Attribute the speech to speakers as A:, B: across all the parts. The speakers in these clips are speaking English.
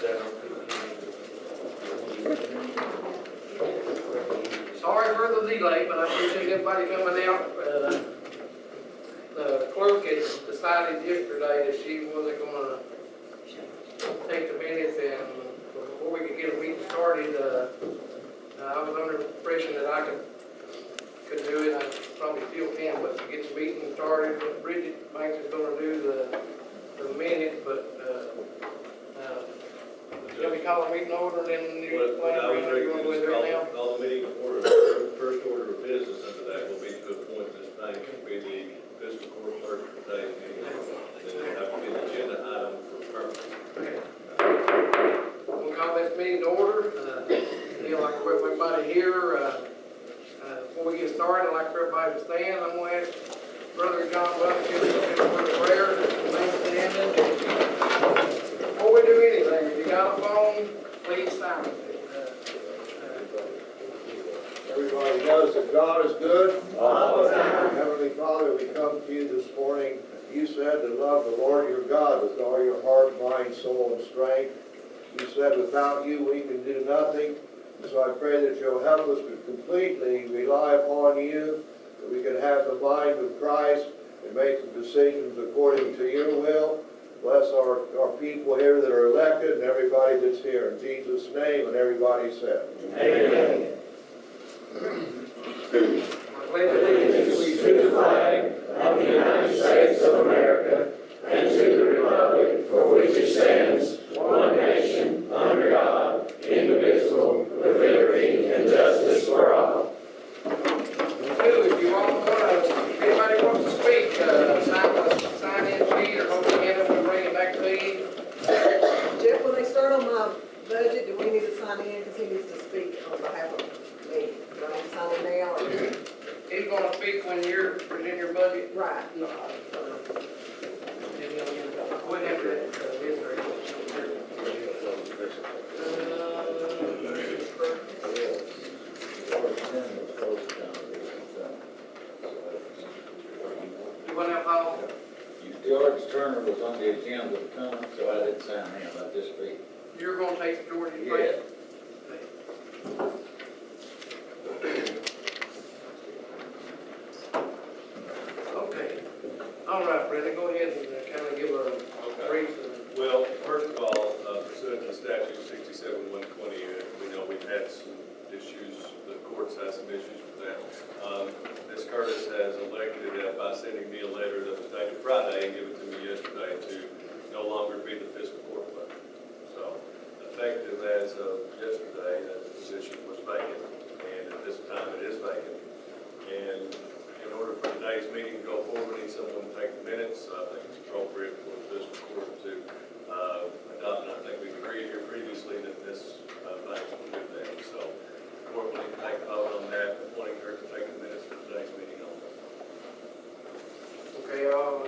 A: Sorry for the delay, but I appreciate everybody coming out. The clerk had decided yesterday that she wasn't gonna take the minutes, and before we could get a meeting started, I was under the impression that I could do it. I probably still can, but to get the meeting started, Breathitt Banks is gonna do the minutes, but, shall we call a meeting order, and then you plan around, or you wanna go in there now?
B: Call the meeting order. First order of business under that will be to appoint Ms. Banks to be the fiscal court clerk for today's meeting. And then we have to get an agenda item for permanent.
A: We'll call this meeting to order. I'd like for everybody here. Before we get started, I'd like for everybody to stand. I'm going to ask Brother John Welch to give us a word of prayer. Thanks, standing. Before we do anything, if you got a phone, please silence it.
C: Everybody knows that God is good.
D: All the time.
C: Heavenly Father, we come to you this morning. You said to love the Lord your God with all your heart, mind, soul, and strength. You said without you we can do nothing. And so I pray that you'll help us to completely rely upon you, that we can have the mind of Christ and make the decisions according to your will. Bless our people here that are elected and everybody that's here. In Jesus' name, and everybody said.
D: Amen.
A: I pledge allegiance
D: To the flag of the United States of America and to the republic for which it stands, one nation, under God, indivisible, with liberty and justice for all.
A: If you all want to, anybody wants to speak, sign in sheet or hold your hand up and bring it back to me.
E: Jeff, when they start on my budget, do we need to sign in because he needs to speak on behalf of me? Do I need to sign in now or?
A: He's going to speak when you're presenting your budget.
E: Right.
A: Whatever it is. You want to Paul?
F: George Turner was on the agenda to come, so I didn't sign him, I just read.
A: You're going to take George's
F: Yeah.
A: place? Okay. All right, Brenda, go ahead and kind of give a brief.
B: Well, first of all, pursuant to statute 67-120, we know we've had some issues, the courts has some issues with that. Ms. Curtis has elected by sending me a letter that was dated Friday and given to me yesterday to no longer be the fiscal court clerk. So, effective as of yesterday, that position was vacant, and at this time it is vacant. And in order for today's meeting to go forward, we need someone to take the minutes. I think it's appropriate for the fiscal court to adopt, and I think we've agreed here previously that Ms. Banks will do that. So, the court will need to take a vote on that, appointing her to take the minutes for today's meeting only.
A: Okay, I'll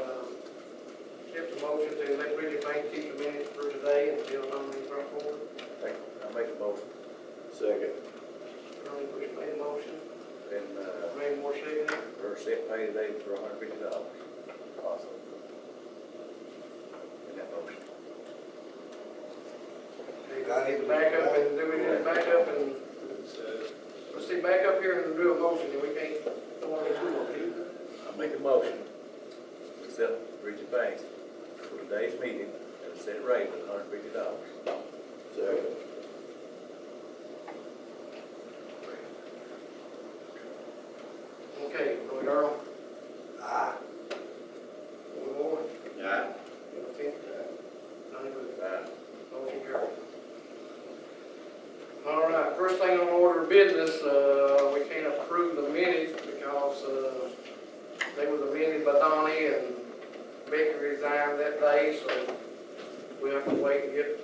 A: accept the motion to let Breathitt Bank keep the minutes for today until nominee front forward.
F: I'll make a motion.
C: Second.
A: Ronnie Bush made a motion.
F: And,
A: Ray Moore seconded it.
F: for a set pay today for $150. Awesome. In that motion.
A: Okay, I need to back up and do we need to back up and, let's see, back up here and do a motion, and we can't, don't want to do it.
F: I'll make a motion to accept Breathitt Banks for today's meeting at a set rate of $150.
C: Second.
A: Okay, Roy Darrell.
C: Aye.
A: Roy Moore.
F: Aye.
A: Bill Finn. Donnie Bush.
F: Aye.
A: Motion carried. All right, first thing on order of business, we can't approve the minutes because they was amended by Donnie and Becky resigned that day, so we have to wait and get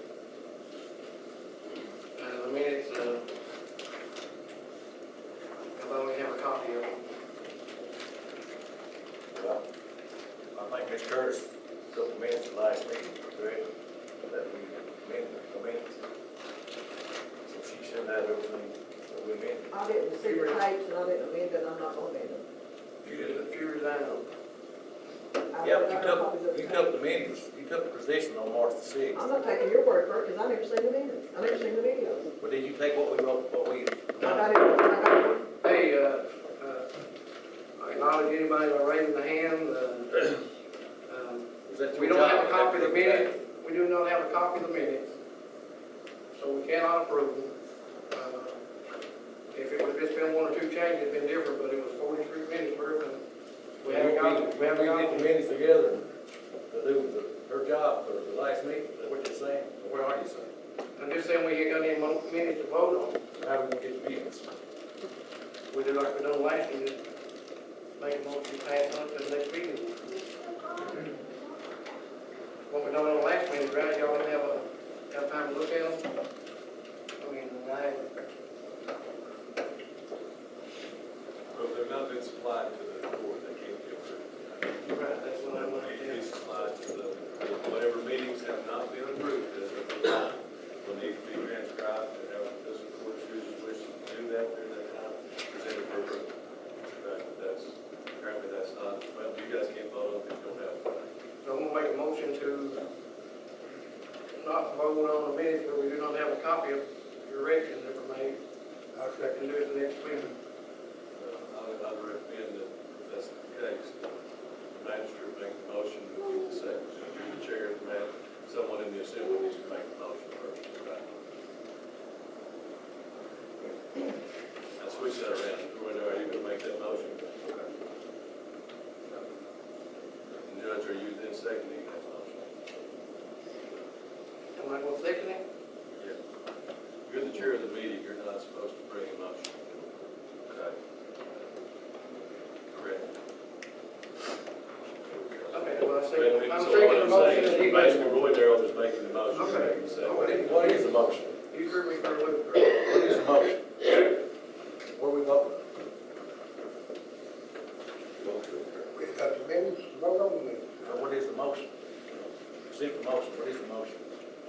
A: the minutes. I only have a copy of them.
F: Well, I think Ms. Curtis took the minutes of the last meeting, correct? That we amended the minutes. So she should have everything that we amended.
E: I didn't see the tapes and I didn't amend it, I'm not gonna amend it.
A: She resigned.
E: I
F: Yeah,
E: don't
F: but
E: have copies of the
F: you took
E: tape.
F: the minutes, you took the position on March the 6th.
E: I'm not taking your word for it, because I never seen the minutes, I never seen the videos.
F: But did you take what we wrote, what we?
E: I got it.
A: Hey, I acknowledge anybody by raising the hand,
F: Was that
A: we
F: your
A: don't
F: job?
A: have a copy of the minutes, we do not have a copy of the minutes, so we cannot approve them. If it would just been one or two changes, it'd been different, but it was 43 minutes worth, and we haven't got, we haven't got.
F: Get the minutes together to do her job for the last meeting, is that what you're saying? Or what are you saying?
A: I'm just saying we ain't got any minutes to vote on.
F: How we gonna get the minutes?
A: We do like we done last year, just make a motion to pass on to the next meeting. What we done on the last meeting, right, y'all didn't have time to look at them? I mean,
B: Well, they've not been supplied to the board, they can't be approved.
A: right, that's what I
B: They
A: wanted
B: need to be
A: to do.
B: supplied to the, whatever meetings have not been approved as of now, will need to be transcribed, and have the fiscal court chooses wish to do that during that time, presented for approval. But that's, apparently that's not, well, you guys can't vote on it if you don't have it.
A: So I'm gonna make a motion to not vote on the minutes, but we do not have a copy of corrections that were made. I can do it the next meeting.
B: I would recommend that if that's the case, the magistrate make the motion, and give the second. The chair, the man, someone in the assembly needs to make the motion first. Right? Now switch that around. Are you going to make that motion? Okay. And Judge, are you then seconding that motion?
A: Am I gonna second it?
B: Yes. You're the chair of the meeting, you're not supposed to bring a motion. Okay. Correct.
A: Okay, well, I'm
B: So
A: seconding the
B: what
A: motion
B: I'm saying
A: that
B: is,
A: he
B: basically,
A: made.
B: Roy Darrell is making the motion.
A: Okay.
B: Making the second.
F: What is the motion?
A: You threw me for a loop.
F: What is the motion? What are we voting?
G: We got the minutes, vote on the minutes.
F: What is the motion? Simple motion, what is the motion?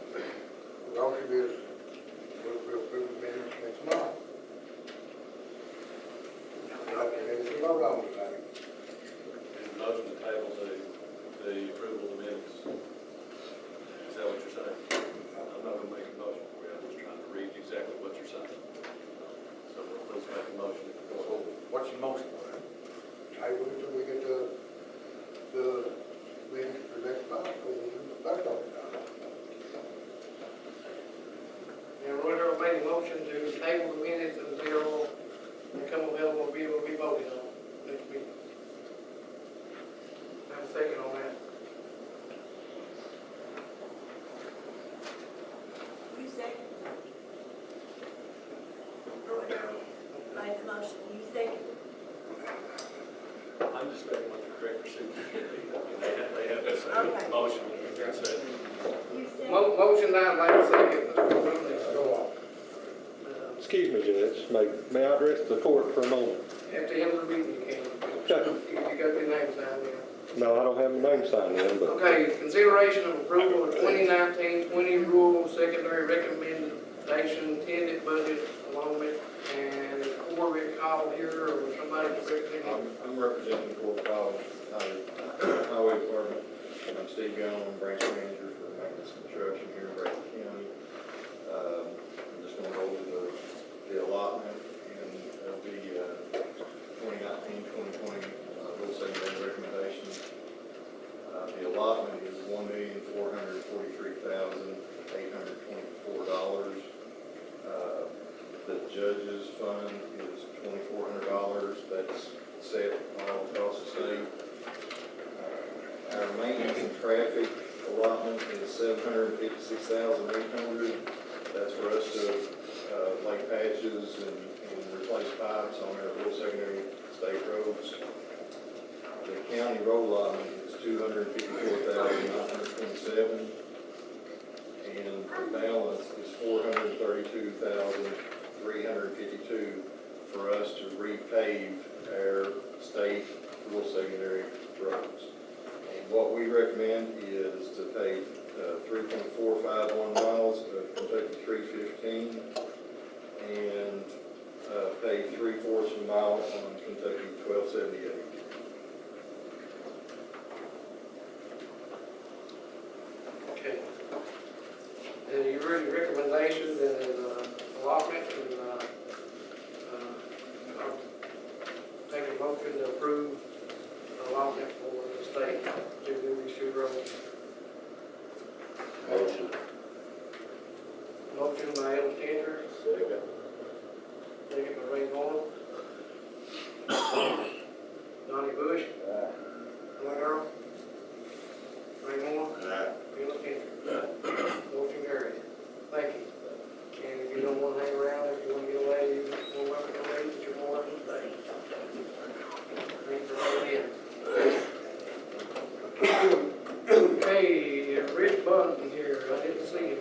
G: The motion is, we'll approve the minutes next month. We got the minutes to vote on tonight.
B: And the motion to table the approval of the minutes. Is that what you're saying? I'm not gonna make a motion for you, I'm just trying to read exactly what you're saying. So please make a motion.
F: So what's your motion?
G: Table it till we get the minutes for next month, we'll vote on it.
A: And Roy Darrell made a motion to table the minutes until they come available to be able to be voted on next meeting. I have a second on that.
H: You second. Roy Darrell made the motion, you second.
B: I'm just stating what the correct procedure should be. I mean, they have to say
H: Okay.
B: motion and then say.
H: You second.
A: Motion I'd like to second.
G: Go on.
I: Excuse me, Judge, may I address the court for a moment?
A: At the end of the meeting, you can.
I: Okay.
A: You got your name signed in.
I: No, I don't have my name signed in, but
A: Okay, consideration of approval of 2019-20 rural secondary recommendation intended budget allotment, and is Corey called here, or somebody to represent him?
J: I'm representing Fort Collins Highway Department. I'm Steve Young, I'm branch manager for maintenance and construction here in Breathitt County. I'm just going to go over the allotment and the 2019-2020 rural secondary recommendations. The allotment is $1,443,824. The judge's fund is $2,400. That's set all across the state. Our maintenance and traffic allotment is $756,800. That's for us to lay patches and replace pipes on our rural secondary state roads. The county road allotment is $254,927. And the balance is $432,352 for us to repave our state rural secondary roads. And what we recommend is to pave 3.451 miles of Kentucky 315 and pave 3/4 of a mile on Kentucky 1278.
A: Okay. And you really Motion by Ellis Cantor,
D: Second.
A: second by Ray Moore. Donnie Bush. Roy Darrell. Ray Moore. Ellis Cantor. Motion carried. Thank you. And if you don't want to hang around, if you want to get away, you're more welcome to leave, but you're more welcome to stay. Thanks for coming in. Okay, Rich Bunton here, I didn't see him.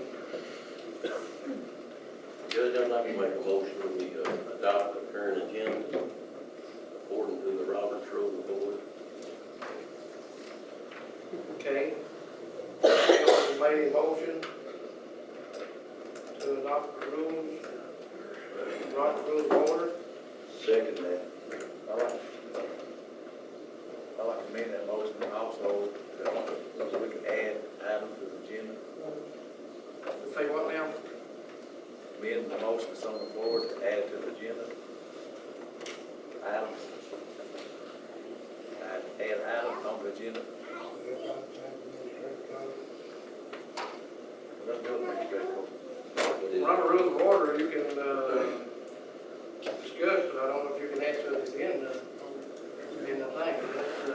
K: Judge, I'd like to make a motion that we adopt the current agenda according to the Roberts Rules of Order.
A: Okay. Anyone made a motion to adopt the rules, Robert's Rules of Order?
K: Second that.
F: I like to amend that motion also, so we can add items to the agenda.
A: Say what now?
F: Amend the motion that's on the floor to add to the agenda. Items. Add items on the agenda. Let's do it, Mr. Greco.
A: Robert Rules of Order, you can discuss, but I don't know if you can add to the agenda in the thing.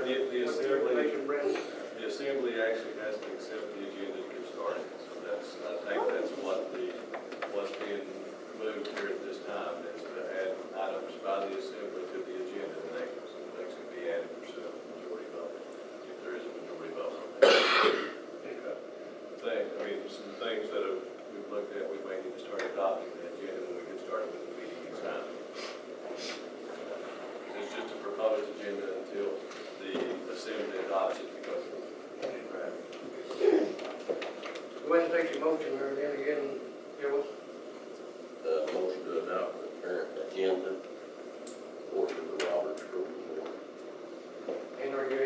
B: The assembly-
A: Information, Brent.
B: The assembly actually has to accept the agenda to get started, so that's, I think that's what's being moved here at this time, is to add items by the assembly to the agenda, and they can be added pursuant to majority vote, if there is a majority vote on that. Some things that we've looked at, we may need to start adopting the agenda when we get started with the meeting next time. It's just a proposed agenda until the assembly adopts it because of.
A: Go ahead and take your motion there, then again, Bill.
K: Motion to adopt the current agenda according to the Roberts Rules of Order.
A: And are you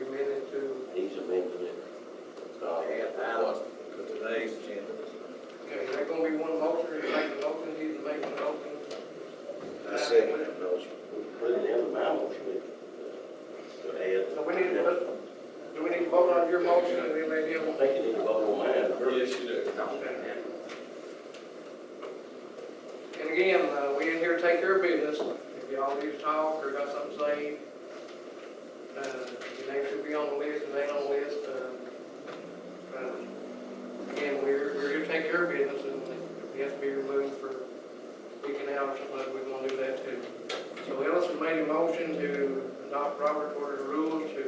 A: amending to?
K: He's amended it.
F: Add items to today's agenda.
A: Okay, is that gonna be one motion, or you make the motion, he's making the motion?
K: I second that motion. We put it in my motion to add.
A: So do we need to vote on your motion, and then maybe
K: I think you need to vote on mine first.
B: Yes, you do.
A: Okay. And again, we in here to take care of business. If y'all need to talk or got something to say, your name should be on the list, and ain't on the list. Again, we're here to take care of business, and if he has to be removed for speaking out or something, we want to do that too. So Ellis has made a motion to adopt Robert's Order of Rules to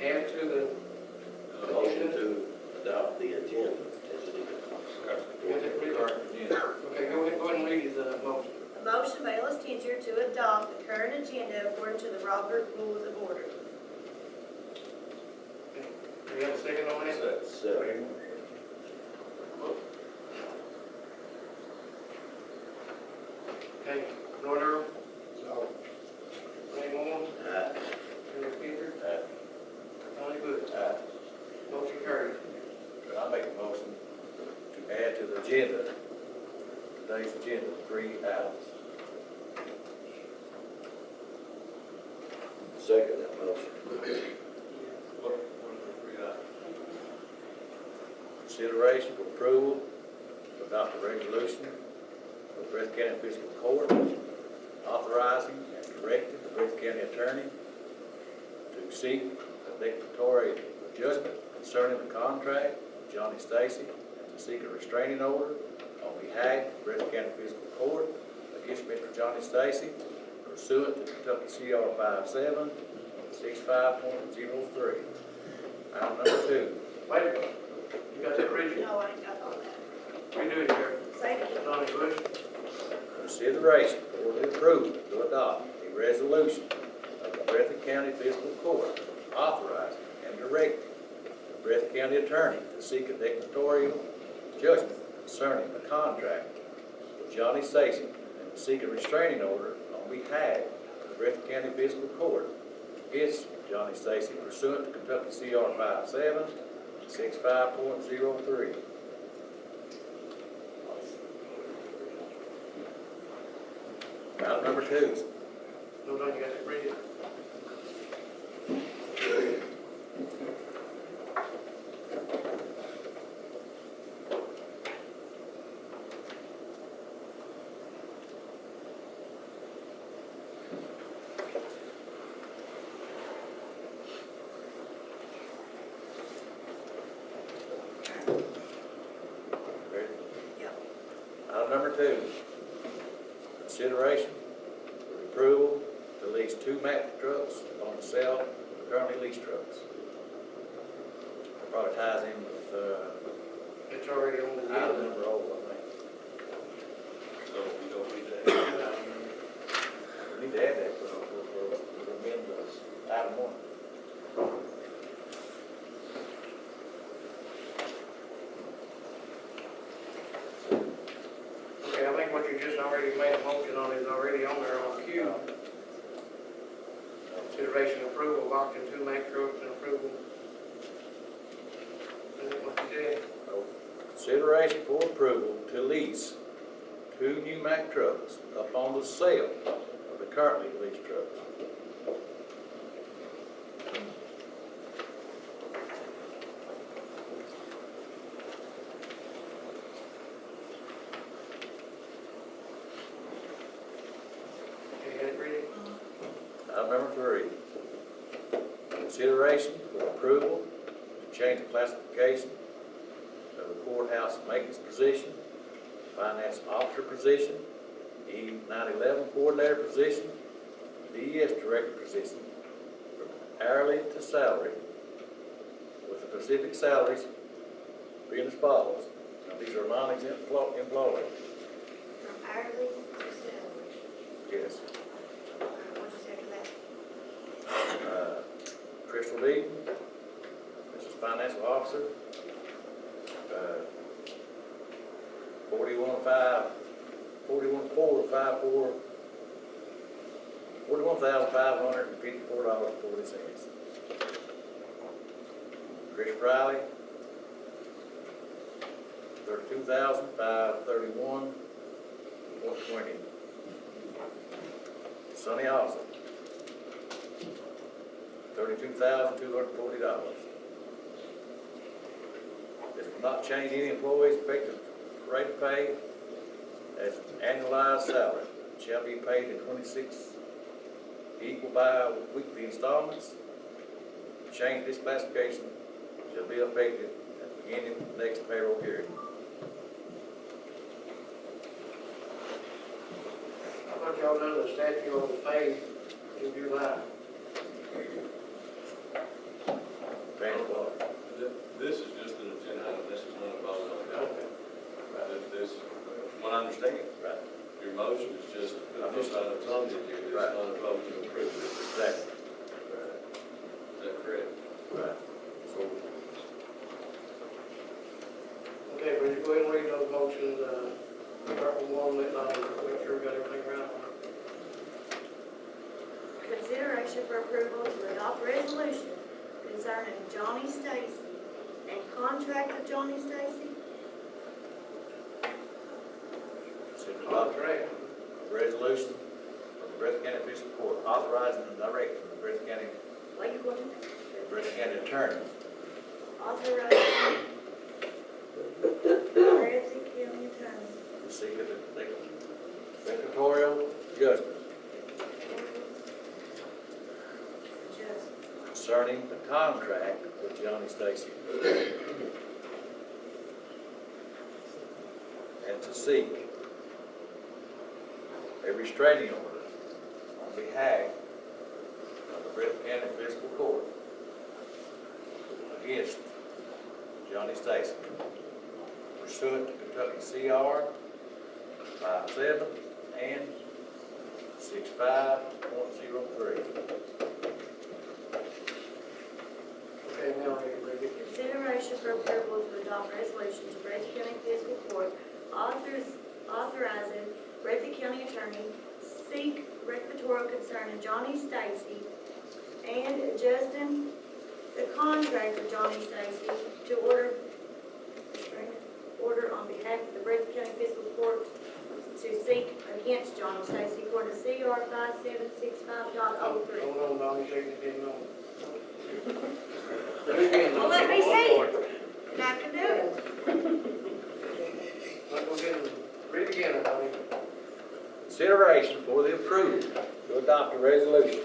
A: add to the
K: A motion to adopt the agenda as it is.
A: Okay, go ahead and read the motion.
H: A motion by Ellis Cantor to adopt the current agenda according to the Roberts Rules of Order.
A: Do you have a second on that?
K: Second.
A: Okay, Roy Darrell,
G: No.
A: Ray Moore,
K: Aye.
A: Ellis Cantor,
K: Aye.
A: Donnie Bush. Motion carried.
F: I make a motion to add to the agenda, today's agenda, 3 items.
K: Second that motion.
B: What are the 3 items?
F: Consideration for approval to adopt a resolution of Breathitt County Fiscal Court authorizing and directing the Breathitt County Attorney to seek a declaratory judgment concerning the contract with Johnny Stacy and to seek a restraining order on behalf of Breathitt County Fiscal Court against Mr. Johnny Stacy pursuant to Kentucky CR 57 65.03. Item number 2.
A: Wait a minute. You got that, Bridget?
H: No, I ain't got all that.
A: We do it here.
H: Second.
A: Donnie Bush.
F: Consideration for the approval to adopt a resolution of the Breathitt County Fiscal Court authorizing and directing the Breathitt County Attorney to seek a declaratory judgment concerning the contract with Johnny Stacy and to seek a restraining order on behalf of the Breathitt County Fiscal Court against Johnny Stacy pursuant to Kentucky CR 57 65.03. Item number 2.
A: No, no, you got that, Bridget?
F: Item number 2, consideration for approval to lease 2 Mack trucks on the sale of the currently leased trucks. Probably ties in with,
A: It's already on the
F: item
A: agenda.
F: number 0, I think.
B: So we don't need to add that.
F: We need to add that for amend those, item 1.
A: Okay, I think what you just already made a motion on is already on there on Q. Consideration approval of auction 2 Mack trucks and approval. Is that what you did?
F: Consideration for approval to lease 2 new Mack trucks upon the sale of the currently leased trucks.
A: Okay, got it ready?
F: Item number 3, consideration for approval to change the classification of the courthouse maintenance position, finance officer position, E-911 coordinator position, DES director position, from hourly to salary, with the specific salaries being as follows. Now, these are non-exempt employees.
H: From hourly to salary.
F: Yes.
H: What'd you say for that?
F: Crystal Deaton, which is financial officer, 41,554.40. Chris Riley, 32,531.20. Sonny Austin, $32,240. This will not change any employee's effective rate of pay as annualized salary. It shall be paid in 26 equal bi-weekly installments. Change this classification shall be effective at the beginning of the next payroll period.
A: I thought y'all done the statute on the pay in July.
B: This is just an agenda item, this is not a vote on it. This, what I understand,
F: Right.
B: your motion is just, this item's on the agenda, it's
F: Right.
B: not a vote to approve it.
F: Exactly.
B: Is that correct?
F: Right. So,
A: Okay, will you go ahead and read those motions, start with one, let Lonnie make sure we got everything right.
H: Consideration for approval to adopt resolution concerning Johnny Stacy and contract of Johnny Stacy.
F: consider
A: Contract.
F: a resolution of the Breathitt County Fiscal Court authorizing and directing the Breathitt County Attorney
H: Authorizing Breathitt County Attorney.
F: to seek a declaratory judgment
H: Just
F: concerning the contract with Johnny Stacy and to seek a restraining order on behalf of the Breathitt County Fiscal Court against Johnny Stacy pursuant to Kentucky CR 57 and 65.03.
A: Okay, now you read it.
H: consideration for approval to adopt resolution to Breathitt County Fiscal Court authorizing Breathitt County Attorney seek requisitorial concerning Johnny Stacy and adjusting the contract of Johnny Stacy to order on behalf of the Breathitt County Fiscal Court to seek against Johnny Stacy according to CR 5765.03.
A: Hold on, Donnie, shake it, didn't know. Read again,
H: Well, let me see. And I can do it.
A: Let's go get it. Read again, Donnie.
F: Consideration for the approval to adopt a resolution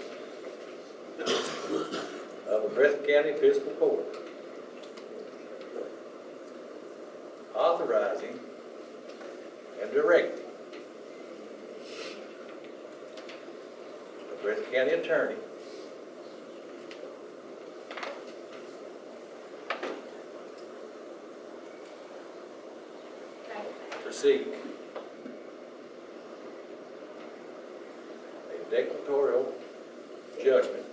F: of the Breathitt County Fiscal Court authorizing and and directed the Breathitt County Attorney
H: Okay.
F: to seek a declaratory judgment,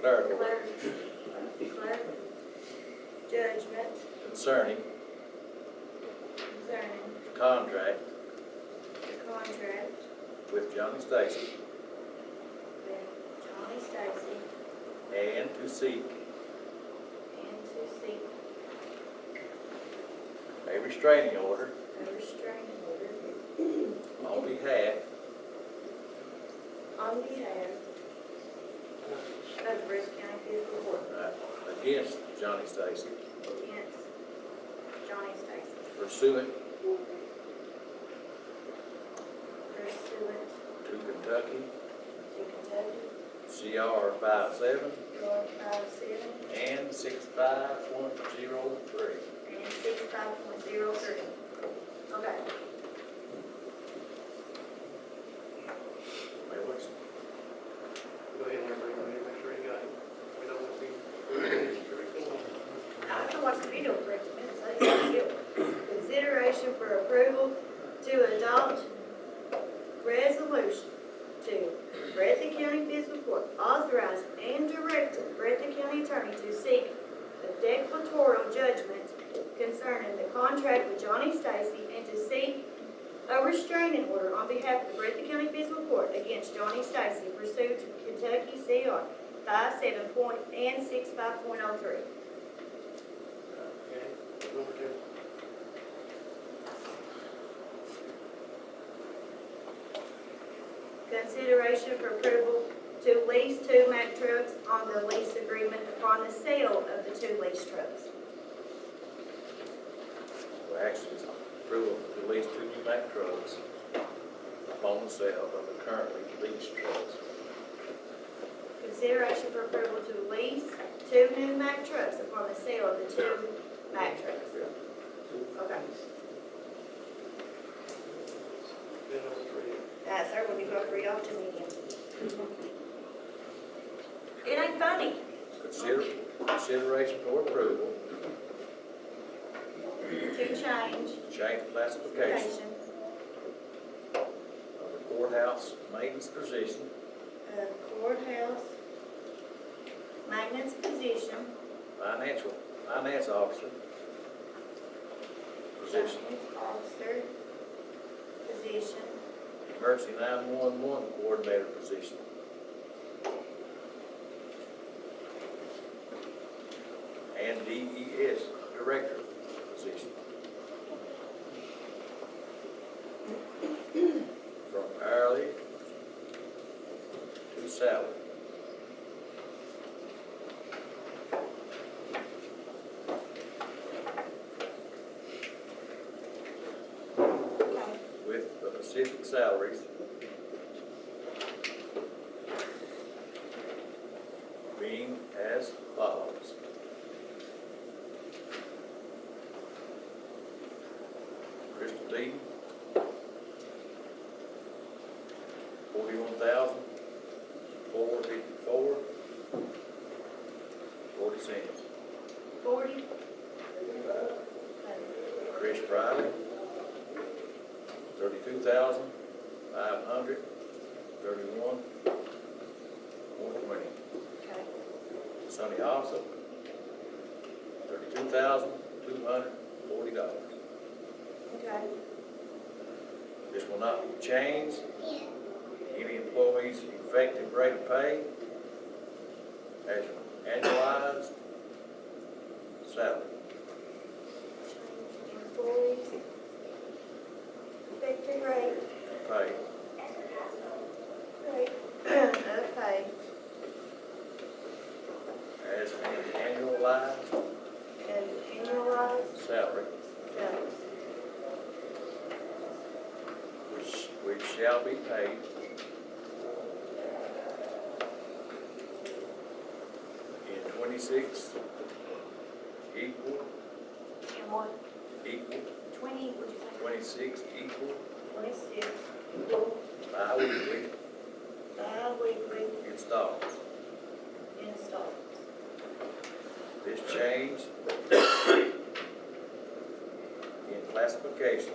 F: clerical,
H: Clerk, judgment
F: concerning
H: concerning
F: the contract
H: the contract
F: with Johnny Stacy
H: with Johnny Stacy
F: and to seek a restraining order
H: a restraining order
F: on behalf
H: on behalf of the Breathitt County Fiscal Court
F: against Johnny Stacy
H: against Johnny Stacy
F: pursuant
H: pursuant
F: to Kentucky
H: to Kentucky
F: CR 57
H: Law 57
F: and 65.03.
H: and 65.03. Okay.
A: Go ahead and everybody, make sure you got it. We don't want to see.
H: I have to watch the video for it. Consideration for approval to adopt resolution to Breathitt County Fiscal Court authorize and direct the Breathitt County Attorney to seek a declaratory judgment concerning the contract with Johnny Stacy and to seek a restraining order on behalf of the Breathitt County Fiscal Court against Johnny Stacy pursuant to Kentucky CR 57 and 65.03.
A: Okay, number 2.
H: Consideration for approval to lease 2 Mack trucks on the lease agreement upon the sale of the 2 leased trucks.
F: Well, actually, it's approval to lease 2 new Mack trucks upon the sale of the currently leased trucks.
H: Consideration for approval to lease 2 new Mack trucks upon the sale of the 2 Mack trucks. Okay.
A: Then number 3.
H: That's sir, when you go to read off to me again. It ain't funny.
F: Consideration for approval
H: To change
F: change classification of the courthouse maintenance position
H: of courthouse maintenance position,
F: finance officer position,
H: finance officer position,
F: emergency 911 coordinator position, and DES director position. From hourly to salary.
H: okay,
F: With the specific salaries being as follows. Crystal Deaton, 41,454, 40 cents.
H: 40.
F: Chris Friday, 32,531, 420.
H: Okay,
F: Sonny Hobson, $32,240.
H: okay,
F: This will not change any employee's effective rate of pay as an annualized salary.
H: employees, effective rate,
F: Pay
H: of pay
F: as an annualized
H: and annualized
F: salary,
H: salaries,
F: which shall be paid in 26 equal
H: and what?
F: 12
H: what'd you say?
F: 26 equal
H: 26 equal
F: bi-weekly
H: bi-weekly
F: installments.
H: installments.
F: This change in classification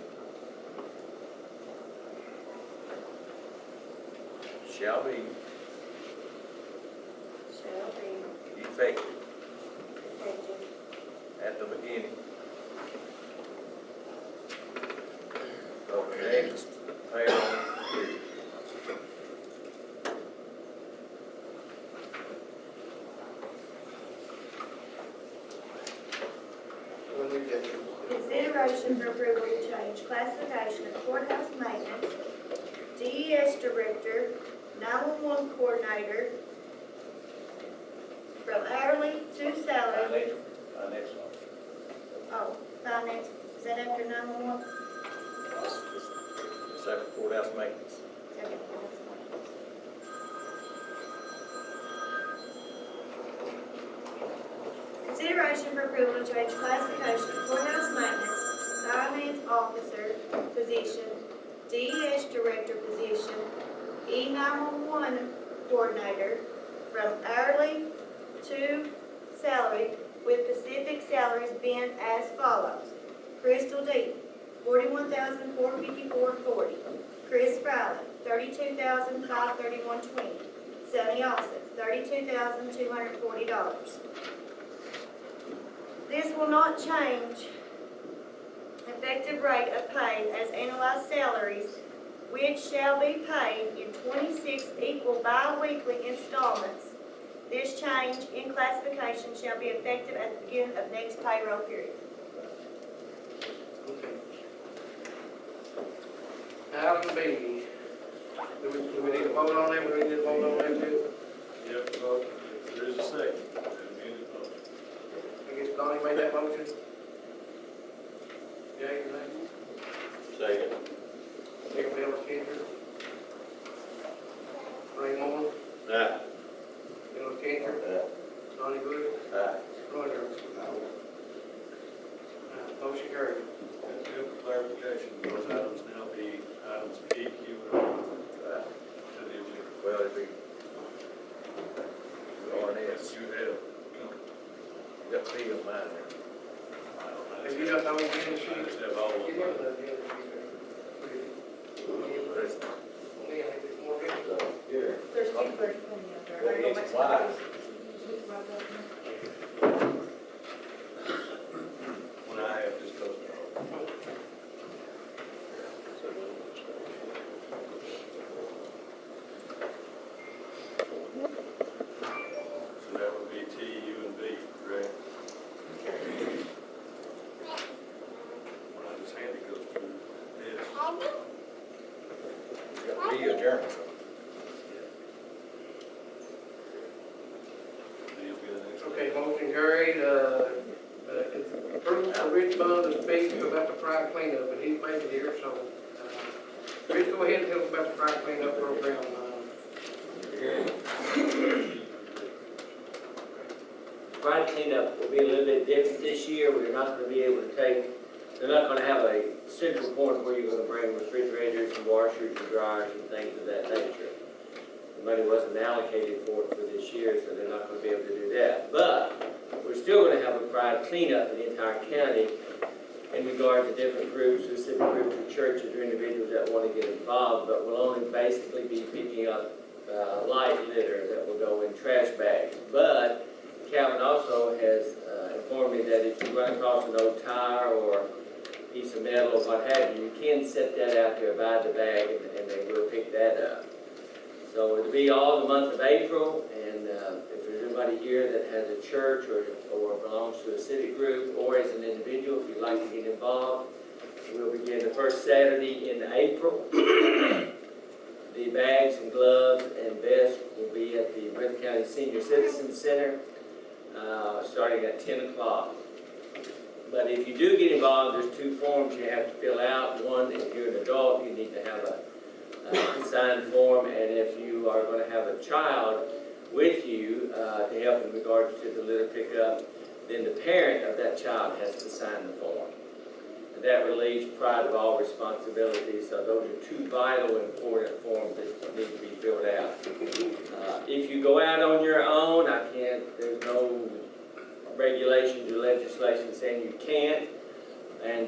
F: shall be
H: Shall be
F: effective
H: effective
F: at the beginning of the next payroll period.
A: When we get to.
H: consideration for approval to change classification of courthouse maintenance, DES director, 911 coordinator, from hourly to salary.
F: Finance officer.
H: Oh, finance, is that after 911?
F: It's after courthouse maintenance.
H: Second. Consideration for approval to change classification of courthouse maintenance, finance officer position, DES director position, E911 coordinator, from hourly to salary, with specific salaries being as follows. Crystal D, $41,454.40. Chris Fryland, $32,531.20. Sonny Austin, $32,240. This will not change effective rate of pay as analyzed salaries, which shall be paid in 26 equal bi-weekly installments. This change in classification shall be effective at the beginning of next payroll period.
A: Okay. Item B, do we need to vote on that, we need to vote on that too?
B: Yep, well, there is a second.
A: I guess Donnie made that motion. Jay, you made it?
K: Second.
A: Second by Ellis Cantor. Ray Moore,
K: Aye.
A: Ellis Cantor, Donnie Bush,
F: Aye.
A: Roy Darrell. Motion carried.
B: And for clarification, those items now be items P, Q, and R to the agenda.
F: Well, it'd be R&S.
B: You have.
F: Got P on mine there.
A: Have you got those in the
B: I
A: sheet?
B: just have all of
A: Give
B: them.
A: him the sheet.
F: There's
A: Yeah, it's more good.
F: here.
H: There's two versions on the other.
F: Well, it's wide.
B: When I have just those. So that would be T, U, and V, correct? When I just hand it goes through this.
F: You got re-adjournment.
B: These will be the next.
A: Okay, motion carried, approval for Rich Bund to speak about the pride cleanup, and he's making here, so, Rich, go ahead and tell us about the pride cleanup program.
L: Pride cleanup will be a little bit different this year. We're not going to be able to they're not going to have a central point where you're going to bring refrigerators and washers and dryers and things of that nature. The money wasn't allocated for it for this year, so they're not going to be able to do that. But we're still going to have a pride cleanup in the entire county in regard to different groups, specific groups of churches or individuals that want to get involved, but we'll only basically be picking up light litter that will go in trash bags. But Calvin also has informed me that if you run across an old tire or piece of metal or what have you, you can set that out there by the bag and they will pick that up. So it'll be all the month of April, and if there's anybody here that has a church or belongs to a civic group or as an individual, if you'd like to get involved, we'll begin the first Saturday in April. The bags and gloves and vests will be at the Breathitt County Senior Citizen Center, starting at 10 o'clock. But if you do get involved, there's two forms you have to fill out. One, if you're an adult, you need to have a signed form, and if you are going to have a child with you to help in regards to the litter pickup, then the parent of that child has to sign the form. that relieves pride of all responsibility. So those are two vital, important forms that need to be filled out. If you go out on your own, there's no regulations or legislation saying you can't.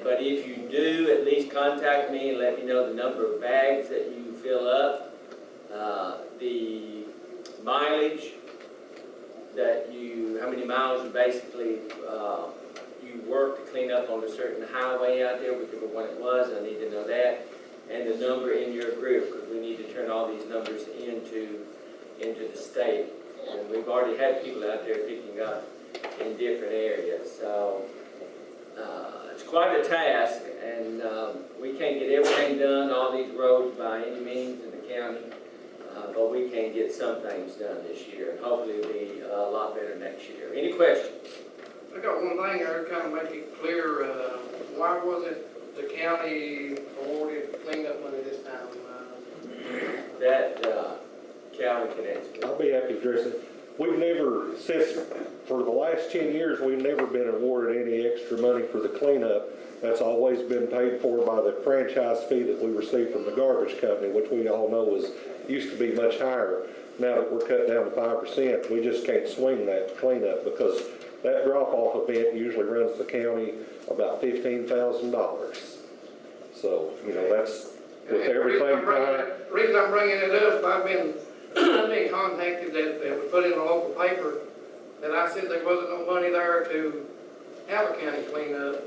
L: But if you do, at least contact me and let me know the number of bags that you fill up, the mileage how many miles you basically you work to clean up on a certain highway out there, whichever one it was. I need to know that, and the number in your group, because we need to turn all these numbers into the state. And we've already had people out there picking up in different areas, so it's quite a task, and we can't get everything done, all these roads by any means in the county, but we can get some things done this year, and hopefully it'll be a lot better next year. Any questions?
A: I got one thing there to kind of make it clear, why wasn't the county awarded cleanup money this time?
L: That Calvin can answer.
I: I'll be happy to address it. We've never, for the last 10 years, we've never been awarded any extra money for the cleanup. That's always been paid for by the franchise fee that we receive from the garbage company, which we all know used to be much higher. Now that we're cut down to 5%, we just can't swing that cleanup because that drop-off event usually runs the county about $15,000. So, that's with everything.
A: The reason I'm bringing it up, I've been contacted that was put in the local paper that I said there wasn't no money there to have a county cleanup,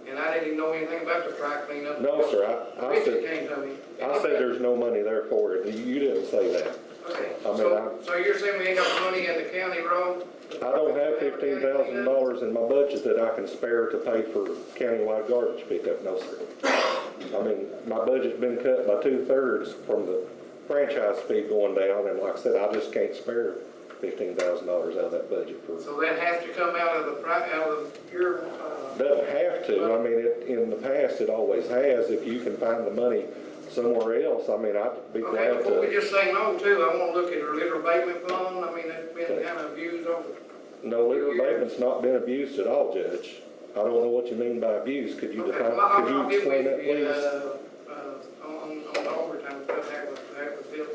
A: and I didn't even know anything about the dry cleanup.
I: No, sir, I said there's no money there for it. You didn't say that.
A: Okay,
I: I mean,
A: so you're saying we ain't got money in the county road?
I: I don't have $15,000 in my budget that I can spare to pay for countywide garbage pickup, no, sir. I mean, my budget's been cut by 2/3 from the franchise fee going down, and like I said, I just can't spare $15,000 out of that budget for.
A: So that has to come out of your.
I: Doesn't have to. I mean, in the past, it always has. If you can find the money somewhere else, I mean, I'd be glad to.
A: Before we just say no too, I want to look at a litter abatement fund. I mean, it's been kind of abused over.
I: No, litter abatement's not been abused at all, Judge. I don't know what you mean by abuse. Could you define? Could you explain that, please?
A: On the overtime stuff, have a bill.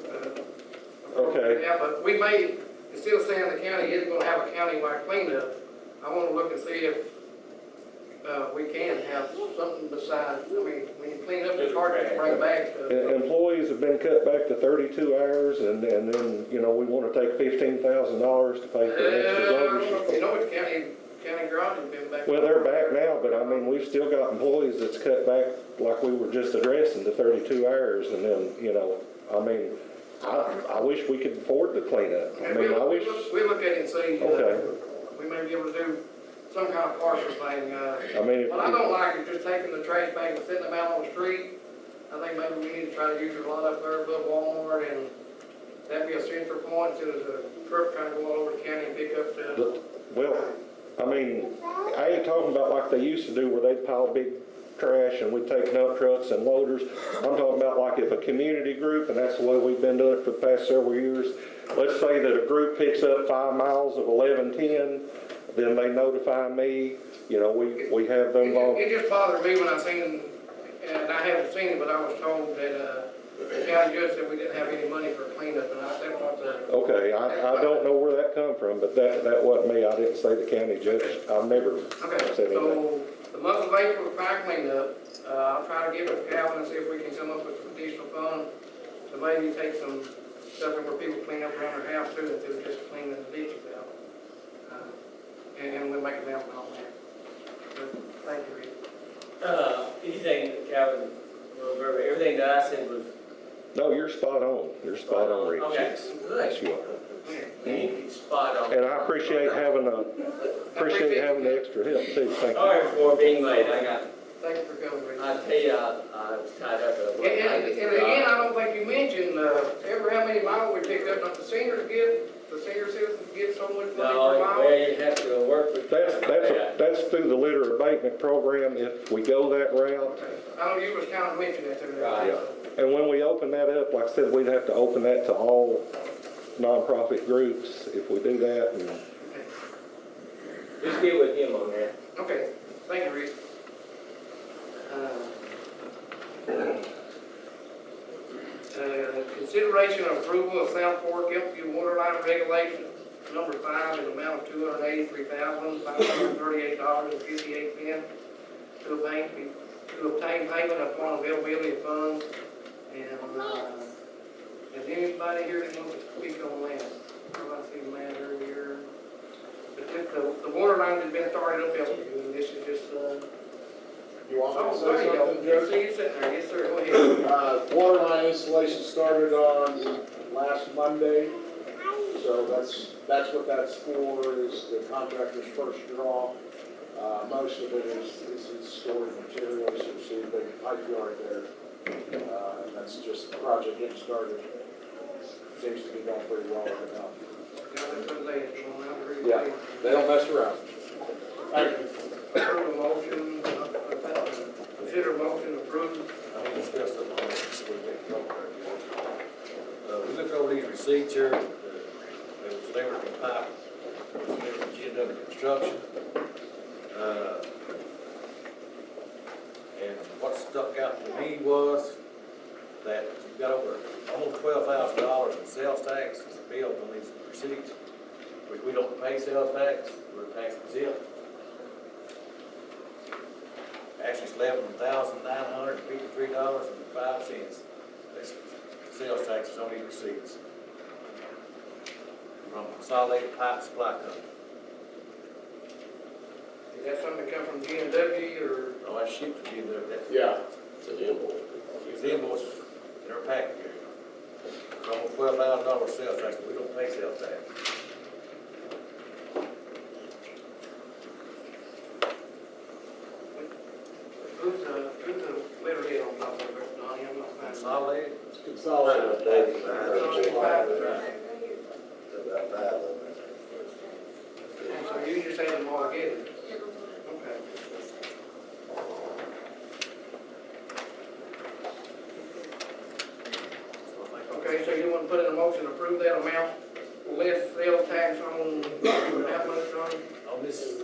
I: Okay.
A: Yeah, but we may, instead of saying the county isn't going to have a countywide cleanup, I want to look and see if we can have something besides, I mean, when you clean up, it's hard to bring back stuff.
I: Employees have been cut back to 32 hours, and then, we want to take $15,000 to pay for extra garbage.
A: You know, it's county garage has been back.
I: Well, they're back now, but I mean, we've still got employees that's cut back, like we were just addressing, to 32 hours, and then, I mean, I wish we could afford the cleanup. I mean, I wish.
A: We look at it and see,
I: Okay.
A: We may be able to do some kind of partial thing.
I: I mean,
A: what I don't like is just taking the trash bags and setting them out on the street. I think maybe we need to try to use a lot up there above Walmart, and that'd be a central point instead of the truck trying to go all over the county and pick up stuff.
I: Well, I mean, I ain't talking about like they used to do where they'd pile big trash and we'd take dump trucks and loaders. I'm talking about like if a community group, and that's the way we've been doing it for the past several years. Let's say that a group picks up 5 miles of 1110, then they notify me, we have them all.
A: It just bothered me when I seen, and I haven't seen it, but I was told that the county judge said we didn't have any money for cleanup, and I thought that.
I: Okay, I don't know where that come from, but that wasn't me. I didn't say the county judge. I've never said anything.
A: So the month of April for fire cleanup, I'll try to give it to Calvin and see if we can come up with some additional funds to maybe take some stuff where people clean up around their house too, instead of just cleaning the ditches out. And we'll make a down on that. But thank you, Rick.
L: Anything, Calvin, everything that I said was.
I: No, you're spot on. You're spot on, Rick.
L: Okay, good.
I: Yes, you are.
L: Spot on.
I: And I appreciate having the extra help too. Thank you.
L: Sorry for being late.
A: Thank you for coming, Rick.
L: I tell you, I was tied up.
A: And again, I don't think you mentioned, ever how many miles we picked up, not the senior citizens get so much money per
L: No,
A: mile?
L: well, you have to work with.
I: That's through the litter abatement program if we go that route.
A: I know you was kind of mentioning that to me.
L: Right.
I: Yeah. And when we open that up, like I said, we'd have to open that to all nonprofit groups if we do that. And
L: Just get with him on that.
A: Okay, thank you, Rick. Consideration of approval of South Fork Elkview Waterline Regulation number 5 in the amount of $283,538.58 to obtain payment upon availability of funds. And, is anybody here that wants to speak on that? I see the man earlier. But the water line has been started up Elkview, and this is just,
M: You want me to
A: there
M: say
A: you go.
M: something,
A: Yes,
M: Judge?
A: sir, you sitting there, yes, sir, go ahead.
M: Water line installation started on last Monday, so that's what that's for, is the contractor's first draw. Most of it is stored materials, you see the big pipe yard there. And that's just the project getting started. Seems to be going pretty well right now. Yeah, they don't mess around. Thank you.
A: Consider motion approved.
F: I mean, discuss it. We looked over these receipts here, it was delivered from pipe, it was delivered from GW Construction. And what stuck out to me was that you've got over almost $12,000 in sales tax billed on these receipts, which we don't pay sales tax, we're tax exempt. Actually, it's $11,953.05. That's sales taxes on these receipts from Consolidated Pipe Supply Company.
A: Is that something that come from G&W or?
F: No, I shipped to you there, that,
M: Yeah.
K: It's an invoice.
F: these invoices in our packet here. It's almost $12,000 sales tax, but we don't pay sales tax.
A: Who's the letterhead on top of it, Donnie? I'm not finding it.
F: Consolidated?
M: It's consolidated.
K: About 5 of them.
A: So you just had them all together? Okay. Okay, so you want to put in a motion to approve that amount, less sales tax on that much, Donnie?
F: On this,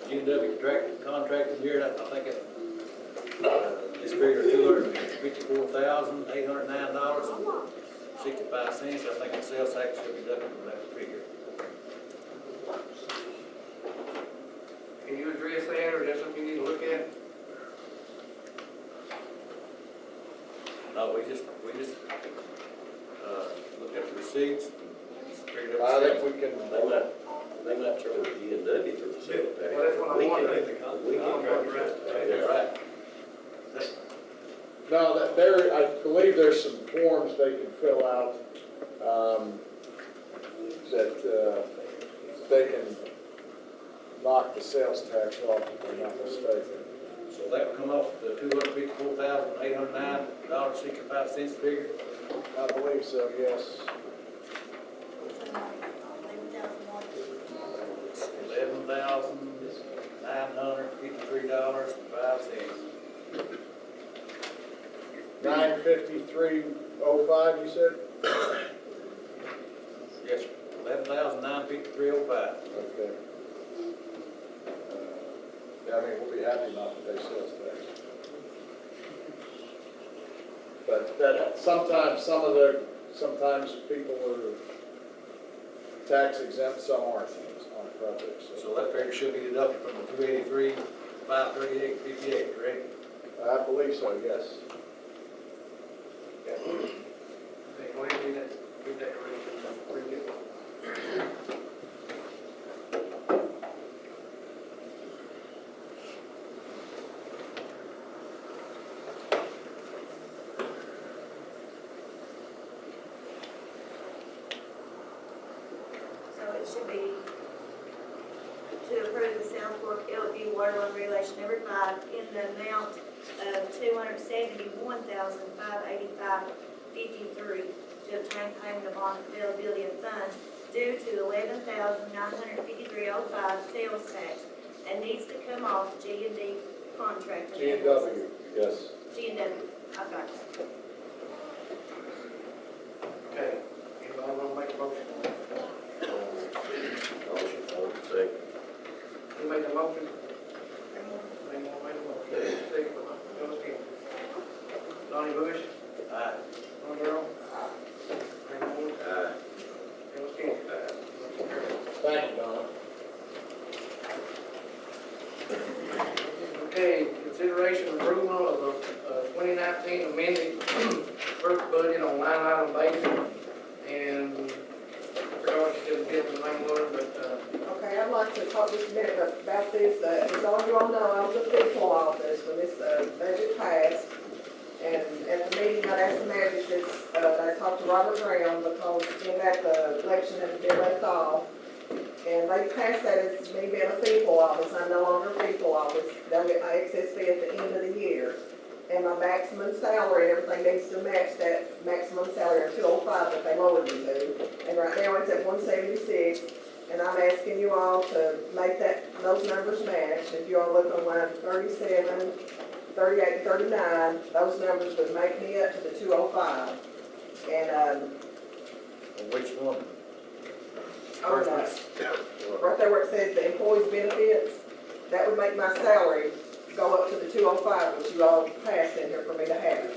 F: G&W contracting here, I think it, this figure $254,809.65, I think the sales tax should be deducted from that figure.
A: Can you address that, or is that something you need to look at?
F: No, we just, looked at the receipts, figured
M: I
F: out.
M: think we can,
K: They might charge G&W for the sales tax.
A: Well, that's what I'm wondering.
K: We contract.
F: Yeah, right.
M: no, I believe there's some forms they can fill out, that they can knock the sales tax off if I'm not mistaken.
F: So that would come off the $254,809.65 figure.
M: I believe so, yes.
F: $11,953.05.
M: 953.05, you said?
F: Yes, sir. $11,953.05.
M: Okay. Yeah, I mean, we'll be happy not to pay sales tax. But that, sometimes people are tax exempt, some aren't on projects.
F: So that figure should be deducted from the $283,538.58, correct?
M: I believe so, yes.
A: Okay, go ahead and read that correction. Read it.
H: So it should be to approve the South Fork Elkview Waterline Regulation number 5 in the amount of $271,585.53 to obtain payment upon availability of funds due to $11,953.05 sales tax and needs to come off G&D contract.
M: G&W, yes.
H: G&W, I've got that.
A: Okay, anybody want to make a motion?
K: Second.
A: You make a motion? Anyone made a motion? Second. Go ahead. Donnie Donnie Bush,
F: Aye.
A: Ron Darrell. Ray Moore,
F: Aye.
A: Al Changer. Motion carries.
M: Thank you, Donna.
A: Okay, consideration and approval of the 2019 amended first budget on line item basis. And I forgot what you said the different name was, but,
E: Okay, I'd like to talk just a minute about this. As all you all know, I was at the Fiscal office when this budget passed. And at the meeting, I asked the magistrates, I talked to Robert Brown because in that the election had been left off. And they passed that as me being a people office. I'm no longer a people office. They'll get my excess fee at the end of the year. And my maximum salary and everything needs to match that maximum salary of 205 that they lowered me to. And right now it's at 176. And I'm asking you all to make those numbers match. If you all look on line 37, 38, 39, those numbers would make me up to the 205. And,
F: On which one?
E: oh no, right there where it says the employee's benefits, that would make my salary go up to the 205, which you all passed in here for me to have.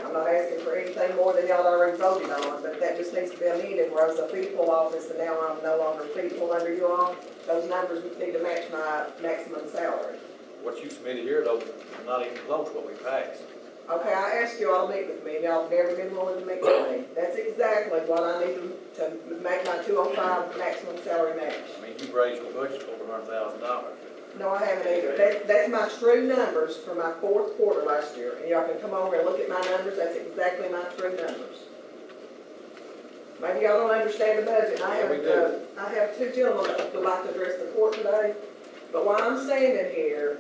E: I'm not asking for anything more than y'all already voted on, but that just needs to be amended, where I was a people office and now I'm no longer people under you all. Those numbers need to match my maximum salary.
F: What you submitted here, though, not even close what we passed.
E: Okay, I asked you all to meet with me, and y'all have never been willing to meet with me. That's exactly what I need to make my 205 maximum salary match.
F: I mean, you raised your budget over $100,000.
E: No, I haven't either. That's my true numbers for my fourth quarter last year, and y'all can come over and look at my numbers, that's exactly my true numbers. Maybe y'all don't understand the budget. I have two gentlemen that would like to address the court today, but while I'm standing here,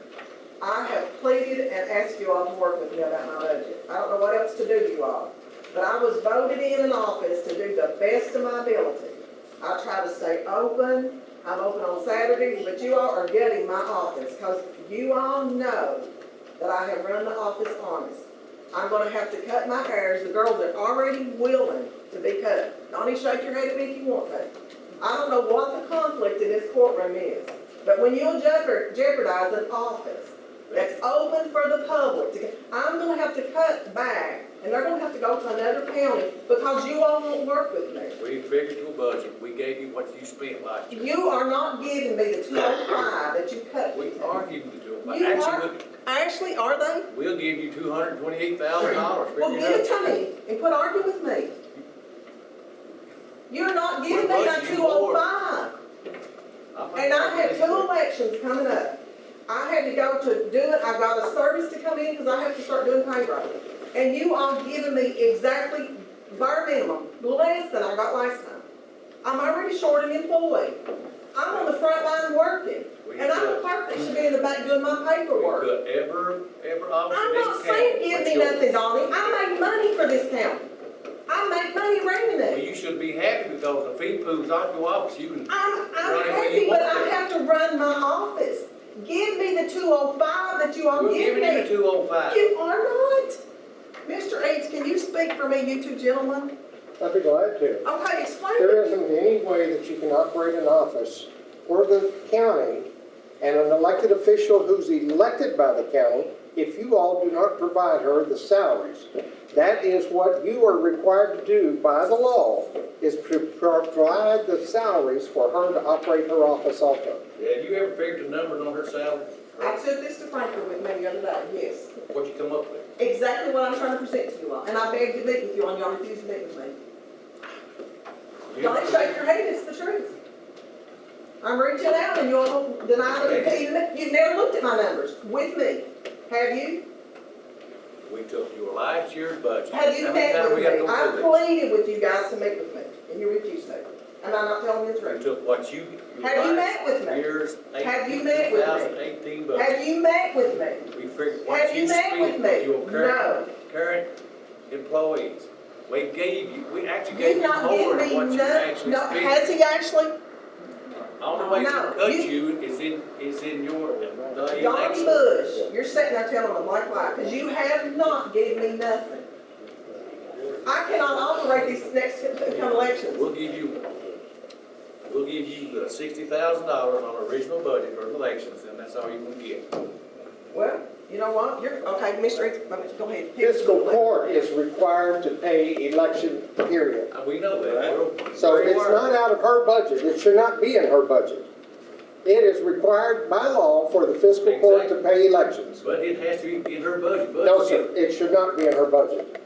E: I have pleaded and asked you all to work with me about my budget. I don't know what else to do to you all, but I was voted in an office to do the best of my ability. I try to stay open. I'm open on Saturdays, but you all are gutting my office because you all know that I have run the office honest. I'm going to have to cut my hairs. The girls are already willing to be cut. Don't even shake your head at me if you want to. I don't know what the conflict in this courtroom is, but when you'll jeopardize an office that's open for the public, I'm going to have to cut back, and they're going to have to go to another county because you all won't work with me.
F: We figured your budget, we gave you what you spent last year.
E: You are not giving me the 205 that you cut me
F: We
E: to.
F: are giving you the 205.
E: You
F: Actually,
E: Actually, are they?
F: we'll give you $228,000.
E: Well, give it to me and quit arguing with me. You're not giving me that 205. And I have 2 elections coming up. I had to go to do it, I've got a service to come in because I have to start doing payroll. And you all giving me exactly bare minimum, less than I got last time. I'm already short an employee. I'm on the front line working. And I'm the clerk that should be in the back doing my
F: We
E: paperwork.
F: cut every office
E: I'm
F: in
E: not
F: this
E: saying
F: county.
E: give
F: but
E: me
F: yours.
E: nothing, Donnie. I make money for this county. I make money running
F: Well,
E: it.
F: you should be happy because the fee pool's off your office. You can
E: I'm
F: run it when you
E: happy, but
F: want
E: I
F: to.
E: have to run my office. Give me the 205 that you all
F: We're
E: give
F: giving you the
E: me.
F: 205.
E: You are not. Mr. Eads, can you speak for me, you two gentlemen?
G: I'd be glad to.
E: Okay, explain
G: There
E: to me.
G: isn't any way that you can operate an office for the county and an elected official who's elected by the county if you all do not provide her the salaries. That is what you are required to do by the law, is to provide the salaries for her to operate her office off of.
F: Have you ever figured the numbers on her salary?
E: I took this to Franklin with me the other day, yes.
F: What'd you come up with?
E: Exactly what I'm trying to present to you all. And I begged to meet with you all, and y'all refused to meet with me. Don't shake your head, it's the truth. I'm reaching out and you all deny it repeatedly. You've never looked at my numbers with me, have you?
F: We took your last year's budget.
E: Have you
F: How many
E: met
F: times
E: with
F: we
E: me?
F: got to go
E: I
F: through this?
E: pleaded with you guys to meet with me, and you refused to. Am I not telling you the
F: We
E: truth?
F: took what you.
E: Have you met with me?
F: Years,
E: Have you met with me?
F: 2018 budget.
E: Have you met with me?
F: We figured
E: Have
F: what
E: you
F: you
E: met
F: spent
E: with me?
F: with your
E: No.
F: current employees. We actually gave
E: You've
F: you
E: not
F: more
E: given
F: than
E: me
F: what you actually
E: no,
F: spent.
E: has he actually?
F: The only way to
E: No,
F: cut
E: you-
F: you is in your, the
E: Donnie
F: election.
E: Bush, you're sitting there telling them like why, because you have not given me nothing. I cannot operate these next come elections.
F: We'll give you $60,000 on original budget for the elections, and that's all you can get.
E: Well, you know what, you're, okay, Mr. Go ahead.
G: Fiscal court is required to pay election period.
F: We know that.
G: So it's not out of her budget, it should not be in her budget. It is required by law for the fiscal court to pay elections.
F: But it has to be in her budget.
G: No, sir, it should not be in her budget.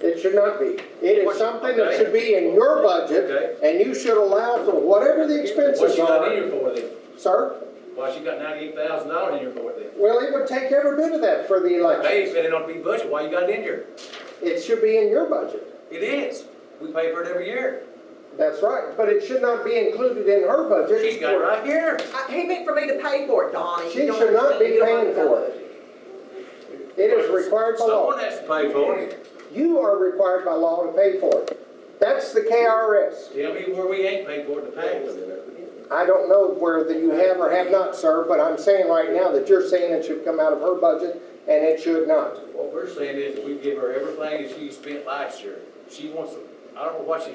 G: It should not be. It is something that should be in your budget, and you should allow for whatever the
F: What's
G: expenses
F: she got in
G: are.
F: here for then?
G: Sir?
F: Why she got $98,000 in here for then?
G: Well, it would take every bit of that for the
F: They
G: election.
F: said it ought to be budget, why you got it in here?
G: It should be in your budget.
F: It is. We pay for it every year.
G: That's right, but it should not be included in her budget.
F: She's got it right here.
E: He meant for me to pay for it, Donnie.
G: She should not be paying for it. It is required by law.
F: Someone has to pay for it.
G: You are required by law to pay for it. That's the KRS.
F: Tell me where we ain't paid for it in the past.
G: I don't know whether you have or have not, sir, but I'm saying right now that you're saying it should come out of her budget, and it should not.
F: What we're saying is that we give her everything that she spent last year. She wants, I don't know what she.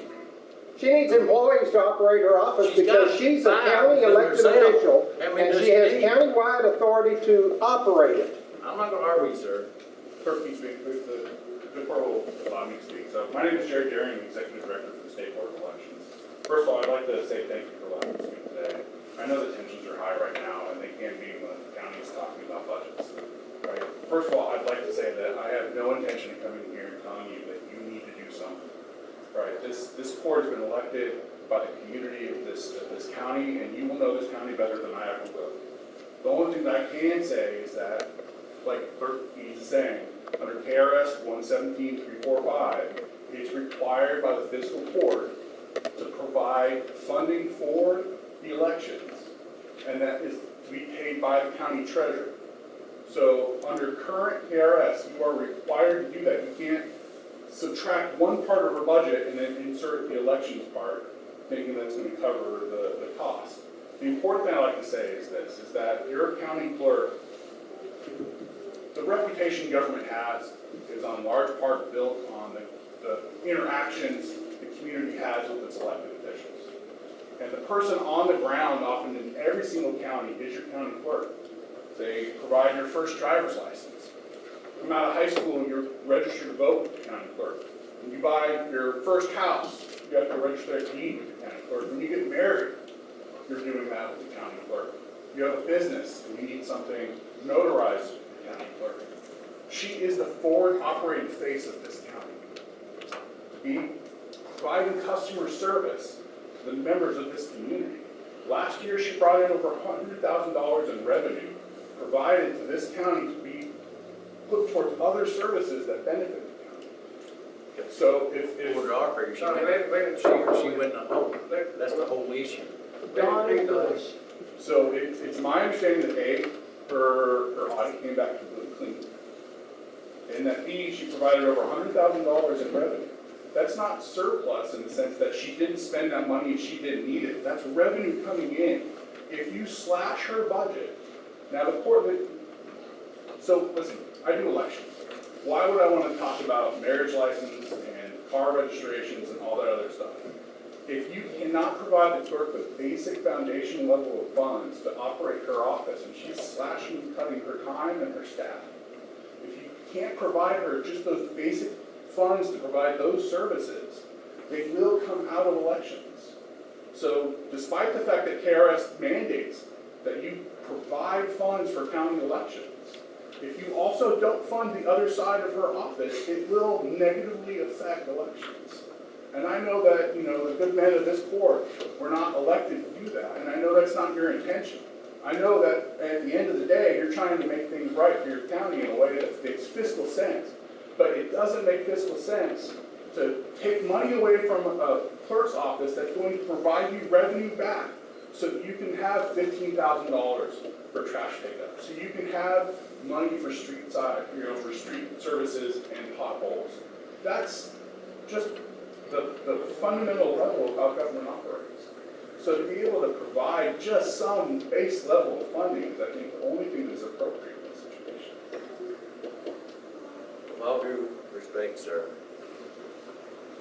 G: She needs employees to operate her office
F: She's got
G: because she's a
F: five
G: county elected
F: herself.
G: official,
F: How many
G: and
F: does
G: she has
F: need?
G: countywide authority to operate it.
F: I'm not gonna argue, sir.
N: Clerk, can you speak, please? The clerk will allow me to speak. So my name is Jerry Daring, Executive Director for the State Board of Elections. First of all, I'd like to say thank you for allowing me to speak today. I know the tensions are high right now, and they can be when the county is talking about budgets. Right? First of all, I'd like to say that I have no intention of coming here and telling you that you need to do something. Right? This board has been elected by the community of this county, and you will know this county better than I ever will. The only thing that I can say is that, like Clerk is saying, under KRS 117.345, it's required by the fiscal court to provide funding for the elections, and that is to be paid by the county treasurer. So under current KRS, you are required to do that. You can't subtract one part of her budget and then insert the elections part, thinking that's going to cover the cost. The important thing I like to say is this, is that your county clerk, the reputation government has is on large part built on the interactions the community has with its elected officials. And the person on the ground, often in every single county, is your county clerk. They provide your first driver's license. Come out of high school and you're registered to vote with the county clerk. When you buy your first house, you have to register that deed with the county clerk. When you get married, you're doing that with the county clerk. You have a business and you need something notarized with the county clerk. She is the forward operating face of this county. Be providing customer service to the members of this community. Last year, she brought in over $100,000 in revenue provided to this county to be put towards other services that benefit the county. So if
F: she went home. That's the whole issue.
N: So it's my understanding that A, her audit came back completely clean. And that B, she provided over $100,000 in revenue. That's not surplus in the sense that she didn't spend that money and she didn't need it. That's revenue coming in. If you slash her budget, now the court, so listen, I do elections. Why would I want to talk about marriage license and car registrations and all that other stuff? If you cannot provide the clerk with basic foundation level of funds to operate her office, and she's slashing and cutting her time and her staff, if you can't provide her just those basic funds to provide those services, they will come out of elections. So despite the fact that KRS mandates that you provide funds for county elections, if you also don't fund the other side of her office, it will negatively affect elections. And I know that, the good men of this court were not elected to do that, and I know that's not your intention. I know that at the end of the day, you're trying to make things right for your county in a way that makes fiscal sense. But it doesn't make fiscal sense to take money away from a clerk's office that's going to provide you revenue back so that you can have $15,000 for trash pickup, so you can have money for street side, for street services and potholes. That's just the fundamental level of how government operates. So to be able to provide just some base level of funding is, I think, the only thing that's appropriate in this situation.
F: With all due respect, sir,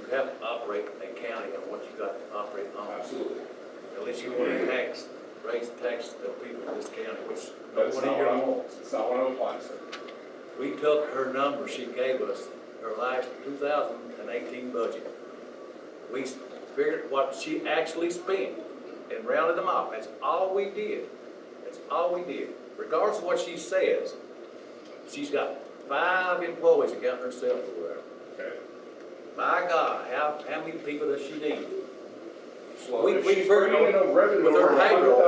F: you have to operate a county on what you got to operate on.
N: Absolutely.
F: Unless you want to raise the tax of people in this county, which
N: That's
F: nobody
N: not
F: here
N: what I want.
F: wants.
N: It's not one of them applies, sir.
F: We took her number she gave us, her last 2018 budget. We figured what she actually spent and rounded them off. That's all we did. That's all we did. Regardless of what she says, she's got 5 employees accounting herself or whatever.
N: Okay.
F: My God, how many people does she need?
N: Well,
F: We
N: if she's
F: figured
N: bringing in a revenue
F: with her
N: over
F: payroll.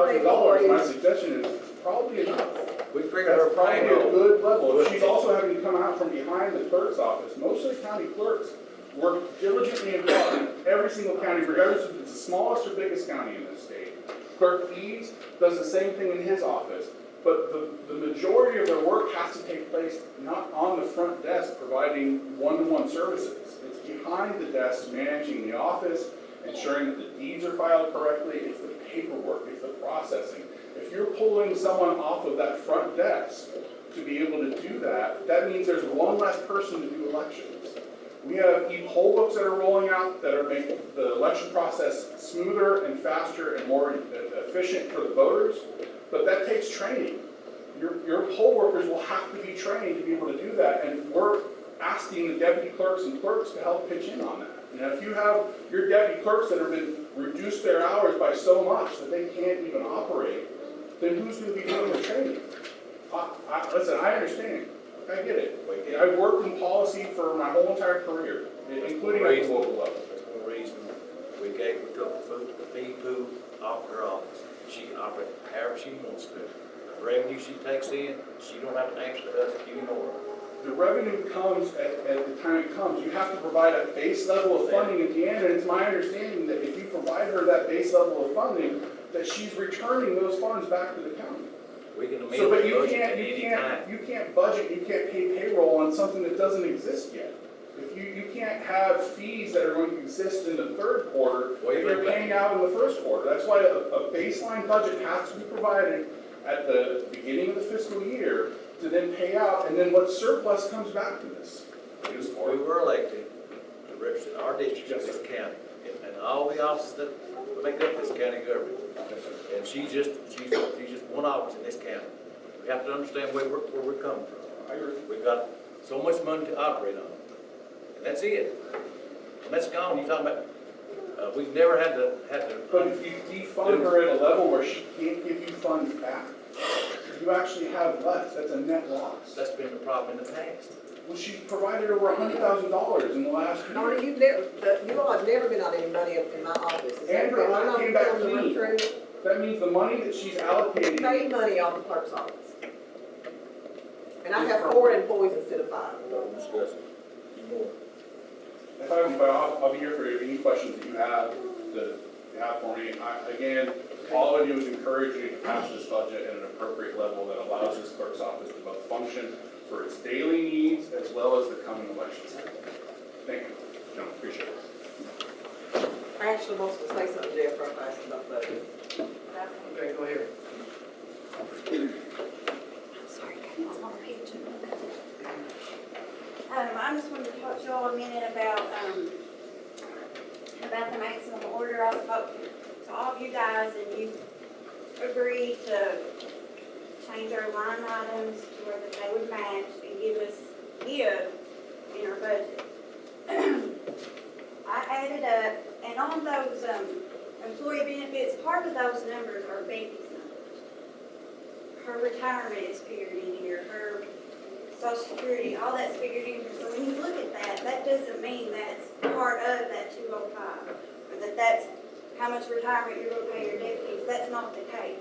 N: $100,000, my suggestion is probably enough.
F: We figured her
N: That's probably a
F: payroll.
N: good level. If she's also having to come out from behind the clerk's office, most of the county clerks work diligently and hard. Every single county, regardless if it's the smallest or biggest county in this state. Clerk Eads does the same thing in his office. But the majority of their work has to take place not on the front desk providing one-to-one services. It's behind the desk managing the office, ensuring that the deeds are filed correctly. It's the paperwork, it's the processing. If you're pulling someone off of that front desk to be able to do that, that means there's one less person to do elections. We have e-poll books that are rolling out that are making the election process smoother and faster and more efficient for the voters, but that takes training. Your poll workers will have to be trained to be able to do that, and we're asking the deputy clerks and clerks to help pitch in on that. Now, if you have your deputy clerks that have been reduced their hours by so much that they can't even operate, then who's going to be doing the training? Listen, I understand. I get it. I've worked in policy for my whole entire career, including at the local level.
F: That's one reason we took the fee pool off her office. She can operate however she wants to. The revenue she takes in, she don't have to answer to us anymore.
N: The revenue comes at the time it comes. You have to provide a base level of funding at the end, and it's my understanding that if you provide her that base level of funding, that she's returning those funds back to the county.
F: We can amend
N: So, but
F: the budget at any time.
N: you can't budget, you can't pay payroll on something that doesn't exist yet. If you can't have fees that are going to exist in the third quarter, if you're paying out in the first quarter. That's why a baseline budget has to be provided at the beginning of the fiscal year to then pay out, and then what surplus comes back to this.
F: We were elected to represent our district in this county, and all the offices that make up this county government. And she's just one office in this county. We have to understand where we're coming from.
N: I agree.
F: We've got so much money to operate on, and that's it. When that's gone, you're talking about, we've never had to.
N: But if you defund her at a level where she can't give you funds back, you actually have less. That's a net loss.
F: That's been the problem in the past.
N: Well, she's provided over $100,000 in the last year.
E: Marty, you all have never been out any money in my office. Is that
N: Andrew,
E: correct?
N: I came back
E: I'm
N: clean.
E: true.
N: That means the money that she's allocating.
E: Paid money off the clerk's office. And I have 4 employees instead of 5.
F: Don't discuss it anymore.
N: If I'll be here for any questions that you have for me. Again, all I do is encourage you to pass this budget at an appropriate level that allows this clerk's office to both function for its daily needs as well as the coming elections. Thank you. No, appreciate it.
E: I actually want to say something to Jeff real fast about the budget.
A: Okay, go ahead.
H: Sorry, it's on the page. I just wanted to talk to you all a minute about the maximum order. I spoke to all of you guys, and you agreed to change our line items to where that they would match and give in our budget. I added up, and on those employee benefits, part of those numbers are Becky's numbers. Her retirement is figured in here, her Social Security, all that's figured in here. So when you look at that, that doesn't mean that's part of that 205, or that that's how much retirement you're going to pay your deputies. That's not the case.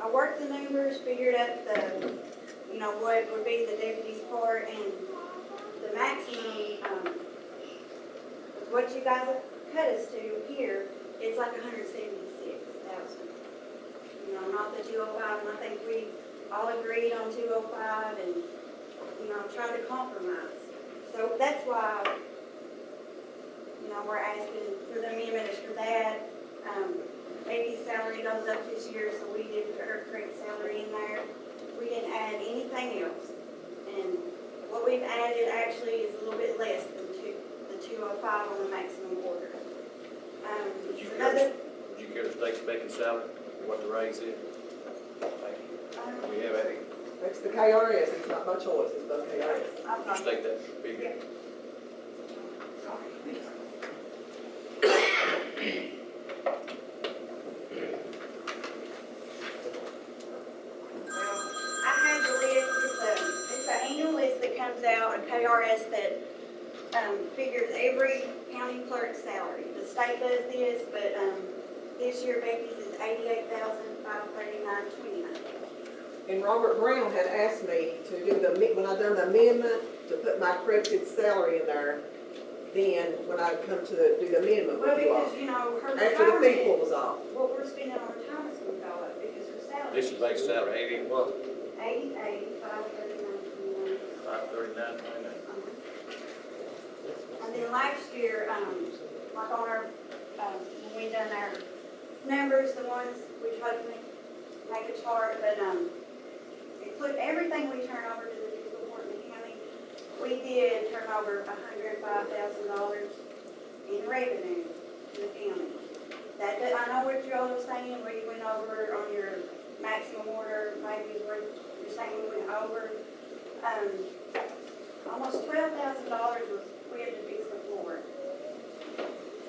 H: I worked the numbers, figured out what would be the deputy's part, and the maximum, what you guys have cut us to here, it's like 176,000. Not the 205, and I think we all agreed on 205 and, tried to compromise. So that's why, we're asking for the amendment is for that. Baby's salary goes up this year, so we did put her correct salary in there. We didn't add anything else. And what we've added actually is a little bit less than the 205 on the maximum order.
F: Would you care to state Becky's salary, what the raise is? We have any,
E: It's the KRS, it's not my choice, it's the KRS.
F: you state that figure.
H: I have the list, it's an annual list that comes out, a KRS that, figures every county clerk's salary. The state does this, but, this year Becky's is $88,539.29.
E: And Robert Brown had asked me to do when I done the amendment, to put my corrected salary in there, then when I come to do the amendment
H: Well,
E: with you all.
H: because, you know, her
E: After the fee pool
H: retirement,
E: was off.
H: what we're spending on retirement is gonna go up because her salary.
F: This is base salary, 81,
H: 88,539.29.
F: 539.29.
H: And then last year, like on our, when we done our numbers, the ones we tried to make a chart, but, include everything we turn over to the fiscal court in the county, we did turn over $105,000 in revenue to the county. I know what you all are saying, where you went over on your maximum order, maybe where you're saying we went over. Almost $12,000 was, we had to fix the floor.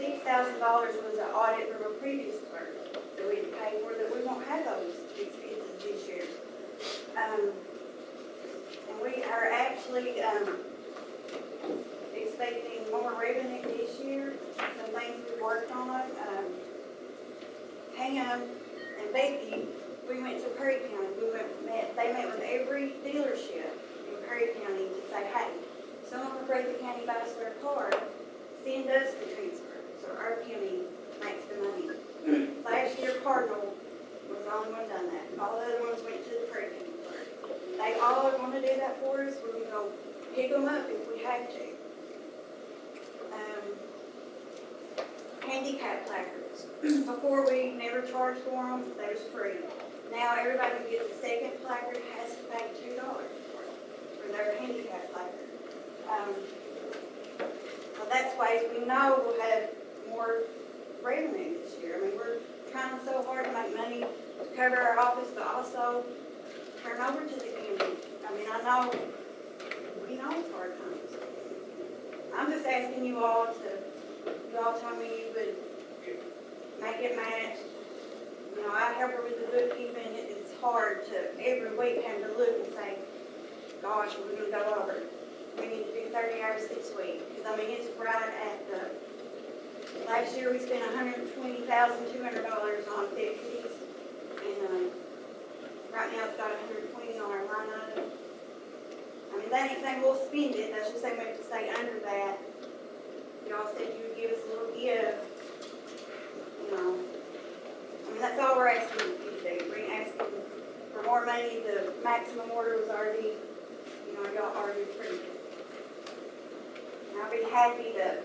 H: $6,000 was an audit from a previous clerk that we had to pay for, that we won't have those expenses this year. And we are actually, expecting more revenue this year, some things we worked on. Pam and Becky, we went to Perry County, they met with every dealership in Perry County to say, hey, someone from Breathitt County buys their car, send us the transfer, so our county makes the money. Last year, Cardinal was the only one done that. All the other ones went to the Perry County clerk. They all want to do that for us, we're gonna go pick them up if we have to. Handicap placards. Before, we never charged for them, they was free. Now, everybody who gets a second placard has to pay $2 for their handicap placard. So that's ways we know we'll have more revenue this year. I mean, we're trying so hard to make money to cover our office, but also turn over to the county. I mean, I know, we know it's hard times. I'm just asking you all told me you would make it match. You know, I help her with the bookkeeping. It's hard to every week have to look and say, gosh, we're gonna go over. We need to do 30 hours this week. Because, I mean, it's right at last year we spent $120,200 on deputies. And right now it's got $120 line item. I mean, that ain't saying we'll spend it. That's just saying we have to stay under that. Y'all said you would give us a little gift. You know, I mean, that's all we're asking you to do. We're asking for more money. The maximum order was already, y'all already approved it. And I'll be happy to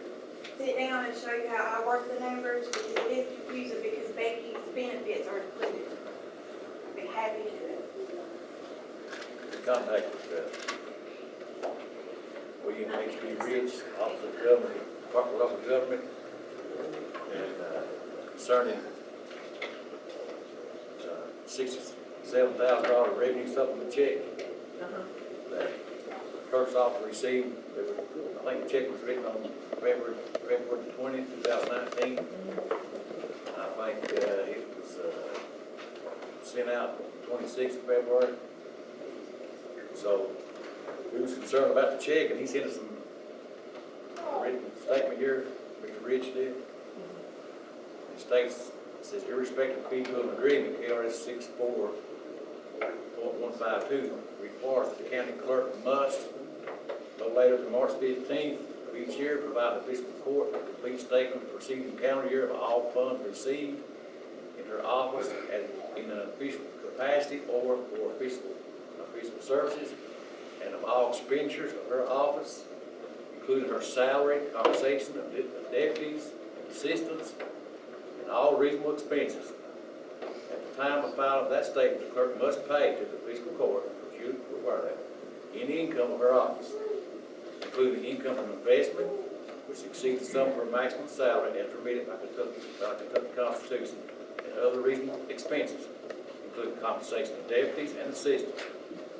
H: sit down and show you how I work the numbers, because it is confusing because Becky's benefits are included. I'll be happy to do it.
F: Contact William H.B. Rich, Office of Government, Department of Local Government, and concerning $67,000 revenue supplement check that clerk's office received. I think the check was written on February 20, 2019. I think it was sent out 26th of February. So we was concerned about the check, and he sent us some written statement here, Mr. Rich did. It states, it says, irrespective of fee pool agreement, KRS 64.152 requires that the county clerk must, no later than March 15th of each year, provide the fiscal court a complete statement of the preceding calendar year of all funds received in her office in an official capacity or for fiscal services, and of all expenditures of her office, including her salary, compensation of deputies, assistants, and all reasonable expenses. At the time of filing of that statement, the clerk must pay to the fiscal court, which you require that, any income of her office, including income from investment, which exceeds the sum of her maximum salary as permitted by Kentucky Constitution, and other reasonable expenses, including compensation of deputies and assistants.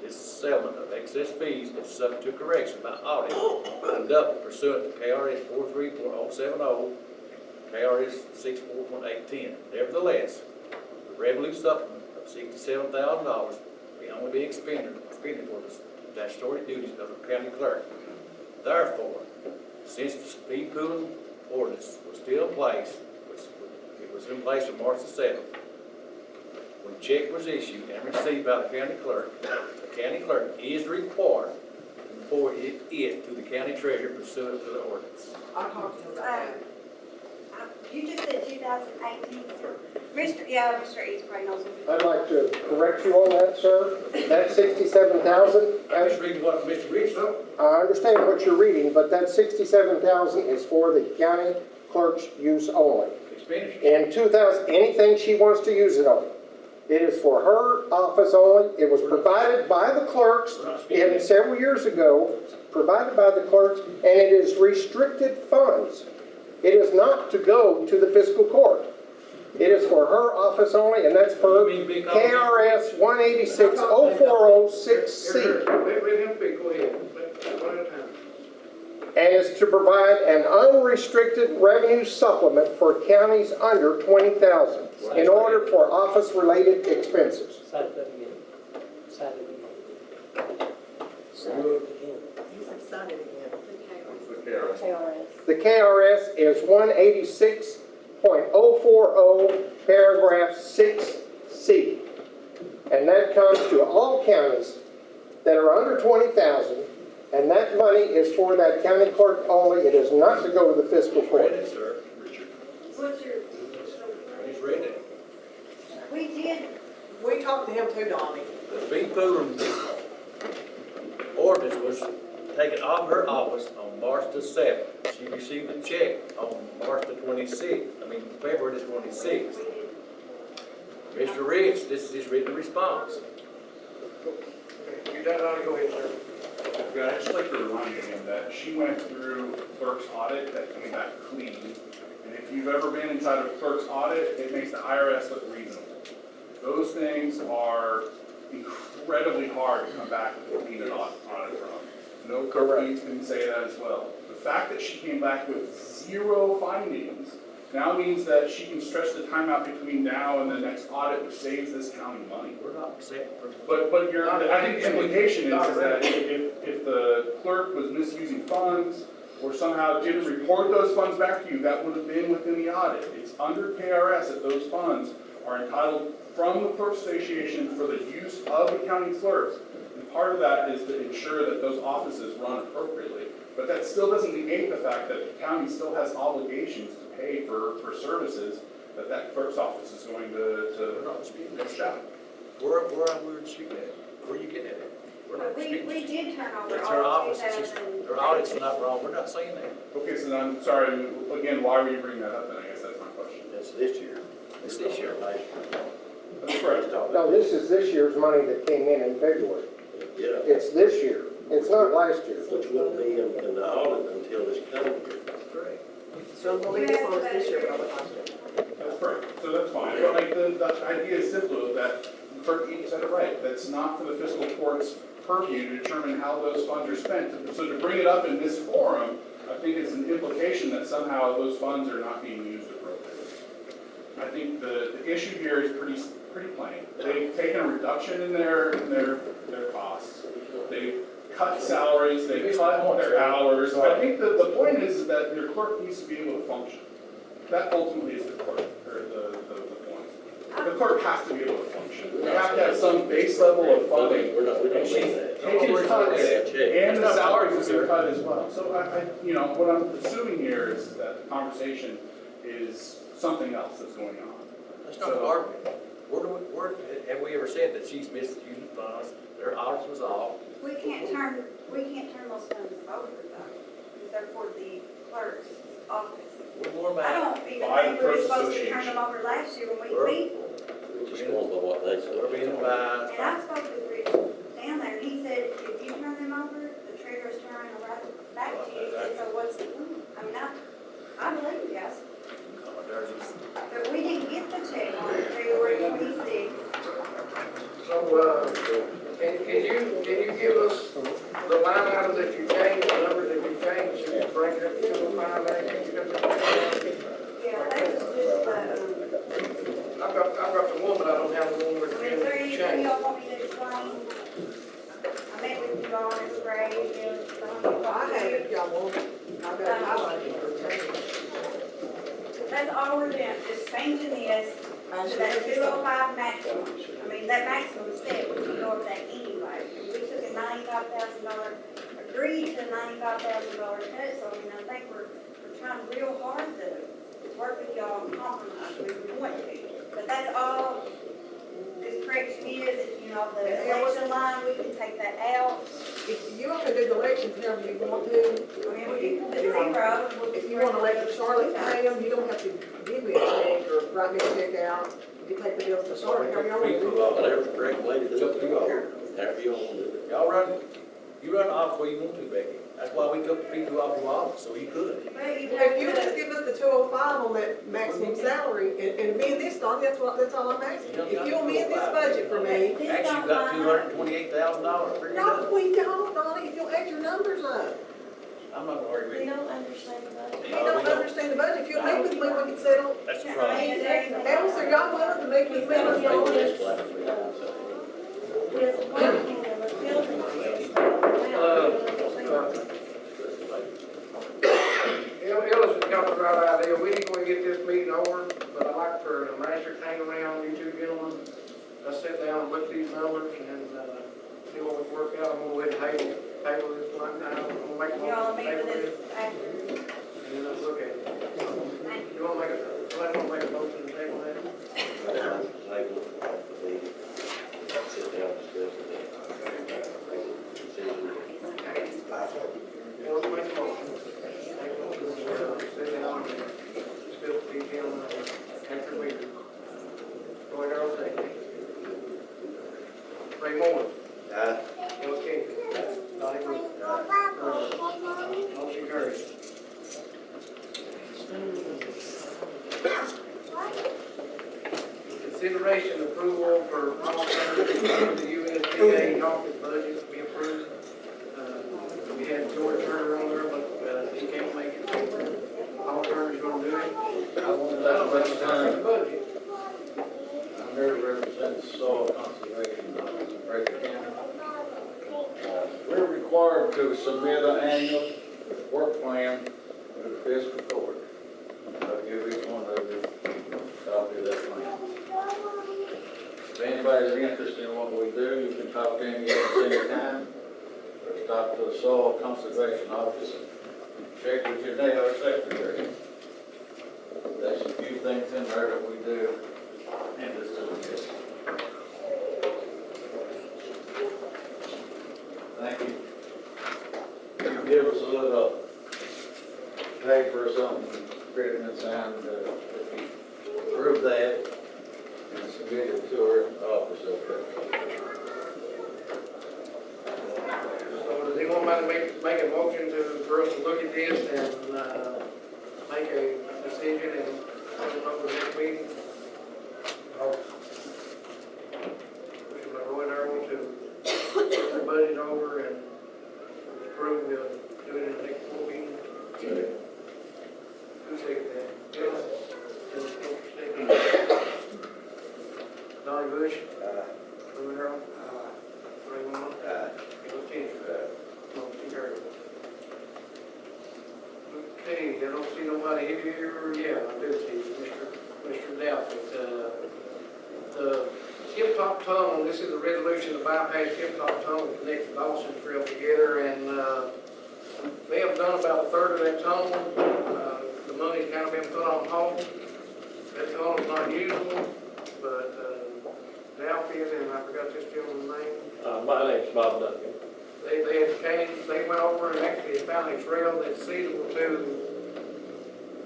F: This settlement of excess fees is subject to correction by audit conducted pursuant to KRS 434.070, KRS 64.810. Nevertheless, the revenue supplement of $67,000 may only be expended for the statutory duties of the county clerk. Therefore, since the fee pooling ordinance was still in place, which it was in place on March the 7th, when the check was issued and received by the county clerk is required to report it to the county treasurer pursuant to the ordinance.
E: I'll talk to him about that.
H: You just said 2018, sir. Mr. Eastbray knows.
G: I'd like to correct you on that, sir. That 67,000,
F: I'm just reading what Mr. Rich wrote.
G: I understand what you're reading, but that 67,000 is for the county clerk's use only.
F: Expenditure.
G: In 2000, anything she wants to use it on. It is for her office only. It was provided by the clerks several years ago, provided by the clerks, and it is restricted funds. It is not to go to the fiscal court. It is for her office only, and that's per KRS 186.0406C.
A: Let him speak, go ahead. One at a time.
G: And is to provide an unrestricted revenue supplement for counties under 20,000 in order for office-related expenses.
L: Sign it again. Sign it again. Sign it again.
E: You said sign it again.
G: The KRS is 186.040, paragraph 6C. And that comes to all counties that are under 20,000, and that money is for that county clerk only. It is not to go to the fiscal court.
F: Read it, sir. Richard.
H: What's your?
F: He's read it.
E: We talked to him too, Donnie.
F: The fee pooling ordinance was taken off her office on March the 7th. She received a check on March the 26th, February the 26th. Mr. Rich, this is his written response.
A: You done, Donnie, go ahead, sir.
N: Okay, I'd just like to remind him that she went through clerk's audit that came back clean. And if you've ever been inside of a clerk's audit, it makes the IRS look reasonable. Those things are incredibly hard to come back with a clean audit from. No clerk leads can say that as well. The fact that she came back with 0 findings now means that she can stretch the time out between now and the next audit, which saves this county money.
F: We're not accepting.
N: But I think the implication is that if the clerk was misusing funds or somehow didn't report those funds back to you, that would have been within the audit. It's under KRS that those funds are entitled from the Clerks Association for the use of the county clerks. And part of that is to ensure that those offices run appropriately. But that still doesn't negate the fact that the county still has obligations to pay for services that clerk's office is going to shop.
F: Where are we disputing that? Where are you getting at? We're not disputing.
H: We did turn over
F: It's her
H: all
F: office. Her audit's not wrong. We're not saying that.
N: Okay, so then I'm sorry, again, why were you bringing that up then? I guess that's my question.
K: That's this year.
F: It's this year.
N: That's correct.
G: No, this is this year's money that came in February.
K: Yeah.
G: It's this year. It's not last year.
K: Which will be in the audit until this coming year.
F: Correct.
E: So I'm going to leave this on this year, but I'm not.
N: That's correct, so that's fine. But like the idea is simple, that the clerk said it right. That's not for the fiscal court's purview to determine how those funds are spent. So to bring it up in this forum, I think it's an implication that somehow those funds are not being used appropriately. I think the issue here is pretty plain. They've taken a reduction in their costs. They've cut salaries, they've cut their hours. I think that the point is that your clerk needs to be able to function. That ultimately is the clerk, or the point. The clerk has to be able to function. We have to have some base level of funding.
K: We don't
N: And she's
K: mean that.
N: taking cuts, and the salaries have been cut as well. So what I'm assuming here is that the conversation is something else that's going on.
F: That's not the argument. Where have we ever said that she's misusing funds, their audit was off?
H: We can't turn those funds over though, because they're for the clerk's office.
F: We're more
H: I
F: about,
H: don't even
N: By
H: think
N: the
H: we were
N: Clerks
H: supposed to turn
N: Association.
H: them over last year when we beat.
K: We're just going by what they said.
F: we're being advised.
H: And I spoke with Rich down there, and he said, if you turn them over, the treasurer's turning right back to you. He said, so what's the point? I believe you guys. But we didn't get the check on February 26th.
A: can you give us the line items that you changed, the numbers that you changed, so you can break it up to 205,
H: Yeah, that's just,
A: I've got the one, but I don't have the one where
H: I mean, is there
A: it's
H: anything
A: changed.
H: y'all want me to explain? I met with you all this grade,
E: I had it, y'all want it. I got it highlighted for change.
H: That's all we're doing, just changing this to that 205 maximum. I mean, that maximum step, we can go over that anyway. We took a $95,000, agreed to a $95,000 cut, so I mean, I think we're trying real hard to work with y'all and compromise if we want to. But that's all this correction is, you know, the election line, we can take that out.
E: If you want to do the elections however you want to,
H: I mean, we can put zero.
E: if you want to elect Charlotte to pay them, you don't have to give me a check or write me a check out. You can take the bills to Charlotte, however y'all want to do it.
K: Whatever's the correct way to do it. However you want to do it.
F: Y'all run, you run the office where you want to, Becky. That's why we took the people off your office, so you could.
E: If you just give us the 205 on that maximum salary, and amend this, Donnie, that's all I'm asking. If you amend this budget for me.
F: Actually, you got $228,000.
E: No, we don't, Donnie, if you'll add your numbers up.
F: I'm not gonna argue with
H: We
F: you.
H: don't understand the budget.
E: You don't understand the budget, if you'll meet with me, we can settle.
F: That's the problem.
E: Else, are y'all willing to make me settle y'all on this?
H: Yes, working in the building.
A: Ellis has got the right idea, we ain't gonna get this meeting over, but I'd like for the manager to hang around, you two gentlemen. Let's sit down and look at these numbers and, see what we can work out. I'm gonna go ahead and table this one now, I'm gonna make a
H: Y'all
A: motion to
H: meet
A: table
H: with
A: this,
H: us after.
A: and then let's look at it. You wanna make a motion to table that?
K: Sit down, discuss it.
A: Ellis make a motion. Sit down and discuss the detail after we. Roy Darrell, second. Ray Moore. Ellis Cantor. Donnie Bush. Motion carries. Consideration approval for the USDA office budget be approved. We had George Turner on there, but he can't make it. All Turner's gonna do it.
F: I want to let much time.
A: Budget.
F: I'm here to represent the soil conservation office in Breathitt County. We're required to submit an annual work plan to the fiscal court. I'll give each one of you a copy of that plan. If anybody's interested in what we do, you can talk to any of us anytime, or talk to the soil conservation office, check with your DAR secretary. There's a few things in there that we do in this business. Thank you. Give us a little paper or something written and signed, if you prove that and submit it to our office, okay?
A: So does anyone mind make a motion for us to look at this and, make a decision and put it over the next meeting? Motion by Roy Darrell to put the budget over and approve, do it in the next board meeting. Who seconded that? Ellis? Ellis seconded. Donnie Bush? Roy Darrell? Ray Moore? Ellis Cantor? Motion carried. Okay, I don't see nobody here. Yeah, I do see Mr. Douthit. The Tip Top Tunnel, this is a resolution to bypass Tip Top Tunnel and connect the Dawson Trail together, and they have done about a third of that tunnel. The money's kind of been put on hold. That tunnel's not usable, but Douthit, and I forgot this gentleman's name.
L: My name's Bob Duncan.
A: They had changed, they went over and actually found a trail that's suitable to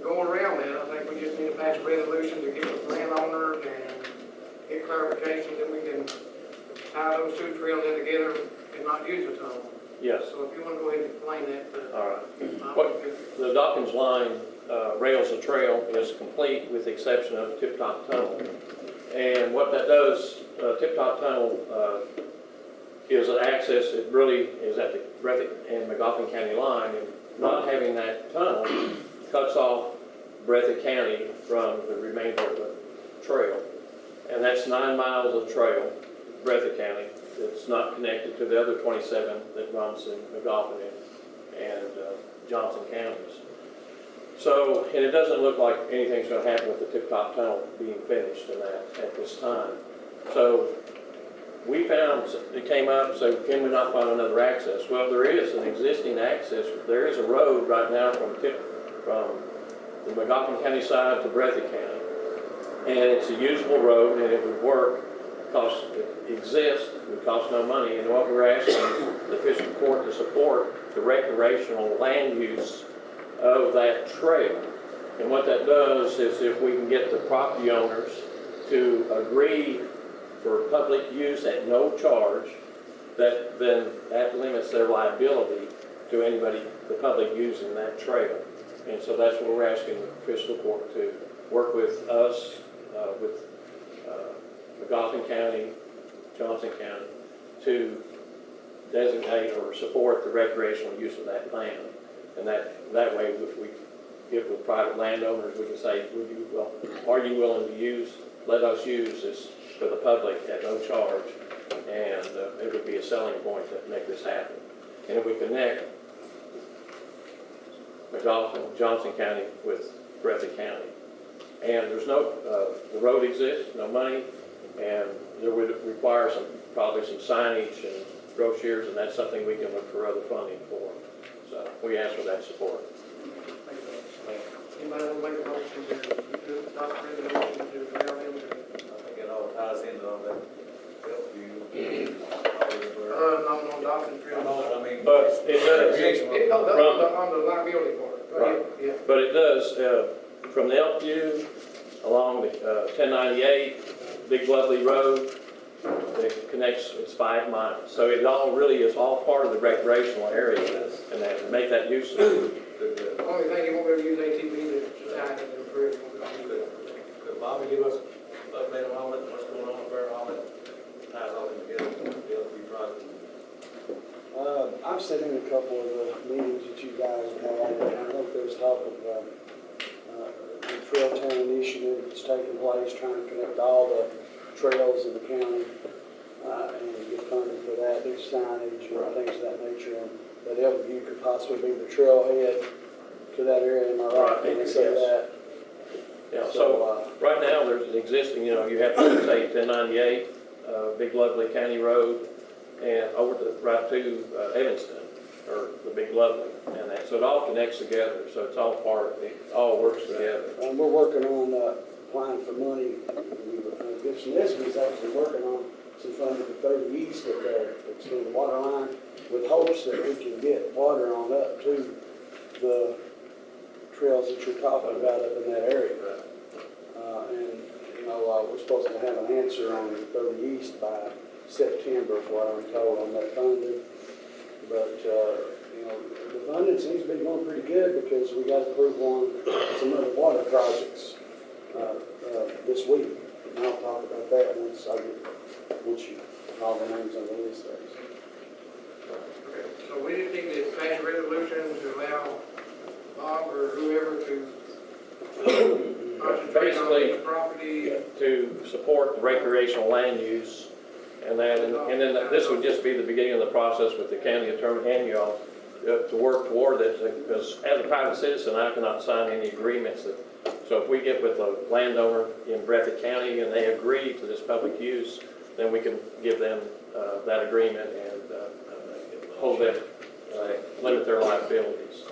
A: go around that. I think we just need to pass a resolution to get with the landowner and get clarification that we can tie those two trails in together and not use the tunnel.
O: Yes.
A: So if you want to go ahead and explain that.
O: All right. What, the Dawkins line rails the trail is complete with the exception of Tip Top Tunnel. And what that does Tip Top Tunnel is an access that really is at the Breathitt and McGoffin County line, and not having that tunnel cuts off Breathitt County from the remainder of the trail. And that's 9 miles of trail, Breathitt County, that's not connected to the other 27 that runs in McGoffin and Johnson counties. So, and it doesn't look like anything's going to happen with the Tip Top Tunnel being finished in that at this time. So we found, it came up, so can we not find another access? Well, there is an existing access. There is a road right now from the McGoffin County side to Breathitt County. And it's a usable road, and it would work because it exists, it would cost no money. And what we're asking is the fiscal court to support the recreational land use of that trail. And what that does is if we can get the property owners to agree for public use at no charge, then that limits their liability to anybody, the public using that trail. And so that's what we're asking the fiscal court to work with us, with McGoffin County, Johnson County, to designate or support the recreational use of that land. And that way, if we get with private landowners, we can say, are you willing to let us use this for the public at no charge? And it would be a selling point to make this happen. And if we connect McGoffin, Johnson County with Breathitt County, and there's the road exists, no money, and there would require probably some signage and brochures, and that's something we can look for other funding for. So we ask for that support.
A: Anybody want to make a motion to adopt resolution to allow them to?
F: I think it all ties into all that help you.
A: Not on Dolphin Trail.
F: I mean,
O: But it does.
A: On the liability part.
O: Right.
A: Yeah.
O: But it does, from the Elkview along the 1098, Big Lovely Road, it connects, it's 5 miles. So it all really is all part of the recreational area, and that make that use.
A: The only thing you won't be able to use ATV to sign it and for it.
F: Could Bobby give us an update on all that, what's going on there, all that ties all in together, the LP project?
M: I've sat in a couple of the meetings that you guys have had, and I think there's talk of the Trail Town initiative that's taking place, trying to connect all the trails in the county and get funding for that, do signage and things of that nature. And that Elkview could possibly be the trailhead to that area, am I right?
O: Right,
M: When I say
O: yes.
M: that?
O: Yeah, so right now there's an existing, you have to say 1098, Big Lovely County Road, and over to right to Evanston, or the Big Lovely, and that. So it all connects together. So it's all it all works together.
M: And we're working on applying for money. Gibson Nisby's actually working on some funding for 30 East up there, extend the water line, with hopes that we can get water on up to the trails that you're talking about up in that area. We're supposed to have an answer on the 30 East by September, is what I'm told on that funding. But, the funding seems to be going pretty good because we got approval on some other water projects this week. And I'll talk about that once you call the names on the list there.
A: So we just need to pass a resolution to allow Bob or whoever to concentrate on
O: Basically,
A: the property.
O: to support the recreational land use, and then this would just be the beginning of the process with the county attorney and y'all to work toward this, because as a private citizen, I cannot sign any agreements that. So if we get with a landowner in Breathitt County and they agree to this public use, then we can give them that agreement and hold them, limit their liabilities.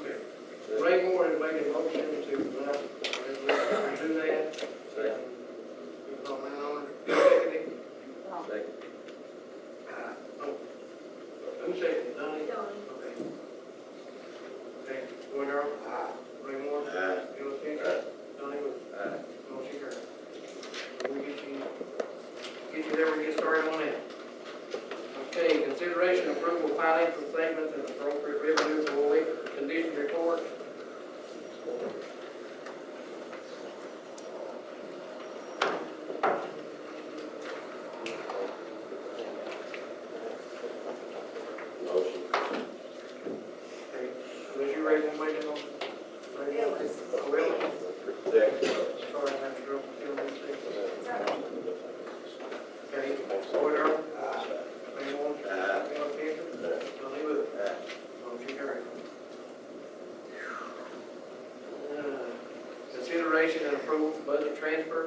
A: Ray Moore has made a motion to allow resolution to do that.
F: Second.
A: Second.
F: Second.
A: Who seconded? Donnie?
H: Donnie.
A: Okay. Okay, Roy Darrell? Ray Moore?
F: Aye.
A: Bill Changer?
F: Aye.
A: Donnie Bush?
F: Aye.
A: Motion carried. We'll get you there when we get started on that. Okay, consideration and approval of financial statements and appropriate revenue for the condition report. Somebody gonna make it on? Will? Sorry, I have to go. Okay, Boyd Earl? Ray Moore? Bill Cantor? Donnie Bush? Motion carried. Consideration and approval for budget transfer.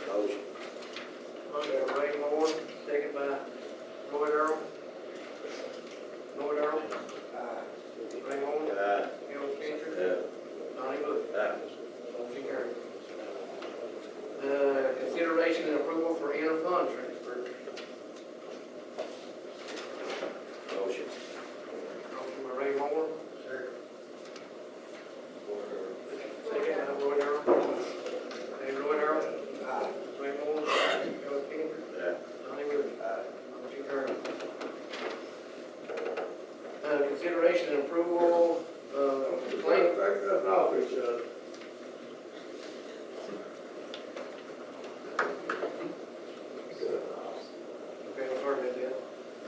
K: Motion.
A: Motion by Ray Moore, second by Boyd Earl. Boyd Earl? Ray Moore? Bill Cantor? Donnie Bush? Motion carried. Consideration and approval for inter-fund transfer.
K: Motion.
A: Motion by Ray Moore. Second by Boyd Earl. Hey, Boyd Earl. Ray Moore. Bill Cantor. Donnie Bush. Motion carried. Consideration and approval of claim. Okay, sorry about that.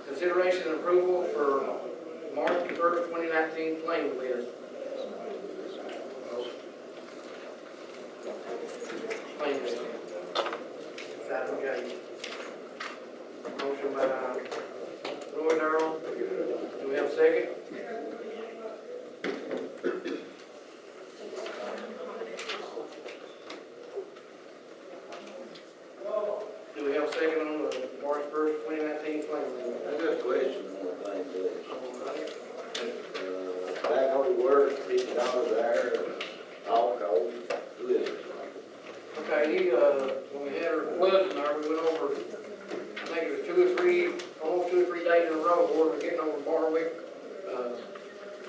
A: Consideration and approval for March 1st, 2019 claim list. Claim list. Adam Gates. Motion by Roy Darrell. Do we have a second? Do we have a second on the March 1st, 2019 claim list?
K: I got a question on the claim list.
A: All right.
K: Back on the work, $50 an hour, all cold, who is it?
A: Okay, when we had our floods in there, we went over, I think it was almost 2 or 3 days in a row, where we're getting over Barwick.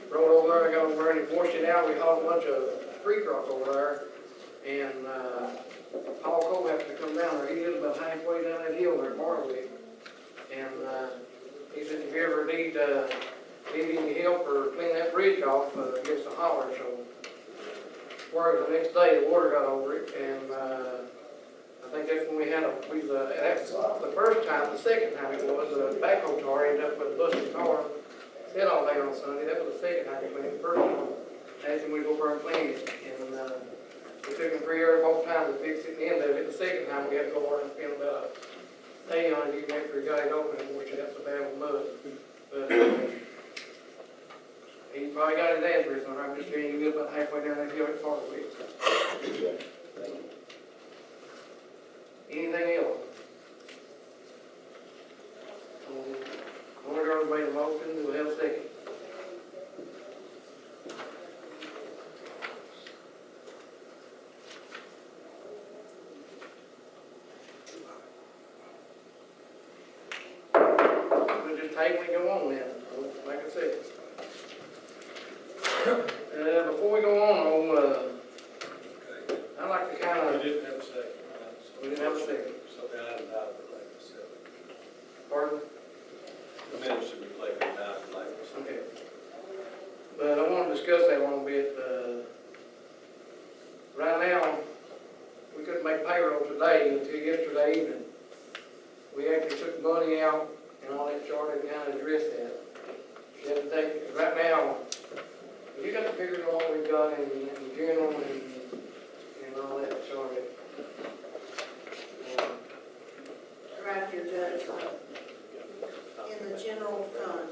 A: Rode over there, I got over there and washed it out, we hauled a bunch of creek rock over there, and, Paul Cole happened to come down there, he lives about halfway down that hill there at Barwick. And, he said, if you ever need any help or clean that bridge off, give us a holler, so. Where the next day, the water got over it, and, I think that's when we had that's the first time. The second time it was a backhoe tar ended up with a busted car. Set all day on Sunday. That was the second time we cleaned it. First one, asked him we go over and clean it, and it took him 3 hours both times to fix it. At the end of it, the second time we had to go over and spend about a day on it even after he got it open and washed it out so bad with mud. But he probably got his answer, so I'm just saying he lives about halfway down that hill at Farley. Anything else? Corner made a motion, do we have a second? We'll just table and go on then, like I said. Before we go on, I'd like to kind of.
B: We didn't have a second.
A: We didn't have a second.
B: So then I didn't have it like I said.
A: Pardon?
B: The minutes should reflect it now, like I said.
A: Okay. But I want to discuss that a little bit. Right now, we couldn't make payroll today until yesterday evening. We actually took money out and all that chart and kind of addressed that. We had to take, right now, you got to figure out what we've got in general and all that chart.
P: Right here, Judge. In the general fund,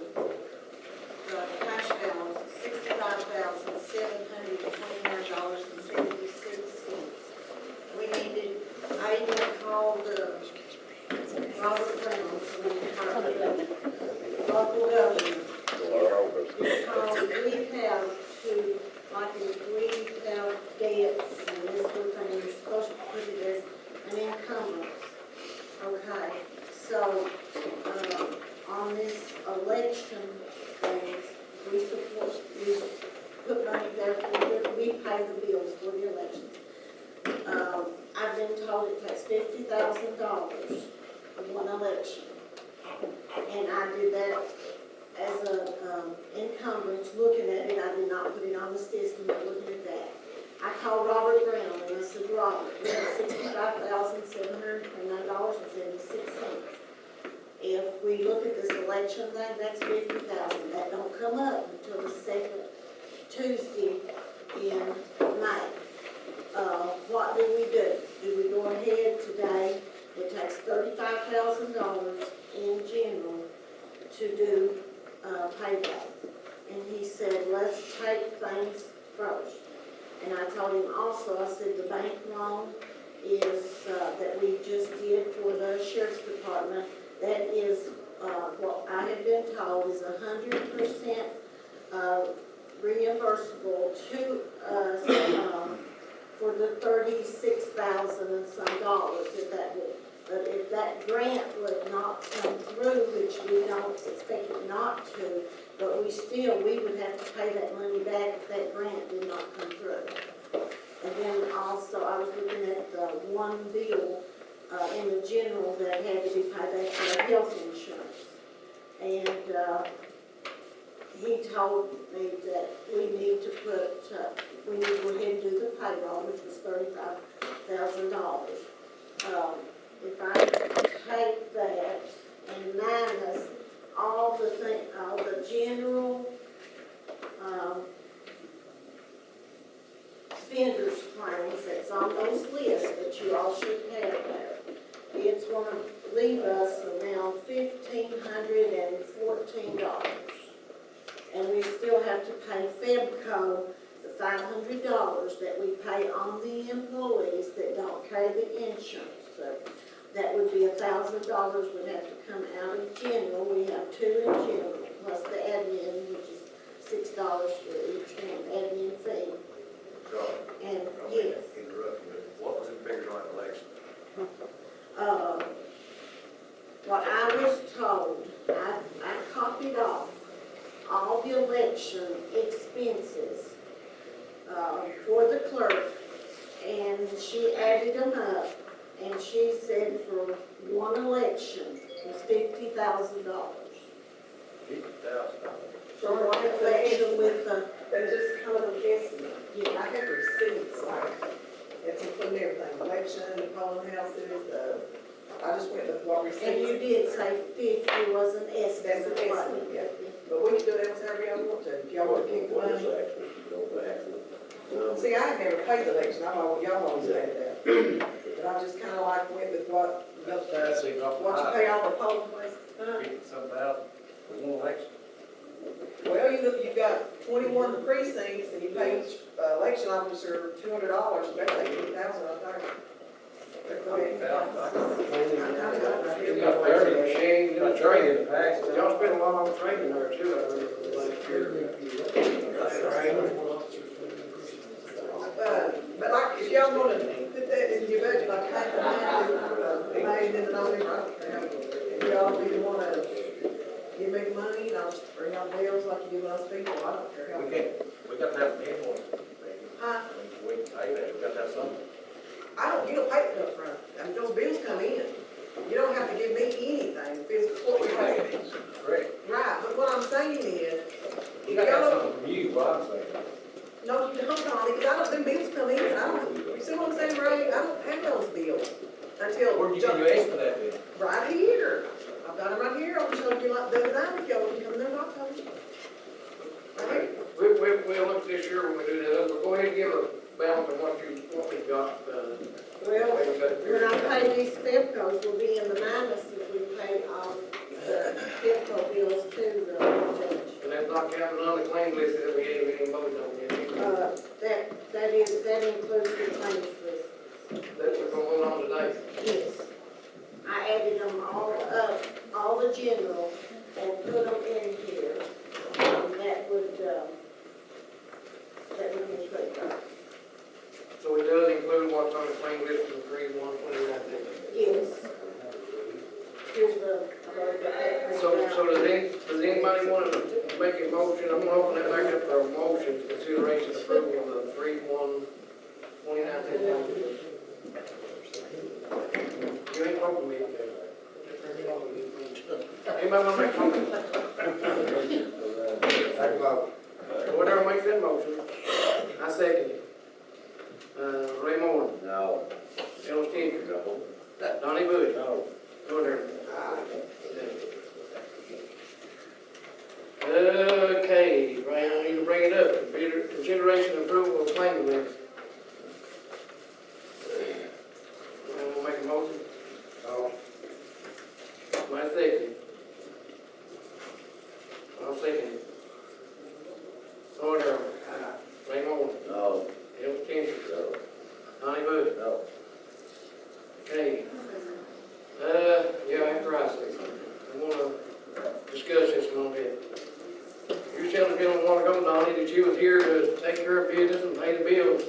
P: the cash balance is $65,729.76. We needed, I even called Robert Brown from the Department of Local Government. Because we have to, like if we have debts and this sort of thing, you're supposed to put it as an encumbrance. Okay, so, on this election things, we put money there for, we pay the bills for the elections. I've been told it takes $50,000 for one election. And I did that as a encumbrance, looking at it. I did not put it on the system, but looking at that. I called Robert Brown and I said, Robert, we have $65,729.76. election day, that's 50,000. That don't come up until the second Tuesday in May. What do? Do we go ahead today? It takes $35,000 in general to do payroll. And he said, let's take things first. And I told him also, I said, the bank loan is, that we just did for the sheriff's department, that is, what I have been told is 100% reimbursable to us, for the 36,000 and some dollars, if that would. But if that grant would not come through, which we don't expect it not to, but we would have to pay that money back if that grant did not come through. And then also, I was looking at the one bill in the general that had to be paid back for health insurance. And he told me that we need to we need to go ahead and do the payroll, which was $35,000. If I take that and minus all the general vendors claims that's on those lists that you all should have there, it's going to leave us around $1,514. And we still have to pay FEBCO the $500 that we pay on the employees that don't carry the insurance. So that would be $1,000 would have to come out of general. We have two in general, plus the admin, which is $6 for each one, admin fee. And yes.
F: What was the figures on election?
P: What I was told, I copied off all the election expenses for the clerk, and she added them up, and she said for one election was $50,000.
F: $50,000.
P: For one election with the,
E: That's just kind of a guesstimate.
P: yeah,
E: I have receipts, like, it's including everything, election, the polling houses, I just went with what receipts.
P: and you did say 50 was an
E: That's
P: estimate.
E: an estimate, yeah. But we can do that however y'all want to, if y'all want to keep the money. See, I had never paid the election, y'all always paid that. But I just kind of like went with what you pay all the polling places.
F: $50-some thousand for one election.
E: Well, you've got 21 precincts, and you pay each election officer $200, that's $80,000, I think.
A: You got learning machine, you got training. Y'all spent a lot on training there too, I remember last year.
E: But like, if y'all want to put that in your budget, like half the May, then November, I don't care. If y'all be the one to give me the money, and I'll just bring out bills like you do with other people, I don't care how.
F: We got to have an invoice.
E: Huh?
F: We can pay that, we got to have something.
E: You don't pay it up front. I mean, those bills come in. You don't have to give me anything, physical, what we pay.
F: Correct.
E: Right, but what I'm saying is, if
F: We got to have
E: y'all,
F: something from you, what I'm saying.
E: no, you don't, Tommy, because I don't, them bills come in, I don't, you see what I'm saying, Ray? I don't have those bills until.
F: Where did you get your ask for that bill?
E: Right here. I've got it right here. I'll show you like the other night if y'all can come there, I'll tell you. Right here.
A: We'll look this year when we do that, but go ahead and give a balance on what we've got,
P: Well, when I pay these FEBCOs, we'll be in the minus if we pay all the FEBCO bills to the judge.
A: and that's not counting on the claim list that we ain't even voted on yet.
P: That includes the claims list.
A: That's what's going on today.
P: Yes. I added them all up, all the general, and put them in here. That would include that.
A: So it does include what's on the claim list from 3/1/2019.
P: Yes. Here's the,
A: So does anybody want to make a motion? I'm gonna open that back up for a motion, consideration approval of the 3/1/2019. You ain't voting me, okay? Anybody want to make a motion? Whatever makes that motion, I second it. Ray Moore.
F: No.
A: Ellis Cantor. No. Donnie Bush. No. Go there. Okay. Yeah, after I say something, I wanna discuss this a little bit. You're telling the gentleman a while ago, Donnie, that you was here to take care of business and pay the bills.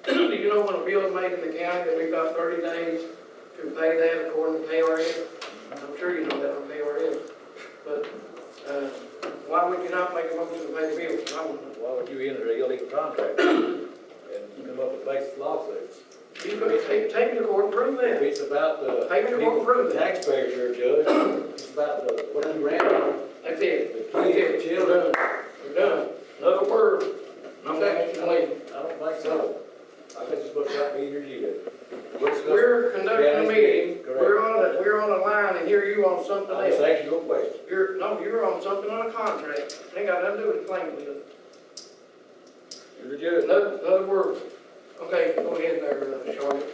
A: Do you know when a bill is made in the county that we've got 30 days to pay that according to KRS? I'm sure you know that from KRS. But, why would you not make a motion to pay the bills? I wouldn't.
F: Why would you enter an illegal contract and come up with basic lawsuits?
A: You could take me to court and prove that.
F: It's about the
A: Take me to court and prove that.
F: taxpayers here, Judge. It's about what you ran on.
A: That's it.
F: The
A: That's it.
F: kids,
A: You're
F: children.
A: done. You're done. Another word. I'm asking you to leave.
F: I don't think so. I think it's supposed to be here, you did.
A: We're conducting a meeting.
F: Correct.
A: We're on a line and here you on something
F: I just
A: else.
F: asked you a question.
A: You're on something on a contract. Ain't got nothing to do with the claim bill.
F: You're the judge.
A: Another word. Okay, go ahead there, Charlotte.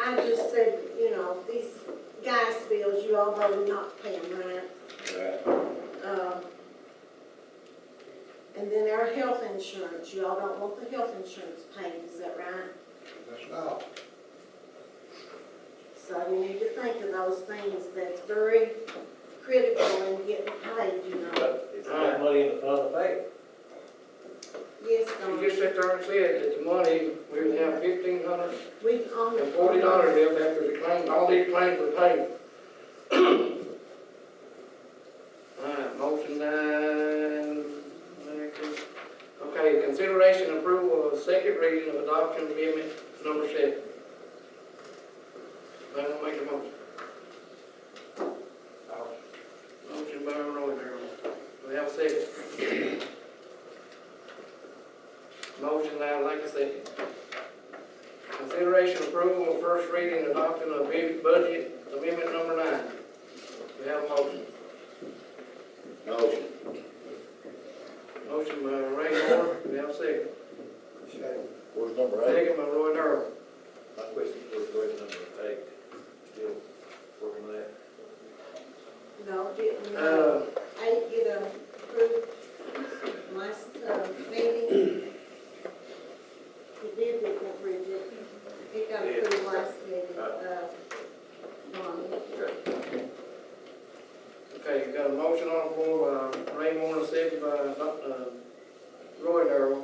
P: I just said, you know, these gas bills, you all voted not to pay them, right?
F: Right.
P: And then our health insurance, you all don't want the health insurance paid, is that right?
C: That's not.
P: So you need to think of those things, that's very critical in getting paid, you know.
F: But it's got money in the fund to pay.
P: Yes,
A: She just sat there and said that the money, we would have $1,540
P: we've only.
A: left after the claim, all these claims were paid. Alright, motion 9. Okay, consideration and approval of second reading of adoption amendment number 7. I'm gonna make a motion. Motion by Roy Darrell. Do we have a second? Motion now, like I said. Consideration approval of first reading and adoption of budget amendment number 9. We have a motion.
F: Motion.
A: Motion by Ray Moore, do we have a second?
F: Where's number 8?
A: Second by Roy Darrell.
F: My question was number 8. Still working on that?
P: No, didn't, 8 get approved last, meeting. He did get that, Bridget. He got approved last meeting,
A: Okay, you got a motion on the floor by Ray Moore, and a second by Roy Darrell.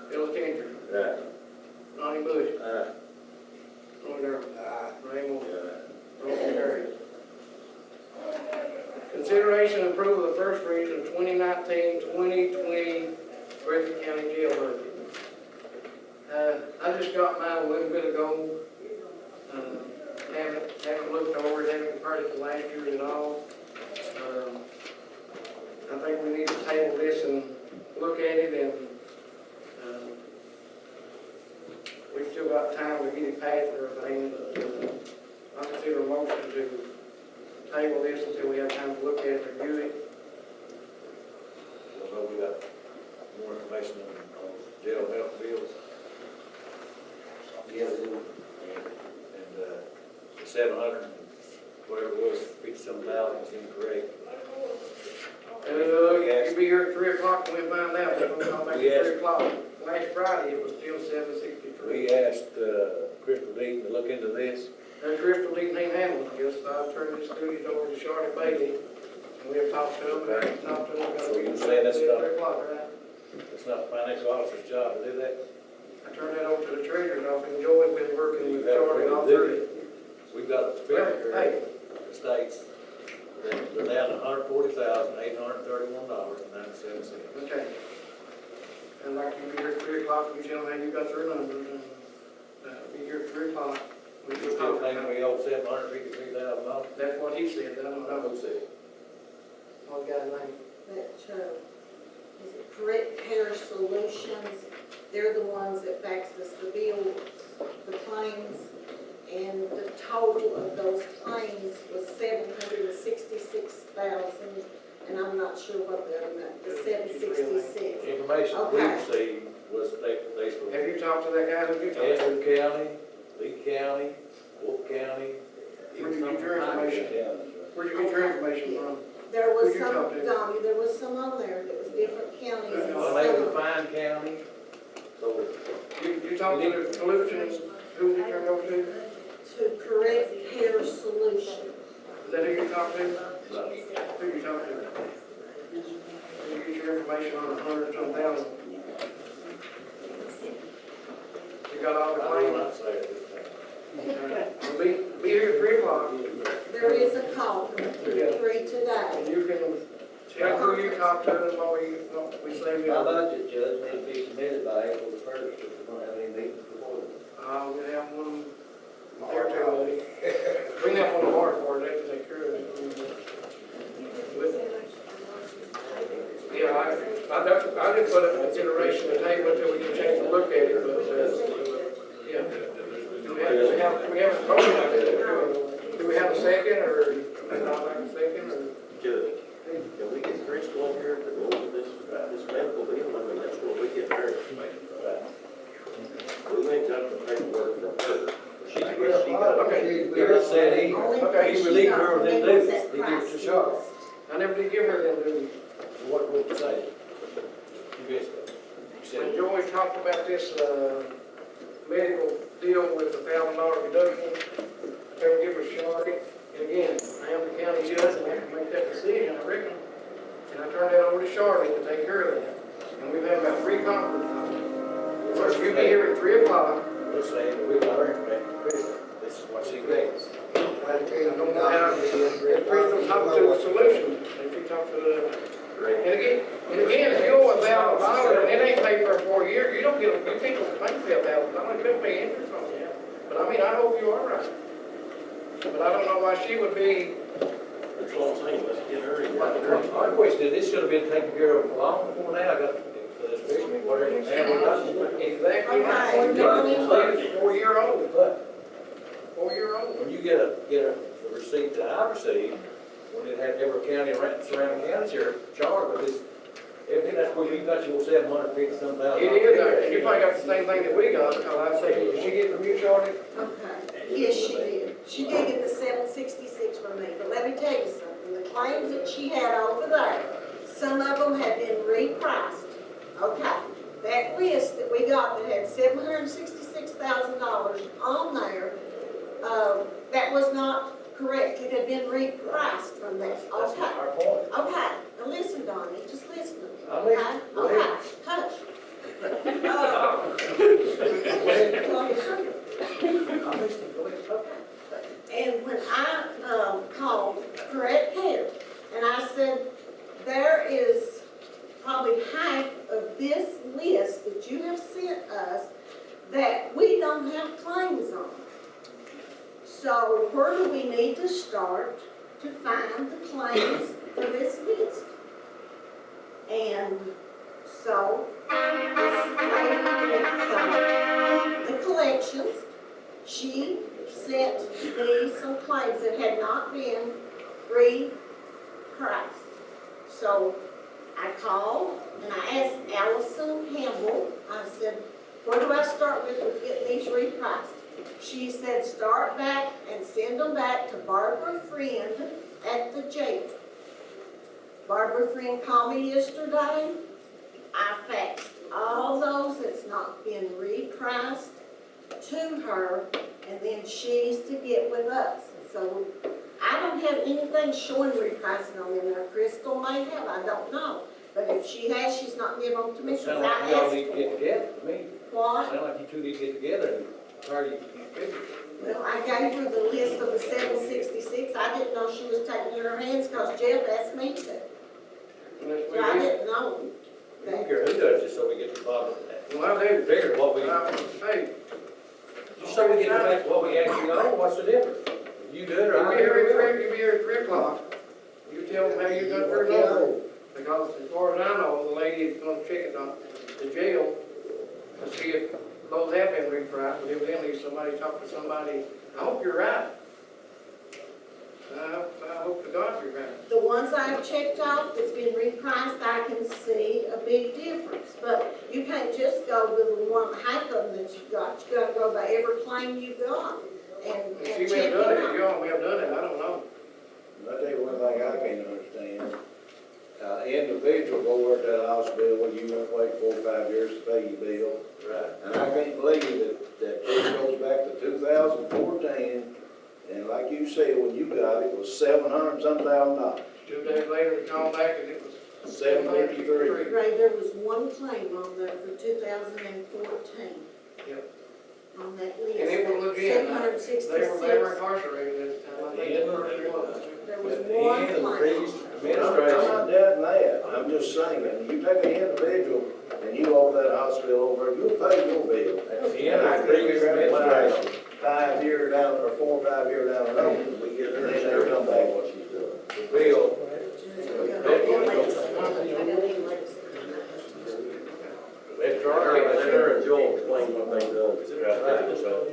A: Bill Changer.
F: Right.
A: Donnie Bush.
F: Aye.
A: Roy Darrell. Ray Moore. Motion carries. Consideration and approval of the first reading of 2019-2020 Breathitt County Jail budget. I just got mine a little bit ago. Haven't looked over it, haven't compared it to last year at all. I think we need to table this and look at it, and we've still got time to get it passed and everything. I consider a motion to table this until we have time to look at it and review it.
F: So we got more information on jail health bills. Yeah, we do. And the 700, whatever it was, 57,000 is incorrect.
A: You'll be here at 3 o'clock when we find out. We're gonna come back
F: We
A: at
F: asked-
A: 3 o'clock. Last Friday, it was still 763.
F: We asked Crystal Deaton to look into this.
A: Crystal didn't even handle it. Yes, I turned this duties over to Charlotte Bailey, and we have talked to them, and talked to them.
F: So you're saying that's not-
A: 3 o'clock, right?
F: It's not the financial officer's job to do that.
A: I turned that over to the treasurer's office, and Joey's been working
F: You
A: with
F: have
A: Charlotte all
F: to do
A: through
F: it.
A: it.
F: We've got a figure here
A: Hey.
F: that states that they're down to $140,831.97.
A: Okay. And like you be here at 3 o'clock, you tell me you got their numbers, and, be here at 3 o'clock. We
F: You
A: can
F: still
A: talk
F: think
A: about
F: we
A: it.
F: owe $753,000?
A: That's what he said, I don't know.
F: Who said?
A: What guy's name?
P: that, is it Correct Care Solutions? They're the ones that faxed us the bills, the claims, and the total of those claims was $766,000, and I'm not sure what the amount, the 766.
F: Information we
P: Okay.
F: received was they
A: Have you talked to that guy? Who you talked to?
F: Edward County, Lee County, Wolf County.
A: Where'd you get your information? Where'd you get your information from?
P: There was
A: Who'd you
P: some,
A: talk to?
P: Donnie, there was some on there that was different counties and
F: Well, maybe
P: some
F: the
P: of
F: Fine County,
O: So,
A: You talked to the solutions, who you turned over to?
P: To Correct Care Solutions.
A: Is that who you talked to? Who you talked to? You get your information on 100 some thousand. You got all the
O: I will
A: claims?
O: not say it.
A: We'll be here at 3 o'clock,
P: There is a call from 3 today.
A: and you can tell who you talked to and what we say.
L: My budget, Judge, needs to be submitted by April the 1st, if we're gonna have any meetings before then.
A: We have one there too. We can have one tomorrow for it, they can take care of it. Yeah, I did put it in consideration to table until we get a chance to look at it, but, yeah. We haven't voted on it. Do we have a second, or not like a second, or?
K: Judge, can we get Crystal on here to go over this medical bill? I mean, that's where we get her information from. We ain't got the paperwork from her.
A: Okay.
L: We already said he relieved her of them duties, he gave it to Charlotte.
A: I never did give her them duties.
L: What would you say? You guys, you said.
A: When Joey talked about this, medical deal with $1,000 deduction, they would give her Charlotte. And again, I am the county judge, and I have to make that decision, I reckon. And I turned that over to Charlotte to take care of that. And we've had about 3 conference calls. First, you'll be here at 3 o'clock.
F: We're saying we got her information, Crystal, this is what she thinks.
A: I don't know how, if Crystal talked to the solution, if he talked to the, and again, if you owe $1,000 and it ain't paid for 4 years, you don't get, you can't pay $1,000, you don't pay interest on that. But I mean, I hope you are right. But I don't know why she would be.
K: That's what I'm saying, let's get her in.
L: My question is, this should have been taken care of long before now, I got this fishing, whatever,
A: Exactly right.
P: Okay.
A: 4-year-old.
L: But
A: 4-year-old.
L: when you get a receipt that I received, when it had every county around, surrounding counties here charged with this, everything, that's where you got your 750 some thousand.
A: It is, and you probably got the same thing that we got, because I say, did she get from you, Charlie?
P: Okay, yes, she did. She did get the 766 from me, but let me tell you something. The claims that she had over there, some of them had been repriced. Okay, that list that we got that had $766,000 on there, that was not correct. It had been repriced from that.
L: That's
P: Okay.
L: our point.
P: Okay, now listen, Donnie, just listen to me.
L: I'm
P: Okay?
L: listening. Go
P: Okay,
L: ahead.
P: hush.
L: I'm listening, go ahead.
P: Okay. And when I called Correct Care, and I said, there is probably half of this list that you have sent us that we don't have claims on. So where do we need to start to find the claims for this list? And so, this lady with the collections, she sent me some claims that had not been repriced. So I called and I asked Allison Campbell, I said, where do I start with getting these repriced? She said, start back and send them back to Barbara Friend at the jail. Barbara Friend called me yesterday. I faxed all those that's not been repriced to her, and then she's to get with us. So I don't have anything showing repricing on them. Now, Crystal may have, I don't know. But if she has, she's not giving them to me.
L: Sound like y'all need to get together, to me.
P: What?
L: Sound like you two need to get together and try to figure.
P: Well, I gave her the list of the 766. I didn't know she was taking it in her hands because Jeff asked me to. So I didn't know
L: We don't
P: that.
L: care who does it, so we get to the bottom of that.
A: Well, they,
L: Figure what we,
A: hey,
L: just so we get back to what we actually own, what's the difference? You do it or
A: you'll
L: I
A: be
L: do
A: here
L: it?
A: at 3, you'll be here at 3 o'clock. You tell them how you got their number. Because as far as I know, the lady is gonna check it on the jail to see if those have been repriced, but evidently somebody talked to somebody. I hope you're right. I hope to God you're right.
P: The ones I've checked off that's been repriced, I can see a big difference. But you can't just go with the one, half of them that you got. You gotta go by every claim you got and
A: If you
P: check
A: may have
P: it
A: done it,
P: out.
A: y'all may have done it, I don't know.
F: I'll tell you one thing I can't understand.
C: individual go over to that hospital where you won't wait 4 or 5 years to pay your bill.
K: Right.
C: And I can't believe that this goes back to 2014, and like you said, when you got it, it was $700-some thousand.
A: 2 days later, we called back and it was
C: $753.
P: Ray, there was one claim on there for 2014.
A: Yep.
P: On that list.
A: And it was legit. They were
P: 766.
A: incarcerated at the time. I think the person was.
P: There was one claim.
C: I'm not doubting that, I'm just saying, you take an individual and you over that hospital over, you'll pay your bill. And I think we're gonna apply 5 years down, or 4 or 5 years down the road, we get there, and they come back what she's doing. The bill.
K: They're enjoying explaining what they do. So,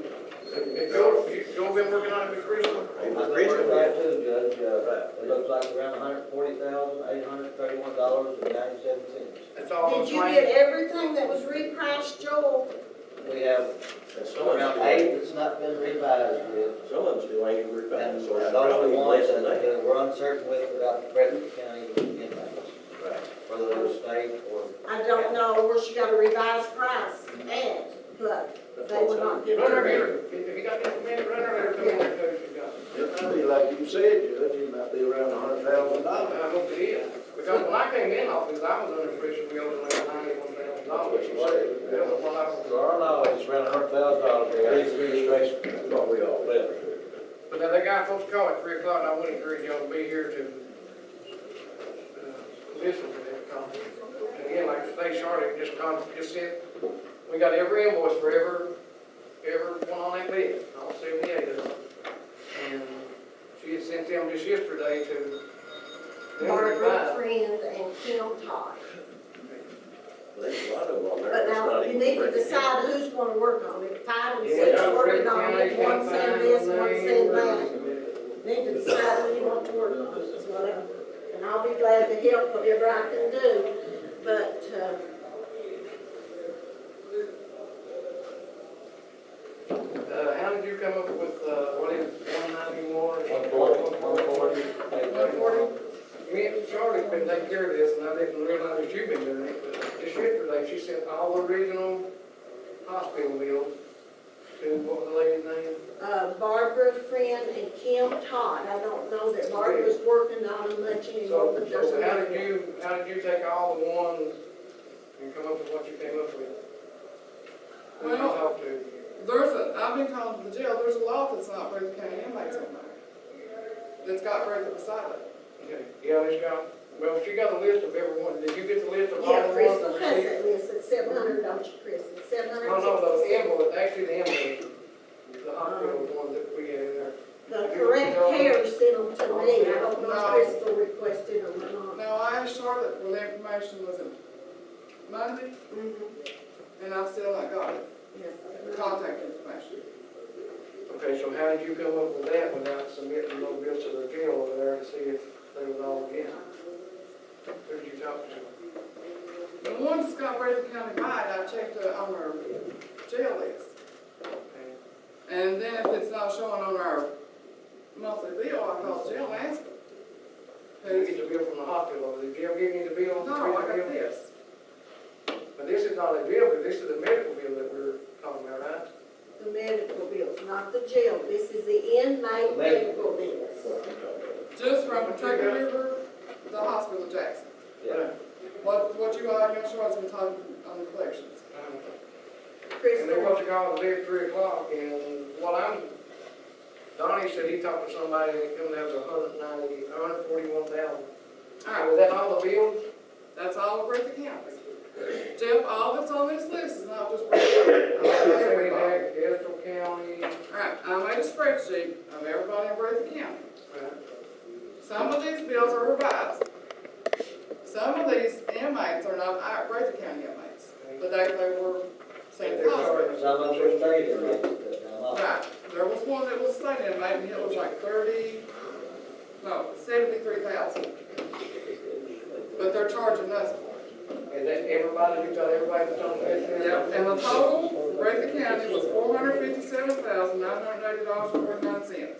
A: Y'all been working on it with Crystal?
F: Recreational that too, Judge, it looks like around $140,831.97.
A: That's all I'm
P: Did you
A: saying.
P: get everything that was repriced, Joel?
F: We have around 8 that's not been revised yet.
K: some of them still ain't even
F: And
K: refined, so
F: those
K: it's
F: are the
K: probably
F: ones
K: less than
F: that
K: that.
F: we're uncertain with about the Breathitt County inmates,
K: Right.
F: whether they're state or.
P: I don't know where she got a revised price at, but they would not give it
A: Run
P: to
A: her
P: me.
A: here. If you got this minute, run her there, tell me what you got.
C: It might be like you said, Judge, it might be around $100,000.
A: I hope it is. Because when I came in office, I was under the impression we only had $91,000. That was what I was.
F: So our knowledge, it's around $100,000 for administration, that's what we all live.
A: But now that guy supposed to call at 3 o'clock, and I would encourage y'all to be here to listen to that call. And again, like State Charlotte just said, we got every invoice for every one on that list, all 78 of them. And she had sent them just yesterday to them to
P: Margaret
A: revise.
P: Friend and Kim Todd.
K: There's a lot of them on there.
P: But
K: It's
P: now,
K: not
P: you
K: even
P: need to
K: ready.
P: decide who's gonna work on it. 5 and
A: Yeah,
P: 6
A: yeah.
P: working on it,
A: County,
P: one saying this, one saying that.
A: Fine.
P: Need to decide who you want to work on it, is what and I'll be glad to help whatever I can do, but,
A: How did you come up with, what is it, 191?
F: 140.
A: 140? Me and Charlie's been taking care of this, and I didn't realize you've been doing it, but just yesterday, she sent all the original hospital bills to, what was the lady's name?
P: Barbara Friend and Kim Todd. I don't know that Barbara's working on them much anymore, but there's
A: So how did
P: another.
A: you take all the ones and come up with what you came up with? Who did you
Q: Well-
A: talk to?
Q: I've been calling the jail, there's a law that's not Breathitt County inmates on there. That's got Breathitt beside it.
A: Okay, yeah, it's got, well, she got a list of everyone. Did you get the list of all
P: Yeah,
A: the ones
P: Crystal
A: that
P: has
A: received?
P: that list at 700, don't you, Crystal?
A: No, no, the
P: 766.
A: invoice, actually the invoice, the hospital ones that we had in there.
P: The correct care sent them to me. I don't know if
Q: No.
P: Crystal requested them or not.
Q: Now, I asked Charlotte for the information, was it Monday? And I've still not got it, the contact information.
A: Okay, so how did you come up with that without submitting those bills to the jail over there to see if they was all again? Who did you talk to?
Q: The ones that's got Breathitt County wide, I checked on our jail list.
A: Okay.
Q: And then if it's not showing on our monthly bill, I call the jail and ask them.
A: You get the bill from the hospital, did the jail give you the bill?
Q: No, I got this.
A: But this is not a bill, but this is the medical bill that we're talking about, right?
P: The medical bills, not the jail. This is the inmate medical bills.
Q: Just from Kentucky River, the hospital, Jackson.
A: Yeah.
Q: What you are, your shorts been talking on the collections.
A: And then
P: Crystal,
A: what you call it at 3 o'clock, and Donnie said he talked to somebody and it comes out to 141,000.
Q: All
A: Was
Q: right,
A: that all the bills?
Q: that's all of Breathitt County. Jeff, all that's on this list is not just Breathitt County.
A: Estill County.
Q: All right, I made a spreadsheet of everybody in Breathitt County. Some of these bills are revised. Some of these inmates are not Breathitt County inmates, the day they were sent to hospital.
F: Some of them are state inmates that come up.
Q: Right, there was one that was a state inmate, and it was like 73,000. But they're charging us for it.
A: Is that everybody, you got everybody that's on this?
Q: Yep, and the total for Breathitt County was $457,980.49.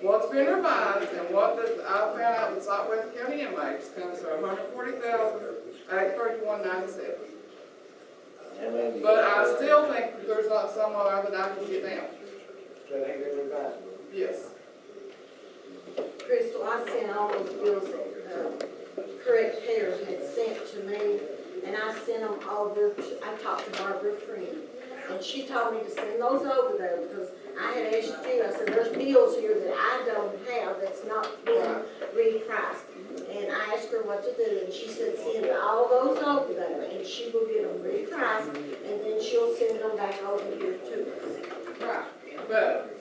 Q: what's been revised and what I found out with South Breathitt County inmates comes to $140,831.97. But I still think that there's not somewhere that I can get down.
E: That ain't been revised.
Q: Yes.
P: Crystal, I sent all those bills that, correct payers had sent to me, and I sent them over, I talked to Barbara Freeman, and she told me to send those over there, because I had asked you, I said, there's bills here that I don't have, that's not been repriced. And I asked her what to do, and she said, send all those over there, and she will get them repriced, and then she'll send them back over here to us.
Q: Right. But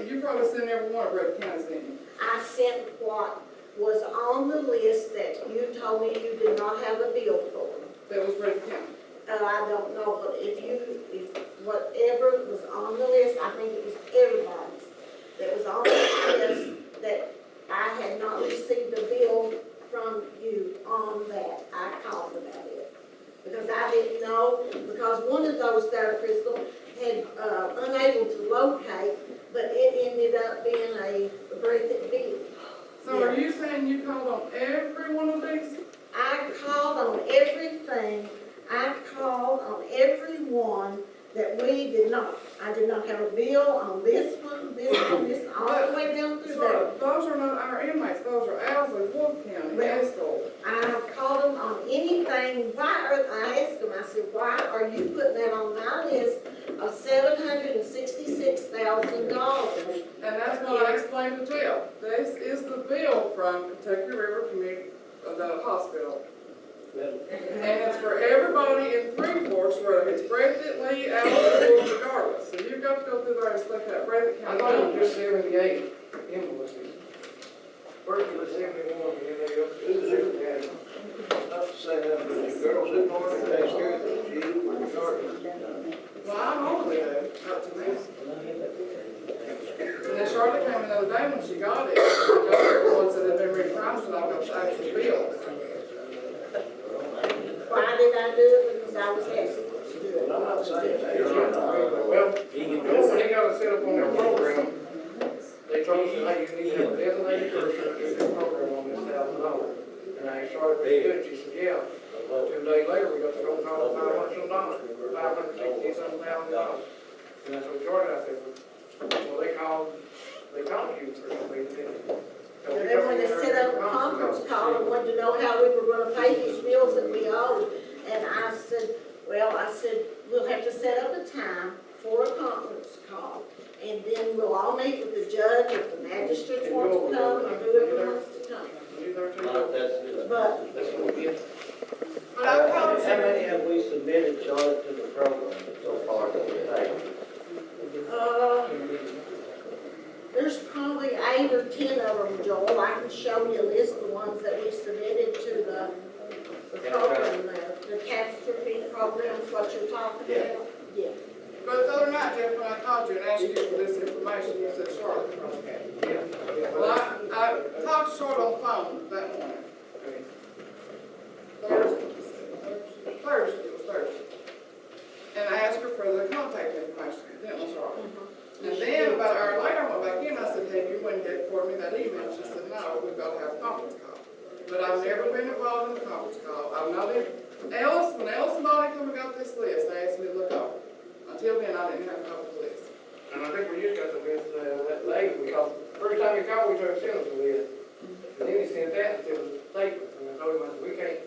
Q: you probably sent every one of Breathitt County's in.
P: I sent what was on the list that you told me you did not have a bill for.
Q: That was Breathitt County.
P: I don't know, but if whatever was on the list, I think it was everybody's, that was on the list, that I had not received a bill from you on that. I called about it. Because I didn't know, because one of those there, Crystal, had unable to locate, but it ended up being a Breathitt bill.
Q: So are you saying you called on every one of these?
P: I called on everything. I called on every one that we did not. I did not have a bill on this one, all the way down through there.
Q: So those are not our inmates, those are Owsley, Wolf County, Fiscal.
P: I called them on anything, I asked them, I said, why are you putting that on my list of $766,000?
Q: And that's what I explained to Jill. This is the bill from Kentucky River Community, the hospital. And it's for everybody in Three-Forks, whether it's Breathitt, Lee, Owsley, or regardless. So you've got to go through there and select that Breathitt
A: I
Q: County.
A: thought it was just 78 invoices. First it was 71, and then they go to the supervisor.
C: Not to say that, but the girls in North takes care of the chief and sergeant.
Q: Well, I'm only up to this. And then Charlotte came in the other day when she got it. The other ones that had been repriced, and I got the actual bills.
P: Why did I do it? Because I was asked to do it.
C: I'm not saying that.
A: Well, when he got it set up on their program, they told us, hey, you need to have a designated person to do this program on this $1,000. And I started with good, she said, yeah. 2 days later, we got the phone call of $500 some, $560-some thousand. And that's what Jordan, I said, well, they called you for some reason, didn't they?
P: And then when they set up a conference call and wanted to know how we were gonna pay these bills that we owed, and I said, we'll have to set up a time for a conference call, and then we'll all meet with the judge, if the magistrate wants to come, or whoever wants to come. But,
A: That's what we did.
Q: But I called
K: How many have we submitted, Charlotte, to the program so far that we paid?
P: there's probably 8 or 10 of them, Joel. I can show you a list of the ones that we submitted to the program there. The catastrophe program is what you're talking about? Yeah.
Q: But the other night, Jeff, when I called you and asked you for this information, you said Charlotte. Well, I talked to Charlotte on the phone that morning. Thursday, it was Thursday. And I asked her for the contact information, didn't I, Charlotte? And then about an hour later, I went back in, I said, have you went and get for me that email? She said, no, we've got to have a conference call. But I've never been involved in a conference call. I'm not in, when Ellis and Bonnie come and got this list, they asked me to look over. Until then, I didn't have a copy of the list.
A: And I think we just got the list, that lady, because first time he called, we tried to send us the list. And then he sent that, it was a statement, and I told him, I said, we can't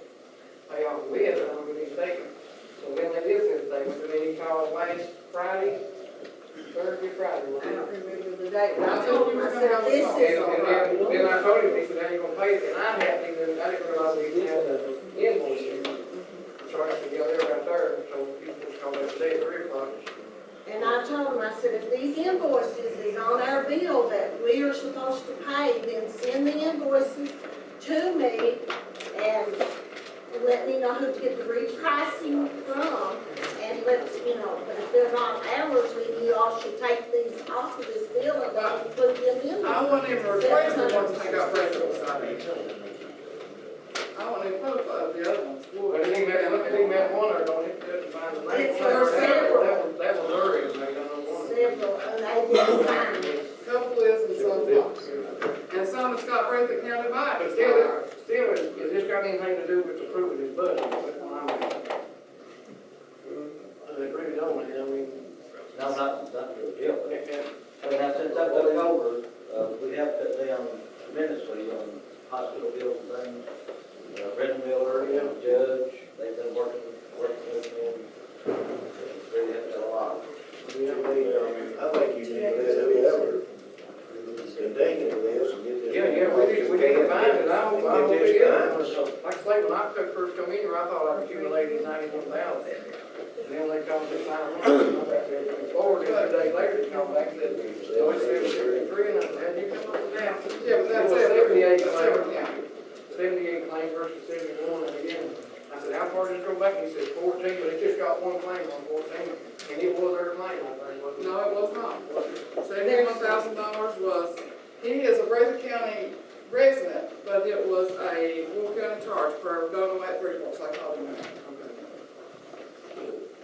A: pay off the list, I don't know, we need a statement. So then they did send a statement, and then he called last Friday, Thursday, Friday.
P: I don't remember the date, but
Q: I told you
P: I said, this is,
A: And then I told him, he said, how you gonna pay it? And I didn't realize he didn't have the invoice here. So I said, yeah, they're right there, so you just call that today at 3 o'clock.
P: and I told him, I said, if these invoices is on our bill that we are supposed to pay, then send the invoices to me and let me know who to get the repricing from, and let's, but if they're not ours, then you all should take these off of this bill and put them in.
Q: I wasn't even requesting the ones that got breakfast beside each other. I wasn't even put the other ones.
A: But he met one, or don't he, couldn't find the name?
P: It's for several.
A: That was Uri's, I don't know one.
P: Several, and they didn't find it.
Q: Couple is and some not. Breathitt County
A: But
Q: budget.
A: still, is this got anything to do with approving his budget? That's what I'm asking. It really don't, I mean.
D: No, not really, yeah, but,
A: and-
D: well, now, since I took over, we have cut down tremendously on hospital bills and things. Brendan Miller, the judge, they've been working with me, really have done a lot.
C: I think you need to let whoever continue this and get this.
A: Yeah, we need to find it, I don't
C: Get
A: think
C: this
A: it
C: done.
A: is. Like I say, when I first come in here, I thought I accumulated 91,000. And then they come to find out, forward, a day later, they come back and said, oh, it's 73, and I said, you come on down.
Q: Yeah, but that's it.
A: 78
Q: That's
A: claims,
Q: every county.
A: 78 claims versus 71, and again, I said, how far did it go back? And he said 14, but it just got one claim on 14, and it was their claim, I think, wasn't it?
Q: No, it was not. $71,000 was, he is a Breathitt County resident, but it was a full county charge for going away at Bridgeport, so I called him out.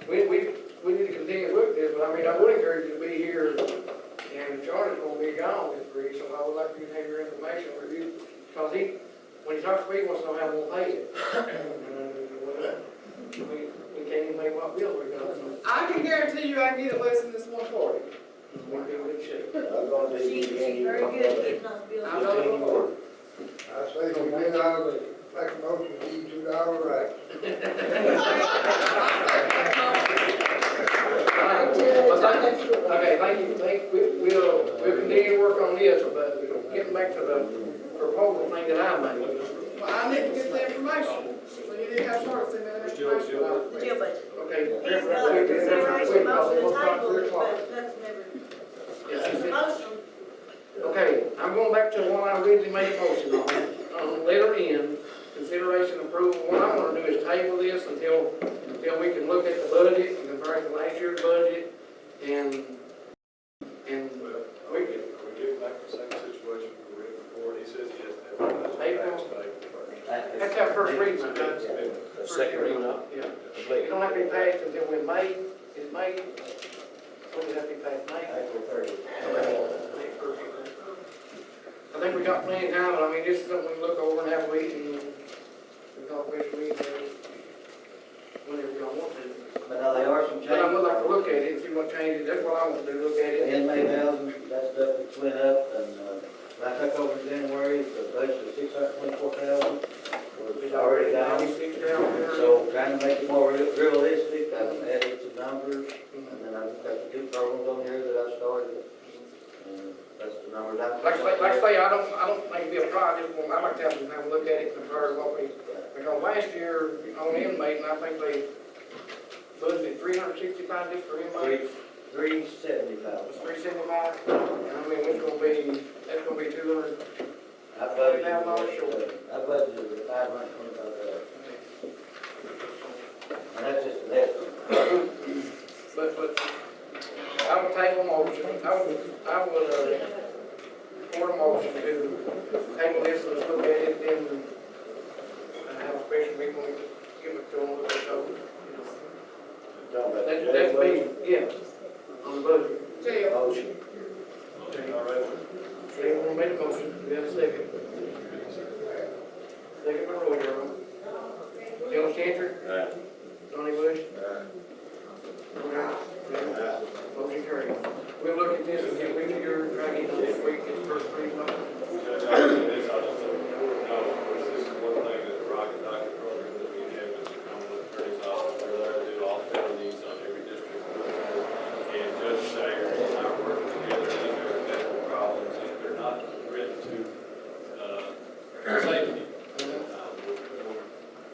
A: We need to continue to look at this, but I mean, I would encourage you to be here, and Charlie's gonna be gone this week, so I would like you to have your information reviewed, because when he talks to me, he wants to know how we'll pay it. We can't even make what bill we got, so
Q: I can guarantee you I can get it less than this 140.
A: we're in good shape.
C: I'm gonna be.
H: She's very good at getting those bills.
Q: I've done it before.
C: I say, if we did, I would make a motion to give you $2 raise.
A: Okay, thank you, we'll continue to work on this, but getting back to the proposal thing that I made.
Q: Well, I need to get the information, so you need to have Charlotte send me that information.
H: The jail budget.
A: Okay.
H: He's got a consideration motion to table, but that's never, motion.
A: Okay, I'm going back to what I originally made a motion on letter N, consideration approval. What I'm gonna do is table this until we can look at the budget and compare it to last year's budget, and we can.
B: We get back to the same situation we were in before, he says he has to have a budget
A: April.
B: tax paid first.
A: That's our first reading, I think.
F: The second reading,
A: Yeah.
F: complete.
A: It don't have to be passed until we're May, it's May, what does it have to be passed, May?
D: April 30th.
A: May 1st. I think we got plenty of time, but I mean, this is something we can look over and have a meeting, we can talk special meeting, whenever y'all want to.
D: But now there are some changes.
A: But I would like to look at it and see what changes, that's what I want to do, look at it.
D: Inmate housing, that stuff that's went up, and, when I took over in January, the budget was $624,000.
A: It's
D: Was already down.
A: 96 down there.
D: So trying to make it more realistic, I've added some numbers, and then I've got the 2 programs on here that I've started. And that's the numbers I've.
A: Like I say, I don't think it'd be a problem, I'd like to have them have a look at it compared to what we, because last year on inmate, and I think they budgeted 365 just for inmates.
D: 375.
A: It's 375, and I mean, it's gonna be, that's gonna be 200.
D: I budgeted,
A: $2,000 short.
D: I budgeted $525,000. And that's just an estimate.
A: But I would take a motion, I would support a motion to table this and look at it, then have a special meeting, when we give it to them, look it over. That's me, yeah, on the budget.
Q: Jail.
D: Motion.
B: All right.
A: Anyone make a motion, we have a second. Second by Roy Darrell. Bill Changer. Donnie Bush. Motion carried. We'll look at this and get with you, try to get it this week, it's first reading.
B: Judge, I'll do this, I'll just let the board know, of course, this is one thing that the Rocket Docket program that we have is the common attorney's office, we're there to do all felonies on every district. And Judge Sager and I are working together, and if there are medical problems, if they're not written to, safety, we'll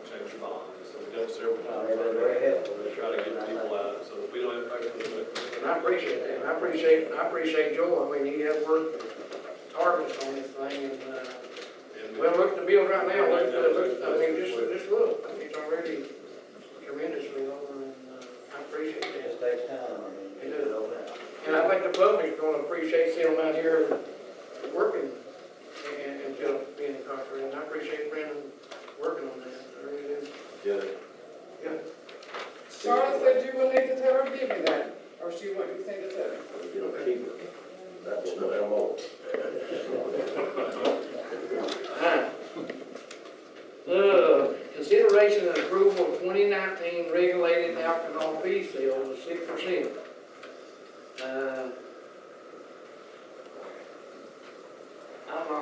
B: change the bond. So we've done several times.
D: They've been very helpful.
B: We try to get people out, so that we don't have to pay for it.
A: And I appreciate that, I appreciate Joe, I mean, he has worked tireless on this thing, and, well, look at the bill right now, look, I mean, just look, it's already tremendously over, and, I appreciate
D: It
A: that.
D: takes time, I mean,
A: It
D: to
A: does.
D: get over that.
A: And I think the public's gonna appreciate seeing them out here working until being incarcerated, and I appreciate Brandon working on that, I really do.
B: Yeah.
A: Yeah.
Q: Charlotte said you will need to tell her to give me that, or she wouldn't send it to me.
K: You don't keep it. That's what I'm on.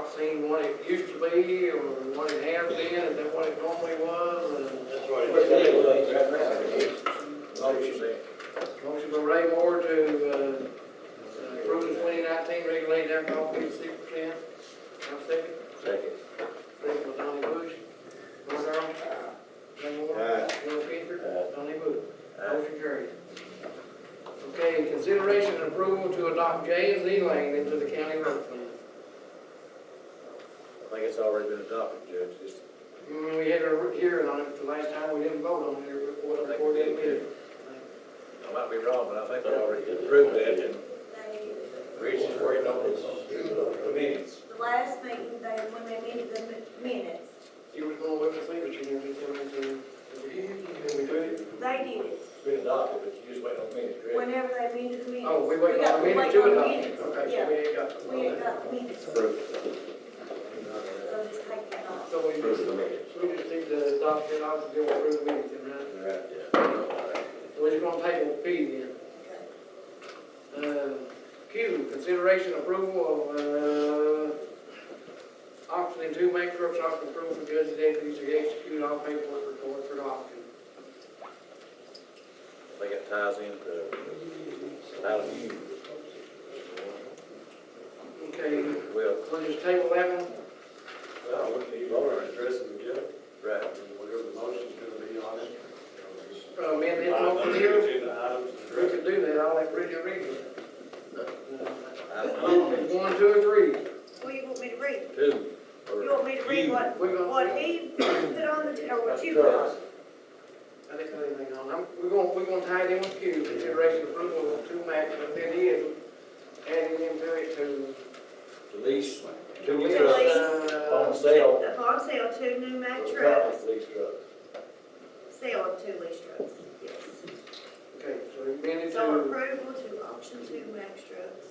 A: not seen what it used to be or what it has been, and then what it normally was, and
F: That's what it is. Motion.
A: motion by Ray Moore to, approve the 2019 regulated alcohol 56%. Have a second?
F: Second.
A: Second by Donnie Bush. Roy Darrell. Ray Moore. Bill Changer. Donnie Bush. Motion carried. Okay, consideration and approval to adopt J and Z Lane into the county road plan.
F: I think it's already been adopted, Judge. It's
A: We had a hearing on it the last time, we didn't vote on it, before that meeting.
F: I might be wrong, but I think they already approved that, and Rich is waiting on his minutes.
H: The last meeting, when they amended the minutes,
A: You was going with the signature, and we come into, and we did it.
H: they did it.
F: It's been adopted, but you just waiting on minutes, correct?
H: Whenever they amended the minutes.
A: Oh, we wait
H: got-
A: on the minutes
H: wait
A: to
H: on the
A: adopt it.
H: minutes.
A: Okay, so
H: Yeah.
A: we ain't got.
H: We ain't got the minutes.
F: Approved.
H: So just take that off.
A: So we just need to adopt it, I'll go through the minutes, right?
F: Right, yeah.
A: So we're just gonna table P then. Q, consideration approval of, auctioning 2 Mack trucks, auction approval for judge and deputies to execute all paperwork required for the auction.
F: I think it ties into item U.
A: Okay,
F: Well,
A: we'll just table that one.
B: Well, we need to address it again,
F: right.
B: whatever the motion's gonna be on it.
A: Amend it over here.
B: Agenda items to
A: We
B: address.
A: could do that, I'll let Bridget read it.
F: Item
A: 1, 2, and 3.
H: What you want me to read?
F: two.
H: You want me to read what
A: We're gonna.
H: he put on the, or what you put on?
A: I didn't put anything on. We're gonna tie it in with Q, consideration approval of 2 Mack, but then he is adding into it to.
F: Lease, two
H: To
F: trucks
H: lease.
F: on sale.
H: Upon sale, 2 new Mack
F: For
H: trucks,
F: Lease trucks.
H: sale of 2 lease trucks, yes.
A: Okay, so we amended
H: So
A: to.
H: approval to auction 2 Mack trucks.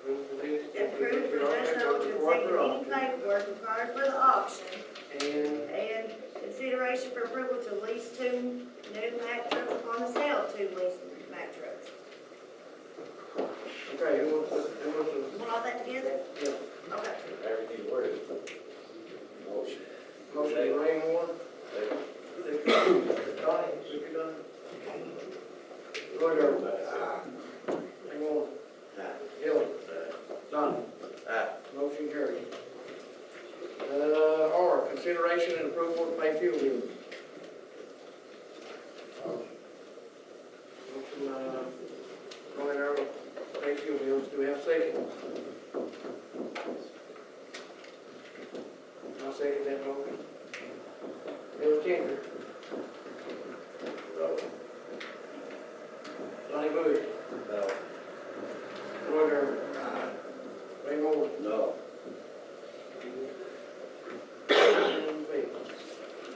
A: Approve for this.
H: Approved for Judge Noel to execute any paperwork required for the auction,
A: And,
H: and consideration for approval to lease 2 new Mack trucks upon the sale of 2 leased Mack trucks.
A: okay, who wants to,
H: Want all that together?
A: yeah,
H: Okay.
F: Everything worded. Motion.
A: motion to Ray Moore.
F: Second.
A: Donnie, if you done. Roy Darrell. Ray Moore. Hill. Donnie.
F: Aye.
A: Motion carried. R, consideration and approval to pay fuel bills. Motion, Roy Darrell, pay fuel bills, do we have a second? I'll second that motion. Bill Changer. Donnie Bush.
F: No.
A: Roy Darrell. Ray Moore.
F: No.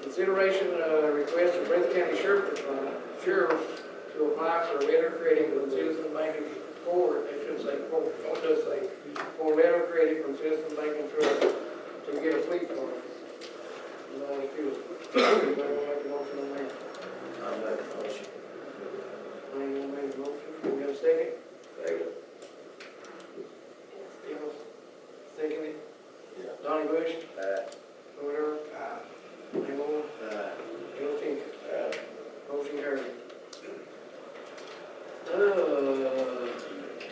A: Consideration, request of Breathitt County Sheriff to apply for a letter creating from Citizen Banking Forward, they should say forward, what does say? For a letter created from Citizen Banking Trust to get a fleet car. And all the fuel. Anybody want to make a motion on that?
F: I'll make a motion.
A: Anyone want to make a motion? Do we have a second?
F: Second.
A: Second it?
F: Yeah.
A: Donnie Bush?
F: Aye.
A: Roy Darrell? Ray Moore?
F: Aye.
A: Bill Changer?
F: Aye.
A: Motion carried.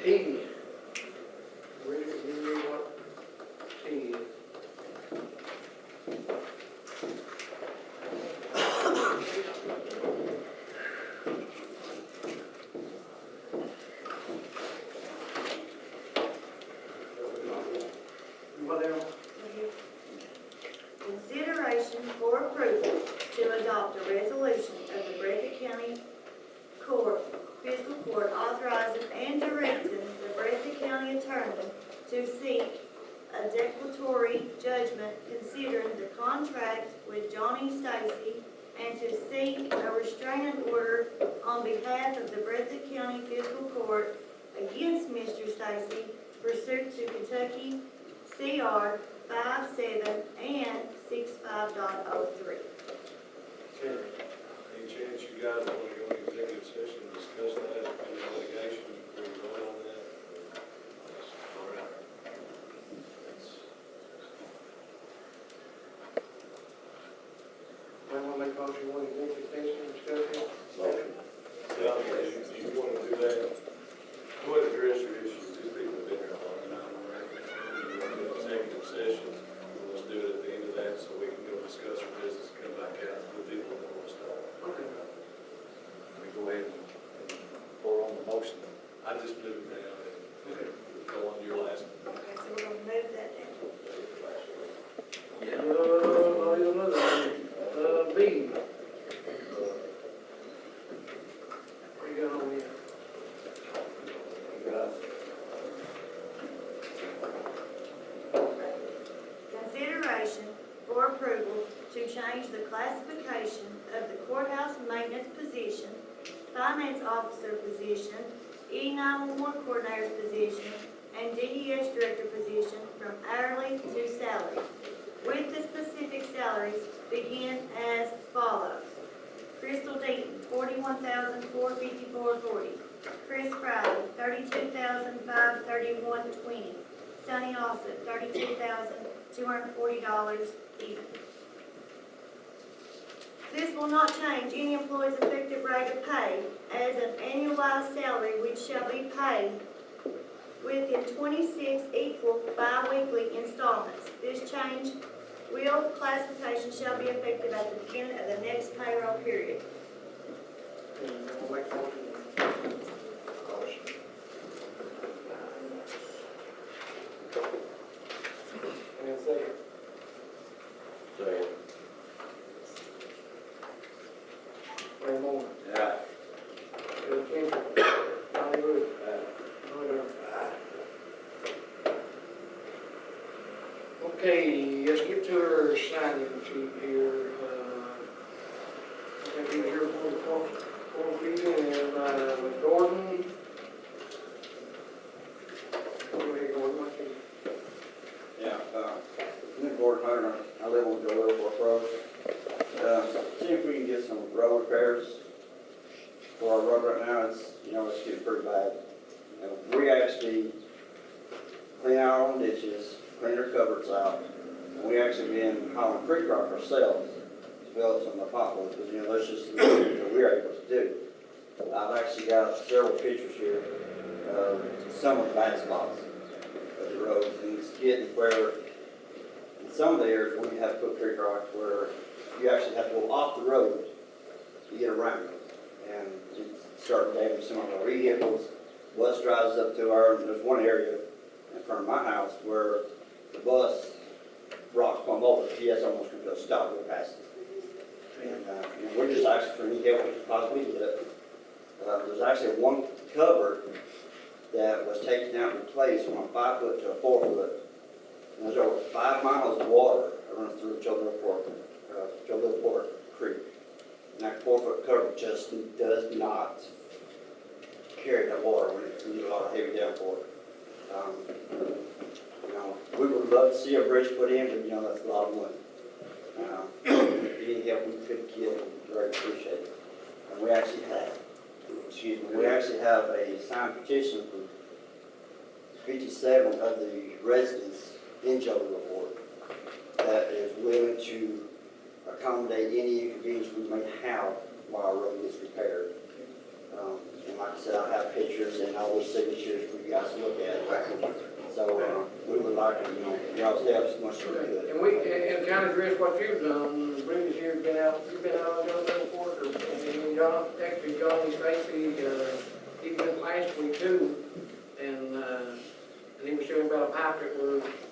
A: T. Where did we read what T is? What else?
H: Consideration for approval to adopt a resolution of the Breathitt County Court, Fiscal Court, authorizing and directing the Breathitt County Attorney to seek a declaratory judgment considering the contract with Johnny Stacy and to seek a restraining order on behalf of the Breathitt County Fiscal Court against Mr. Stacy pursuant to Kentucky CR 57 and 65.03.
A: Okay.
B: Any chance you guys want to go into executive session and discuss that, any litigation, before we vote on that? All right.
A: you want to make extension and discuss it?
B: Yeah, if you want to do that, go ahead and address your issues. These people have been here a long time, right? You want to do executive session, let's do it at the end of that so we can go discuss our business, come back out with people that want to start.
A: Okay.
F: Let me go ahead and pour on the motion.
B: I just moved it down and go on to your last one.
H: Okay, so we're gonna move that down.
A: Another one, B. What you got on here?
H: Consideration for approval to change the classification of the courthouse maintenance position, finance officer position, E911 coordinator's position, and DES director position from hourly to salary, with the specific salaries begin as follows. Crystal Deaton, $41,454.40. Chris Friday, $32,531.20. Sonny Austin, $32,240 even. This will not change any employee's effective rate of pay as an annualized salary which shall be paid within 26 equal bi-weekly installments. This change classification shall be effective at the beginning of the next payroll period.
A: I'll make a motion. And then second.
F: Second.
A: Ray Moore.
F: Yeah.
A: Bill Changer. Donnie Bush. Roy Darrell. Okay, let's get to our signing sheet here. I think he's here for the fourth reading, and Gordon. Go ahead, Gordon, what you?
R: Yeah, I'm Gordon Hunter, I live on Joe Airport Road. See if we can get some road repairs for our road right now. It's getting pretty bad. We actually clean out our own ditches, clean our cupboards out. And we actually been hauling creek rock ourselves to fill up some of the potholes, because that's just something that we're able to do. I've actually got several pictures here of some of the bad spots of the roads, and it's getting where in some of the areas we have to put creek rock where you actually have to go off the road to get around it. And it's starting to damage some of our vehicles. Bus drives up to there's one area in front of my house where the bus rocks come over. He has almost come to a stop go past it. And we're just asking for any help we can possibly get. There's actually one cover that was taken out and replaced from a 5 foot to a 4 foot. And there's over 5 miles of water that runs through Joe Littleport Creek. And that 4 foot cover just does not carry that water when it's a lot of heavy downpour. We would love to see a bridge put in, but that's a lot of money. Any help we could get, we very appreciate it. And we actually have a signed petition from 57 of the residents in Joe Littleport that is willing to accommodate any inconvenience we may have while our road gets repaired. And like I said, I have pictures and all those signatures for you guys to look at. So we would like to, y'all's help as much as we could.
A: And kind of address what you've done. Brenda's here, you've been out on Joe Littleport, and John, actually Johnny Stacy, he went last week too, and he was showing about a pipe that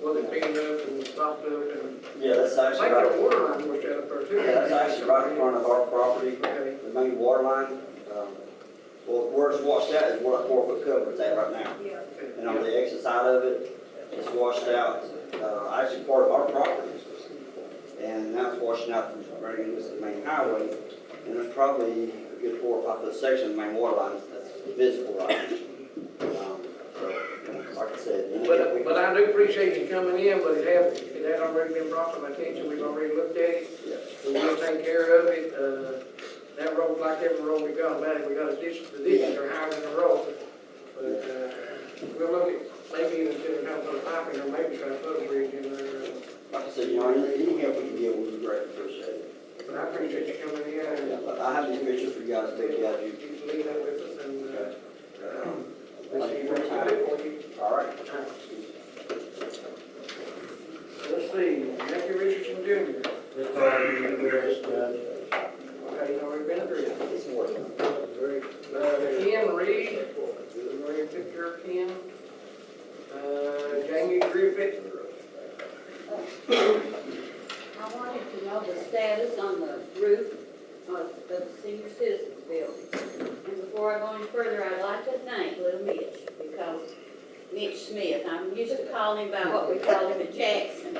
A: wasn't big enough and stopped up, and
R: Yeah, that's actually
A: I think the water line was out up there too.
R: Yeah, that's actually right in front of our property,
A: Okay.
R: the main water line. Well, where it's washed out is where that 4 foot cover is at right now.
H: Yeah.
R: And on the exit side of it, it's washed out, actually part of our property. And now it's washing out from running into the main highway. And there's probably a good 4 or 5 foot section of the main water line that's visible right now. So, like I said.
A: But I do appreciate you coming in, but it had already been brought to my attention, we've already looked at it.
R: Yeah.
A: We will take care of it. That road, like every road we got, the ditches are higher than the road. But, we'll look at, maybe even sitting down for the piping, or maybe try to put a bridge in there.
R: Like I said, any help we can get, we would greatly appreciate it.
A: But I appreciate you coming in and
R: I have these pictures for you guys to look at.
A: you leave that with us and, let's see
R: Okay.
A: what we can do for you.
R: All right.
A: Let's see, Jackie Richardson Jr.
L: That's all I need to address, Judge.
A: Okay, he's already been addressed. Ken Reed, we already took care of Ken. Jamie Griffith.
S: I wanted to know the status on the roof of the senior citizens building. And before I go any further, I'd like to thank little Mitch, because Mitch Smith, I'm used to calling him by what we call him at Jackson.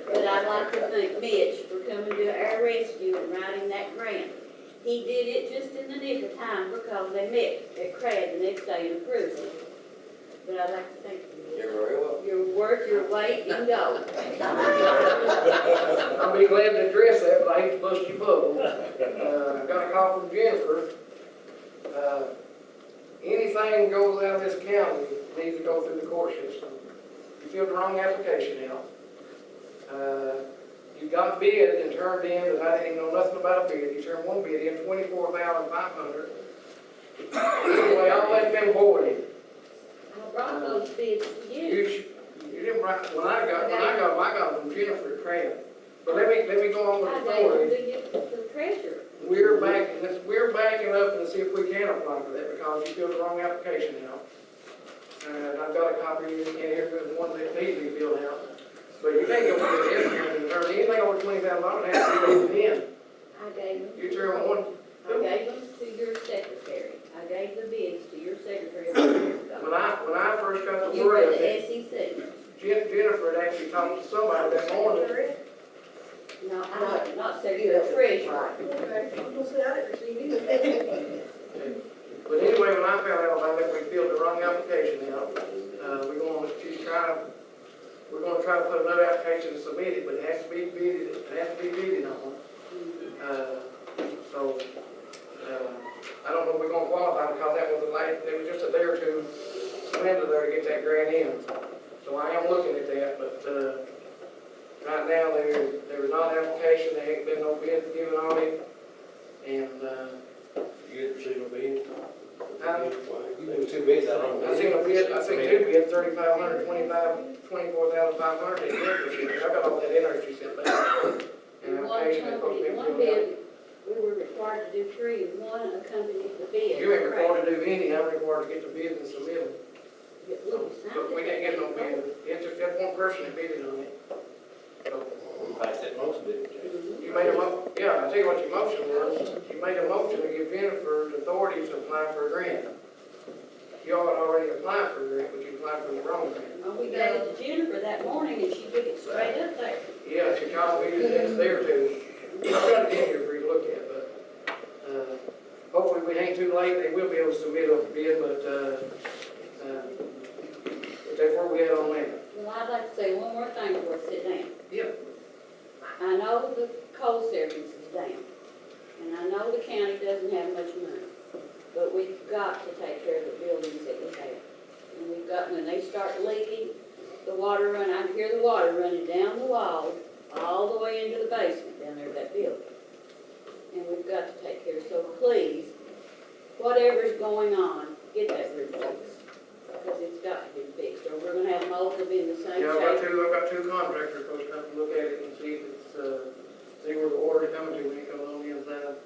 S: But I'd like to thank Mitch for coming to our rescue and writing that grant. He did it just in the nick of time because they met at CRAD the next day and approved it. But I'd like to thank you.
R: You're very welcome.
S: You're worth your weight in gold.
A: I'll be glad to address that, but I hate to bust your bubble. I got a call from Jennifer. Anything goes out of this county needs to go through the court system. You filled the wrong application out. You got bid and turned in, that I didn't even know nothing about a bid. You turned one bid in, $24,500. Anyway, all that's been voided.
S: I brought those bids to you.
A: You didn't write, when I got them from Jennifer at Crabb. But let me go on
S: I
A: with the
S: gave
A: story.
S: them to the treasurer.
A: We're backing up and see if we can apply for that because you filled the wrong application out. And I've got a copy in here, the one that needs to be filled out. But you can't go with this and turn anything over $20,000 has to be in.
S: I gave them.
A: You turn one.
S: I gave them to your secretary. I gave the bids to your secretary.
A: When I first got the
S: You were
A: word,
S: the SEC.
A: Jennifer had actually talked to somebody that morning.
S: No, not secretary, treasurer.
A: But anyway, when I found out about that, we filled the wrong application out. We're gonna try to put another application to submit it, but it has to be bidded, on. I don't know if we're gonna qualify because it was just a day or two window there to get that grant in. So I am looking at that, but, right now, there's not an application, there ain't been no bids given on it, and,
K: You didn't see no bids?
A: You do two bids out on I seen two bids, 3,500, 24,500, I got all that in there she sent back. And application is supposed to be
S: One
A: filled out.
S: bid, we were required to do three, and one accompanied the bid.
A: You ain't required to do any, I'm required to get the bids and submit them.
S: Yeah,
A: But we didn't get no bid, it's just that one person that bidded on it. So,
K: We passed that motion, didn't we?
A: you made a yeah, I'll tell you what your motion was. You made a motion to give Jennifer the authority to apply for a grant. You all had already applied for a grant, but you applied for the wrong grant.
S: Well, we gave it to Jennifer that morning, and she took it straight up there.
A: Yeah, she called me, it's there too. I've got it in here for you to look at, but, hopefully we ain't too late, they will be able to submit a bid, but that's where we at on that.
S: Well, I'd like to say one more thing before I sit down.
A: Yeah.
S: I know the coal service is down, and I know the county doesn't have much money, but we've got to take care of the buildings that we have. And we've got, when they start leaking, the water run, I can hear the water running down the wall, all the way into the basement down there of that building. And we've got to take care, so please, whatever's going on, get that roof fixed, because it's got to be fixed, or we're gonna have mold will be in the same
A: Yeah,
S: shape.
A: I've got two contractors supposed to come and look at it and see if it's, see where the water's coming to when it comes on the inside.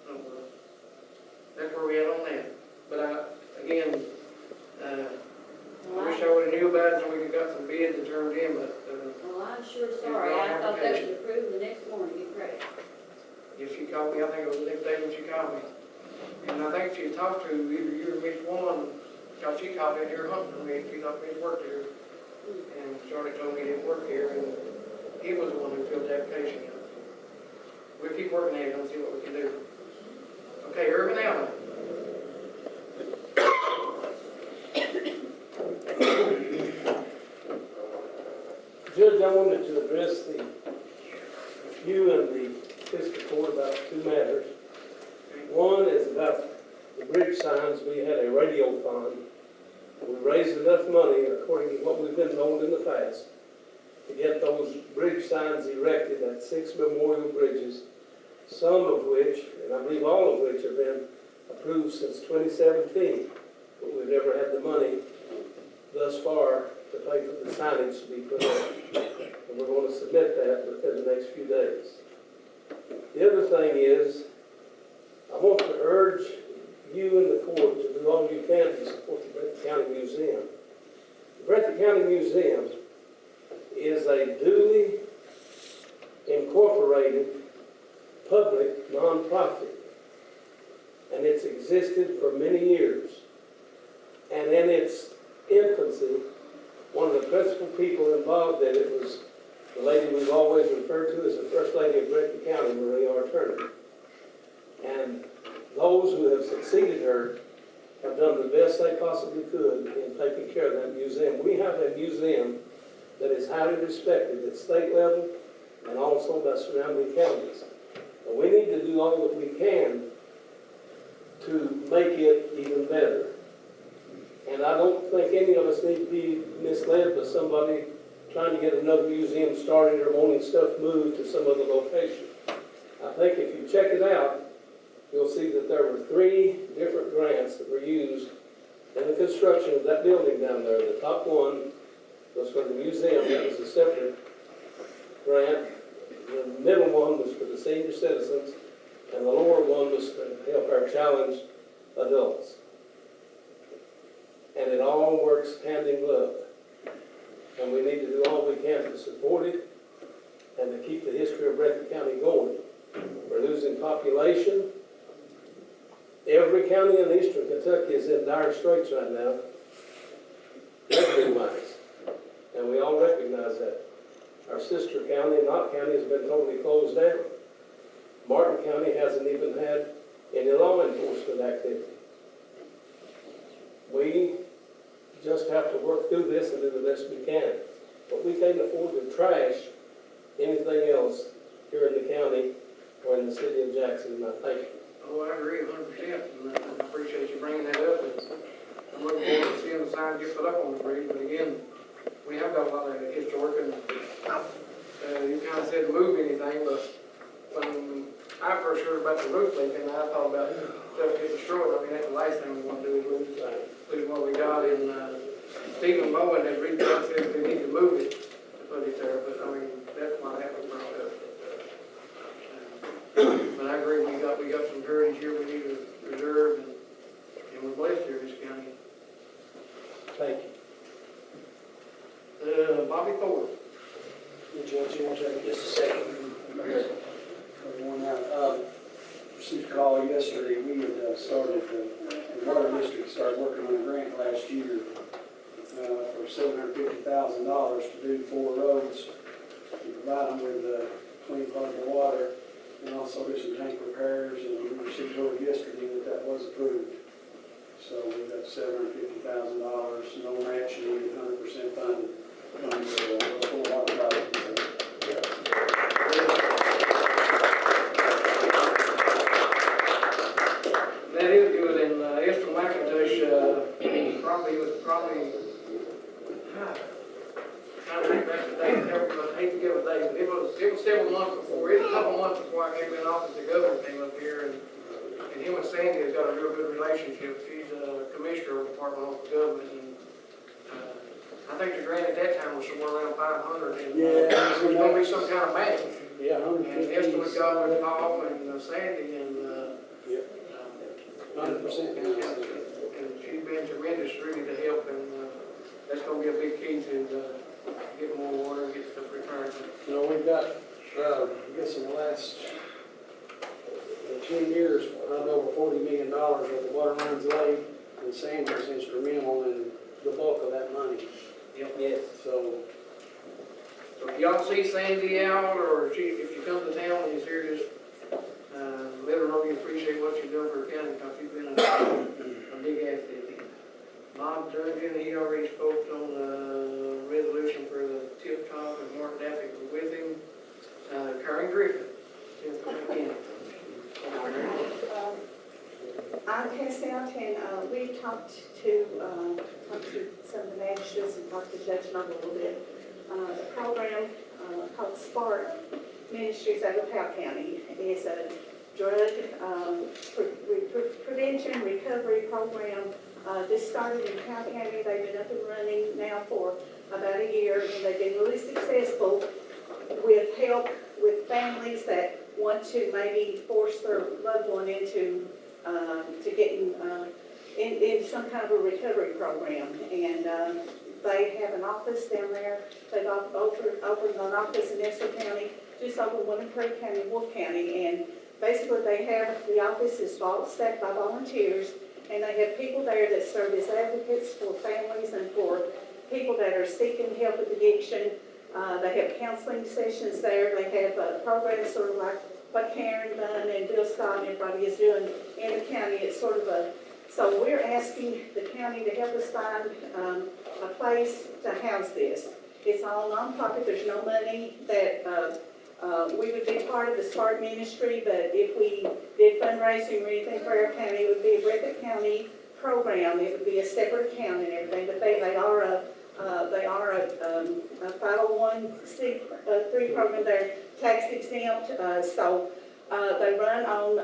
A: So, that's where we at on that. But again, I wish I would've knew about it so we could've got some bids and turned in, but,
S: Well, I'm sure sorry, I thought that was approved the next morning, you correct.
A: if she called me, I think it was the next day when she called me. And I think she talked to either you or Miss One, because she called in here hunting for me, she thought me worked here. And Charlie told me he didn't work here, and he was the one who filled the application out. We'll keep working at it and see what we can do. Okay, Irvin Allen.
T: Judge, I wanted to address you and the fiscal court about two matters. One is about the bridge signs. We had a radio fund. We raised enough money, according to what we've been told in the past, to get those bridge signs erected at 6 memorial bridges some of which, and I believe all of which, have been approved since 2017. But we've never had the money thus far to pay for the signage to be put up. And we're going to submit that within the next few days. The other thing is, I want to urge you and the court to do all you can to support the Breathitt County Museum. The Breathitt County Museum is a duly incorporated public nonprofit, and it's existed for many years. And in its infancy, one of the principal people involved in it was the lady we've always referred to as the First Lady of Breathitt County, Marie R. Turner. And those who have succeeded her have done the best they possibly could in taking care of that museum. We have a museum that is highly respected at state level and also by surrounding counties. And we need to do all that we can to make it even better. And I don't think any of us need to be misled by somebody trying to get another museum started or wanting stuff moved to some other location. I think if you check it out, you'll see that there were 3 different grants that were used in the construction of that building down there. The top one was for the museum, that was a separate grant. The middle one was for the senior citizens, and the lower one was to help our challenged adults. And it all works hand in glove. And we need to do all we can to support it and to keep the history of Breathitt County going. We're losing population. Every county in eastern Kentucky is in dire straits right now, revenue-wise, and we all recognize that. Our sister county, Knott County, has been totally closed down. Martin County hasn't even had any law enforcement activity. We just have to work through this and do the best we can. But we can't afford to trash anything else here in the county or in the city of Jackson, I think.
A: Oh, I agree 100%, and I appreciate you bringing that up. And I'm looking forward to seeing the sign get put up on the bridge, but again, we have got a lot of historic, and you kind of said move anything, but when I first heard about the roof leaking, I thought about stuff getting destroyed. I mean, that's the last thing we want to do is lose what we got, and Stephen Bowen had reached out and said we need to move it to put it there, but I mean, that's why that was brought up. But I agree, we got some heritage here we need to preserve, and we're blessed here in this county.
T: Thank
A: you. Bobby Ford.
U: Judge, you want to take just a second? Received a call yesterday. We had started, the water district started working on a grant last year for $750,000 to do 4 roads, to provide them with clean potable water, and also do some tank repairs. And we received word yesterday that was approved. So we got $750,000, no match needed, 100% funded on the full water project.
A: That is good, and Esther McIntosh probably trying to think back to the date, I hate to give a date, but it was several months before, it was a couple months before I came in office, the governor came up here, and him and Sandy has got a real good relationship. She's a commissioner of the Department of Local Government, and I think the grant at that time was somewhere around 500, and there was going to be some kind of match.
U: Yeah, 150.
A: And Esther was going with Paul and Sandy, and
U: 100%.
A: And she's been tremendous really to help, and that's going to be a big key to get more water and get stuff returned.
U: You know, we've got, I guess in the last 10 years, around over $40 million worth of water lines laid, and Sandy was instrumental in the bulk of that money.
A: Yep. Yes.
U: So
A: if y'all see Sandy out, or if you come to town and you hear this, let her know you appreciate what she's doing for her county, because she's been a big asset. Bob Durgan, he already spoke on the resolution for the tip top, and Mark Daffy was with him. Karen Griffin, since coming in.
V: I'm Cassie out, and we talked to some of the magistrates and talked to Judge Noble a little bit. The program called SPARK Ministries out of Powell County. It's a drug prevention recovery program. This started in Powell County. They've been up and running now for about a year, and they've been really successful with help with families that want to maybe force their loved one into to getting in some kind of a recovery program. And they have an office down there. They've opened an office in Esther County, just opened one in Clerk County, Wolf County, and basically they have, the office is staffed by volunteers, and they have people there that serve as advocates for families and for people that are seeking help with addiction. They have counseling sessions there. They have programs sort of like what Karen done and Bill Scott and everybody is doing in the county. It's sort of so we're asking the county to help us find a place to house this. It's all nonprofit. There's no money that we would be part of the SPART ministry, but if we did fundraising or anything for our county, it would be a Breathitt County program. It would be a separate account and everything, but they are a 501c3 program. They're tax exempt, so they run on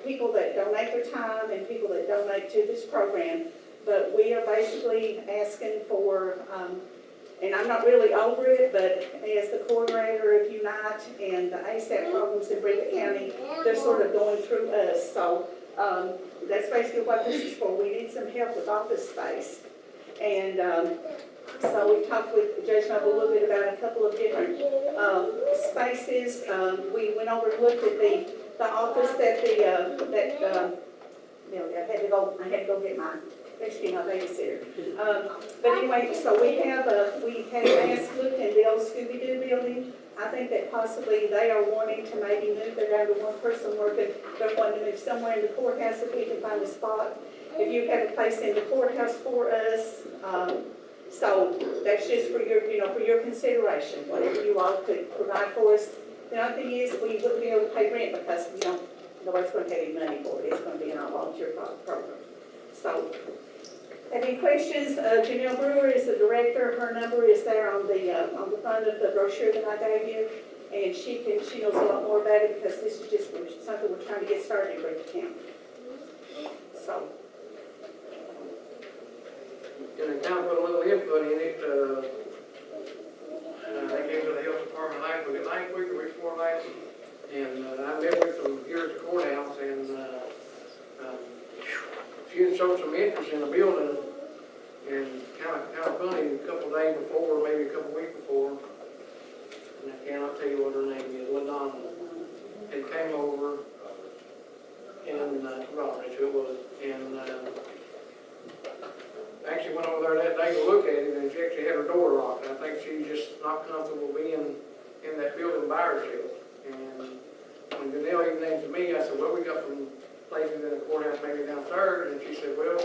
V: people that donate their time and people that donate to this program. But we are basically asking for, and I'm not really over it, but as the coordinator of Unite and the ASAP programs in Breathitt County, they're sort of going through us. So that's basically what this is for. We need some help with office space. And so we talked with Judge Noble a little bit about a couple of different spaces. We went over and looked at the office that I had to go get my babysitter. But anyway, so we have asked look in the old Scooby-Doo building. I think that possibly they are wanting to maybe move. They're down to one person working. They're wanting to move somewhere in the courthouse if we can find a spot. If you have a place in the courthouse for us, so that's just for your consideration, whatever you all could provide for us. The other thing is we wouldn't be able to pay rent because nobody's going to pay any money for it. It's going to be an all-volunteer program. So, any questions? Janelle Brewer is the director. Her number is there on the front of the brochure that I gave you, and she knows a lot more about it because this is just something we're trying to get started in Breathitt County. So.
A: And the town put a little input in it, they came to the health department last week or week before last, and I met with them here at the courthouse, and she had showed some interest in the building, and kind of funny, a couple of days before, maybe a couple of weeks before, and I cannot tell you what her name is, LaDonna, and came over, and Robert, that's who it was, and actually went over there that day to look at it, and she actually had her door locked. I think she was just not comfortable being in that building by herself. And when Janelle even named to me, I said, well, we got some places in the courthouse maybe downstairs, and she said, well,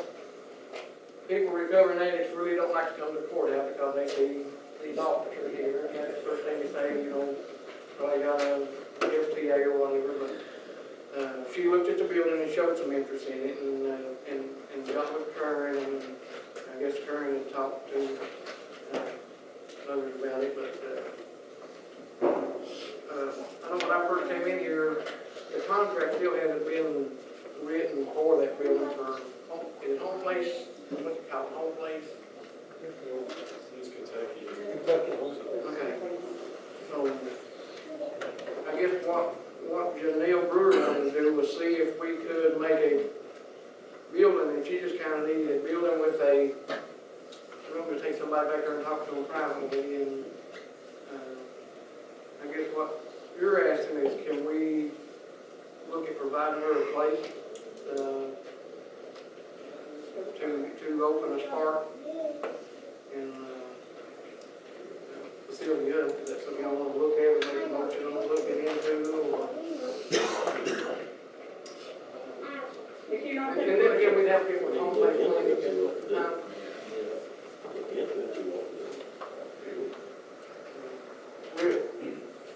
A: people recovering addicts really don't like to come to the courthouse because they see these officers here, and that's the first thing they say, probably got a FTA or whatever, but she looked at the building and showed some interest in it, and got with Karen, and I guess Karen had talked to others about it, but I know when I first came in here, the contract still hasn't been written for that building for, is it home place? What's it called, home place?
B: It's Kentucky.
A: Okay. So, I guess what Janelle Brewer wanted to do was see if we could make a building, and she just kind of needed a building with a room to take somebody back there and talk to them privately. And I guess what you're asking is, can we look at providing her a place to open a spark and facility up? Is that something y'all want to look at, or make a motion on looking into, or? And then again, we'd have people with home place clinics and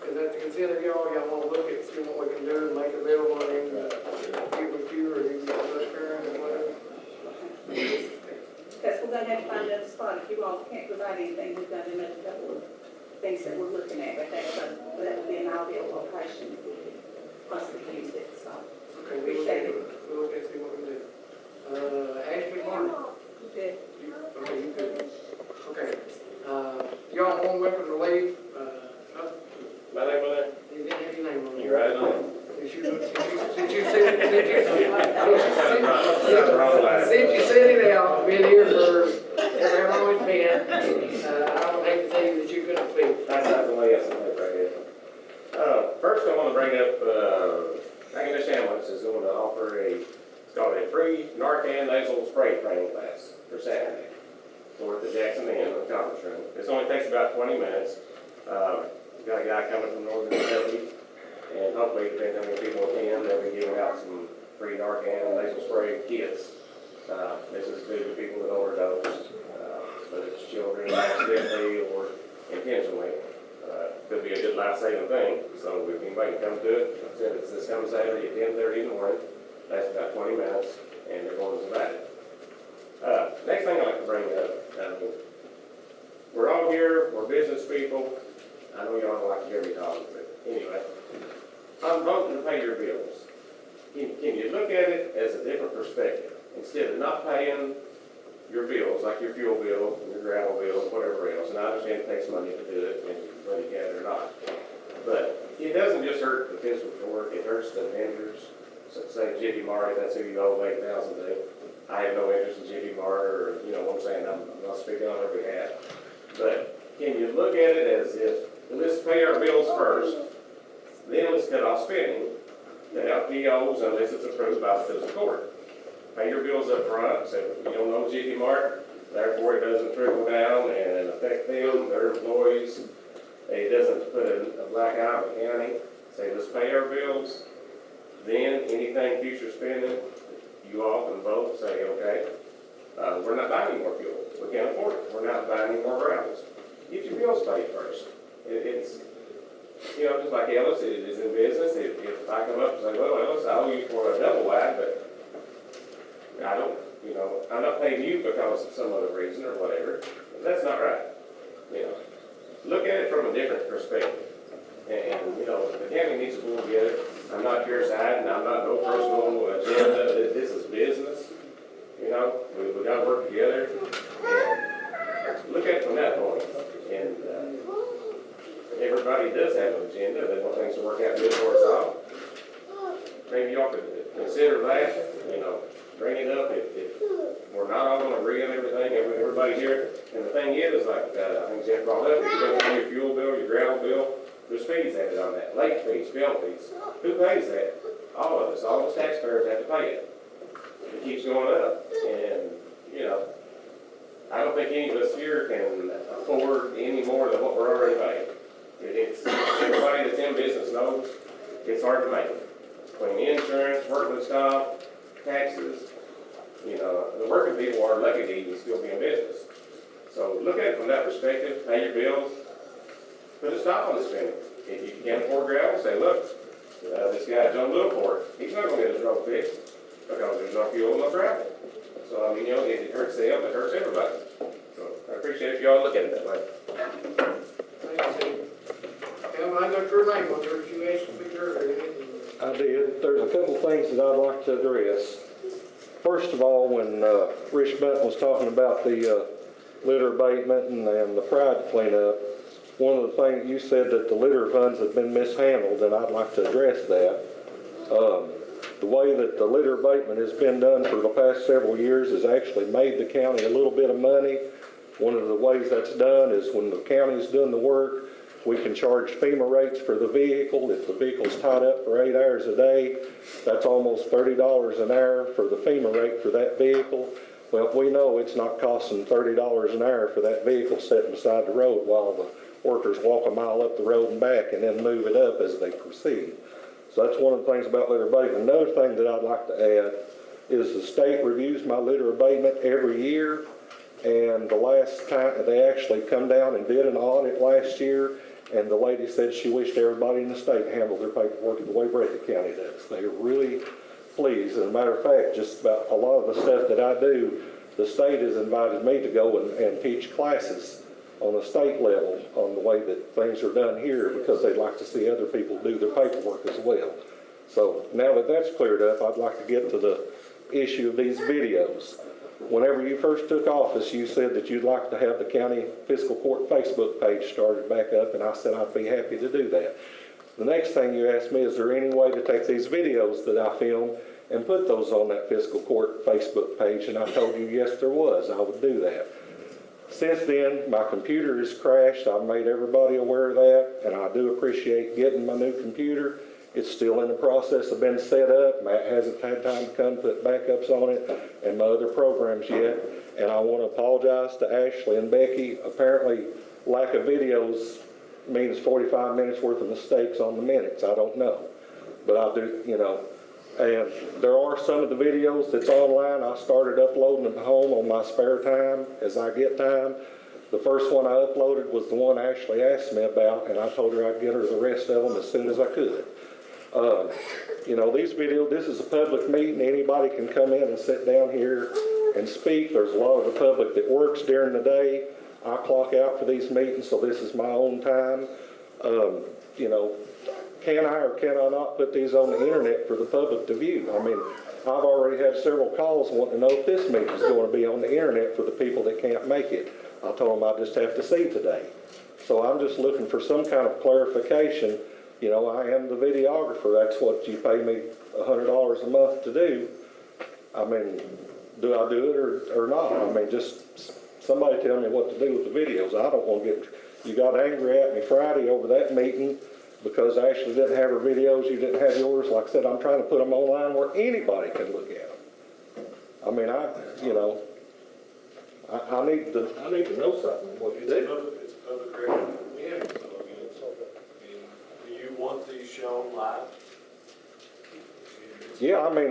A: is that the consent of y'all want to look at, see what we can do and make available, and then get with you or even get with Karen or whatever?
V: Because we're going to have to find another spot. If you all can't provide anything, we've got another couple of things that we're looking at, but that would be an ideal location for us to use it, so.
A: Okay, we'll look and see what we do. Ashley Martin.
V: Good.
A: Okay, you good. Okay, y'all on welcome to leave,
O: My name on there?
A: you didn't have your name on it.
O: You're right on it.
A: Since you said it out, been here for however long it's been, I would hate to tell you that you couldn't speak.
O: That's not the way I said it right here. First, I want to bring up, Recreational Ambulance is going to offer it's called a free Narcan nasal spray training class for Saturday. Over at the Jackson Inn, the conference room. This only takes about 20 minutes. We've got a guy coming from Northern Kentucky, and hopefully, depending on how many people attend, they'll be giving out some free Narcan nasal spray kits. This is due to people that overdose, whether it's children accidentally or intentionally. Could be a good life-saving thing, so if anybody can come to it, like I said, it's this coming Saturday at 10:30 in the morning. That's about 20 minutes, and they're going to invite it. Next thing I'd like to bring up, we're all here, we're business people. I know y'all don't like to hear me talk, but anyway, I'm voting to pay your bills. Can you look at it as a different perspective? Instead of not paying your bills, like your fuel bill, your gravel bill, whatever else, and I understand it takes money to do it, and whether you get it or not. But it doesn't just hurt the fiscal court, it hurts the vendors. So say Jiffy Mart, that's who you owe $8,000 to. I have no interest in Jiffy Mart, or, you know what I'm saying, I'm not speaking on their behalf. But can you look at it as if, let's pay our bills first, then let's cut off spending to help POs unless it's approved by the fiscal court. Pay your bills up front, so you don't know Jiffy Mart, therefore it doesn't trickle down and affect them, their employees. It doesn't put a black eye on the county. Say, let's pay our bills, then anything future spending, you all can vote, say, okay, we're not buying any more fuel. We can't afford it. We're not buying any more gravels. Get your bills paid first. It's, you know, just like Ellis, it is in business. If I come up and say, well, Ellis, I owe you for a double wide, but I don't, you know, I'm not paying you because of some other reason or whatever. That's not right. You know, look at it from a different perspective. And you know, the county needs to pull together. I'm not your side, and I'm not no personal agenda. This is business. You know, we got to work together and look at it from that point. And everybody does have an agenda. They want things to work out good for us all. Maybe y'all could consider that. You know, bring it up if we're not all going to agree on everything. Everybody here. And the thing is, like I think Jeff brought up, if you don't pay your fuel bill, your gravel bill, there's fees added on that. Late fees, bill fees. Who pays that? All of us. All of us taxpayers have to pay it. It keeps going up. And, you know, I don't think any of us here can afford any more than what we're already paying. It's everybody that's in business knows it's hard to make. Between insurance, workman's comp, taxes, you know, the working people are lucky to even still be in business. So look at it from that perspective, pay your bills, put a stop on the spending. If you can't afford gravel, say, look, this guy John Littleport, he's not going to get his road fixed because there's no fuel and no gravel. So, I mean, you know, it hurts them, it hurts everybody. So I appreciate if y'all look at it that way.
A: Thank you. Well, I got your name on there, you asked me earlier.
I: I did. There's a couple things that I'd like to address. First of all, when Rich Benton was talking about the litter abatement and the pride cleanup, one of the things you said that the litter funds have been mishandled, and I'd like to address that. The way that the litter abatement has been done for the past several years has actually made the county a little bit of money. One of the ways that's done is when the county is doing the work, we can charge FEMA rates for the vehicle. If the vehicle's tied up for 8 hours a day, that's almost $30 an hour for the FEMA rate for that vehicle. Well, we know it's not costing $30 an hour for that vehicle sitting beside the road while the workers walk a mile up the road and back and then move it up as they proceed. So that's one of the things about litter abatement. Another thing that I'd like to add is the state reviews my litter abatement every year. And the last time, they actually come down and did an audit last year, and the lady said she wished everybody in the state handled their paperwork the way Breathitt County does. They are really pleased. As a matter of fact, just about a lot of the stuff that I do, the state has invited me to go and teach classes on the state level on the way that things are done here, because they'd like to see other people do their paperwork as well. So now that that's cleared up, I'd like to get to the issue of these videos. Whenever you first took office, you said that you'd like to have the county fiscal court Facebook page started back up, and I said I'd be happy to do that. The next thing you asked me, is there any way to take these videos that I film and put those on that fiscal court Facebook page? And I told you, yes, there was. I would do that. Since then, my computer has crashed. I've made everybody aware of that, and I do appreciate getting my new computer. It's still in the process of being set up. Matt hasn't had time to come put backups on it and my other programs yet. And I want to apologize to Ashley and Becky. Apparently, lack of videos means 45 minutes worth of mistakes on the minutes. I don't know. But I do, you know. And there are some of the videos that's online. I started uploading them home on my spare time as I get time. The first one I uploaded was the one Ashley asked me about, and I told her I'd get her the rest of them as soon as I could. You know, these videos, this is a public meeting. Anybody can come in and sit down here and speak. There's a lot of the public that works during the day. I clock out for these meetings, so this is my own time. You know, can I or can I not put these on the internet for the public to view? I mean, I've already had several calls wanting to know if this meeting is going to be on the internet for the people that can't make it. I told them I just have to see today. So I'm just looking for some kind of clarification. You know, I am the videographer. That's what you pay me $100 a month to do. I mean, do I do it or not? I mean, just somebody tell me what to do with the videos. I don't want to get, you got angry at me Friday over that meeting because Ashley didn't have her videos, you didn't have yours. Like I said, I'm trying to put them online where anybody can look at them. I mean, you know, I need to know something, what you do.
K: It's a public record. Yeah. Do you want these shown live?
I: Yeah, I mean,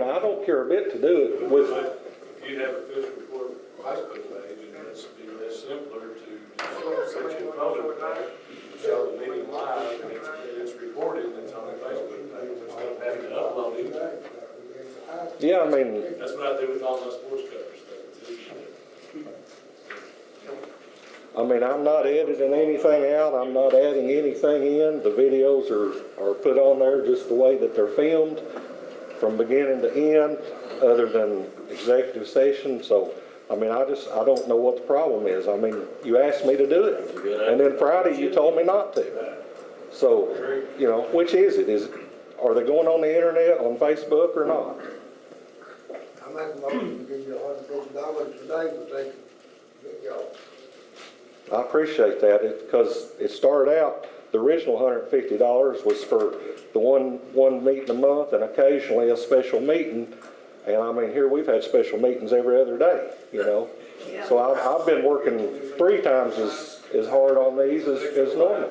K: That's what I do with all my sports covers stuff.
I: I'm not editing anything out. I'm not adding anything in. The videos are put on there just the way that they're filmed from beginning to end, other than executive session. So, I don't know what the problem is. I mean, you asked me to do it, and then Friday you told me not to. So, you know, which is it? Are they going on the internet, on Facebook, or not?
C: I make a motion to give you $150 today to take y'all.
I: I appreciate that, because it started out, the original $150 was for the one meeting a month and occasionally a special meeting. And I mean, here we've had special meetings every other day, you know. So I've been working 3 times as hard on these as normal.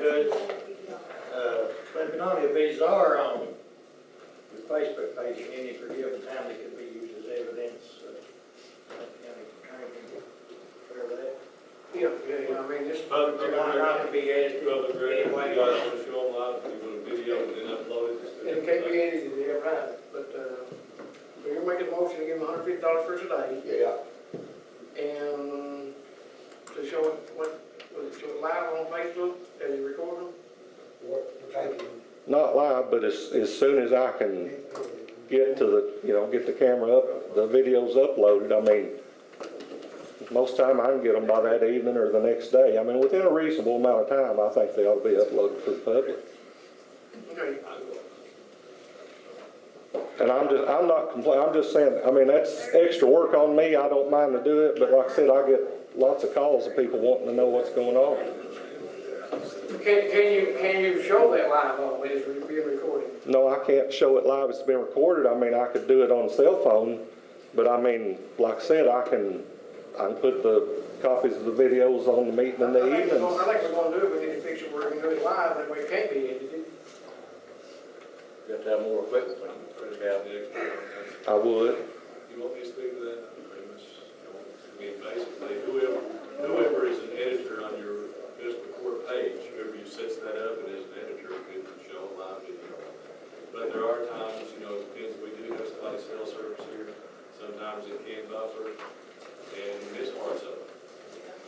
F: Judge, let me know if these are on the Facebook page at any given time, they could be used as evidence.
A: Yeah, I mean, just.
K: Public
F: Not to be edited
K: Public record, you
F: anyway.
K: guys want to show them live, you want a video and then upload it.
A: It can't be edited, yeah, right, but, you're making a motion to give them $150 for today.
C: Yeah.
A: And to show it live on Facebook as you record them?
I: Not live, but as soon as I can get the camera up, the videos uploaded. I mean, most time I can get them by that evening or the next day. I mean, within a reasonable amount of time, I think they ought to be uploaded for the public.
A: Okay.
I: And I'm not complaining, I'm just saying, I mean, that's extra work on me. I don't mind to do it, but like I said, I get lots of calls of people wanting to know what's going on.
A: Can you show that live on it as being recorded?
I: No, I can't show it live. It's been recorded. I mean, I could do it on a cell phone, but I mean, like I said, I can put the copies of the videos on the meeting in the evenings.
A: I think we're going to do it. We need to fix it where we can do it live. That way it can't be edited.
F: You have to have more equipment when you put it out.
I: I would.
K: You want me to speak to that? I mean, basically, whoever is an editor on your
B: cell service here. Sometimes it can buffer and miss parts of it.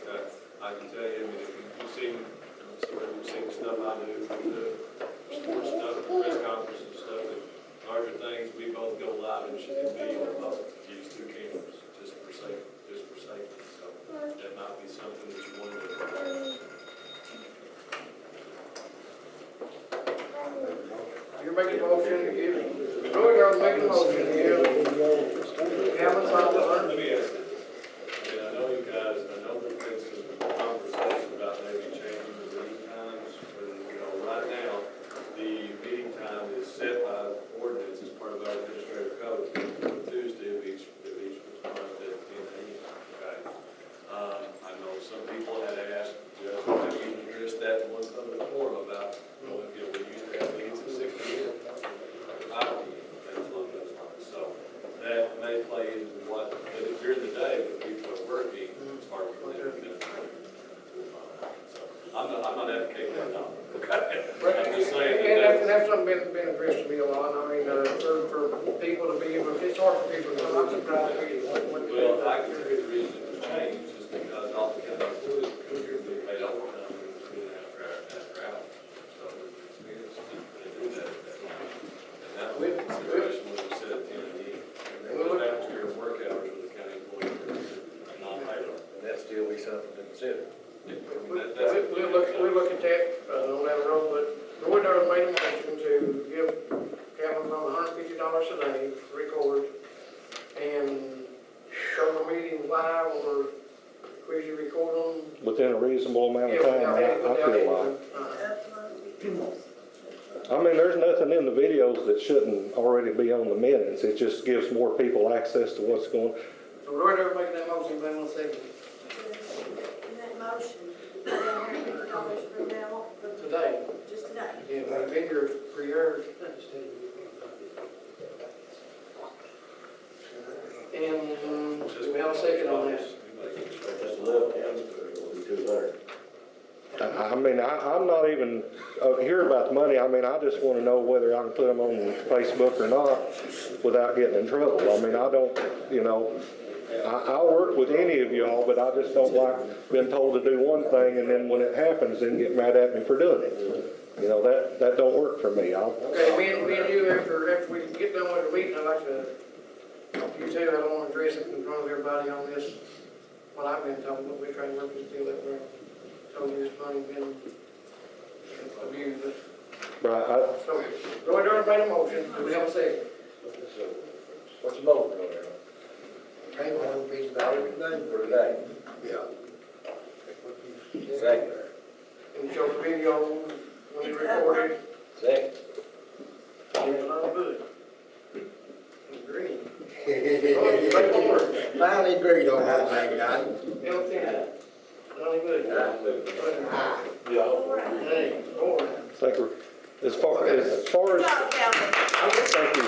B: Okay? I can tell you, I mean, if you've seen, you've seen the stuff I do, the sports stuff, press conferences and stuff, and larger things, we both go live and video about use two cameras just for safety. So that might be something that you want to do.
A: You're making a motion to give, Roy Darrell making a motion to give Cameron Sutherland.
B: Let me ask you, I mean, I know you guys, I know there's been some conversation about maybe changing the meeting times, but, you know, right now, the meeting time is set by ordinance as part of our administrative code, Tuesday of each month at 10 a.m. Okay? I know some people had asked, just have you addressed that in one time before about, you know, we used to have meetings at 6 p.m. 5 p.m. things along those lines. So that may play into what, but if during the day when people are working, it's hard for them to do that. So I'm not advocating that now. Okay? I'm just saying
A: And that's something been addressed to me a lot. I mean, for people to be able, it's hard for people to come up and try to figure it out.
B: Well, I can see the reason it was changed is because all the county employees come here and they paid overtime and it's been after hours. So it's experience, they do that at that time. And that was the consideration when we said at 10 a.m. And those happens during work hours for the county employees, non-payroll.
F: And that'd still be something to consider.
A: We'll look at that, on that road, but Roy Darrell made a motion to give Cameron $150 a day to record and show the meeting live, or could you record them?
I: Within a reasonable amount of time, I feel like. I mean, there's nothing in the videos that shouldn't already be on the minutes. It just gives more people access to what's going on.
A: So Roy Darrell making that motion, then we'll second.
P: In that motion, $150 for now,
A: Today.
P: just today.
A: Yeah, we've been here for years. And we have a second on that.
K: That's 11 hours, it'll be 200.
I: I mean, I'm not even here about the money. I mean, I just want to know whether I can put them on Facebook or not without getting in trouble. I mean, I don't, you know, I'll work with any of y'all, but I just don't like being told to do one thing and then when it happens, then get mad at me for doing it. You know, that don't work for me.
A: Okay, me and you, after we get done with the meeting, I'd like to, you too, I don't want to address it in front of everybody on this, what I've been told, but we're trying to work this deal that we're told you this money's been abused.
I: Right.
A: So, Roy Darrell made a motion, do we have a second?
F: What's the motive on there?
C: Pay $150
F: For today?
C: Yeah.
F: Second.
A: And show the video when you record it.
F: Second.
A: It's not good. It's green.
C: Finally agreed on that thing, Donnie.
A: Not good. Hey,
I: Thank you. As far as thank you.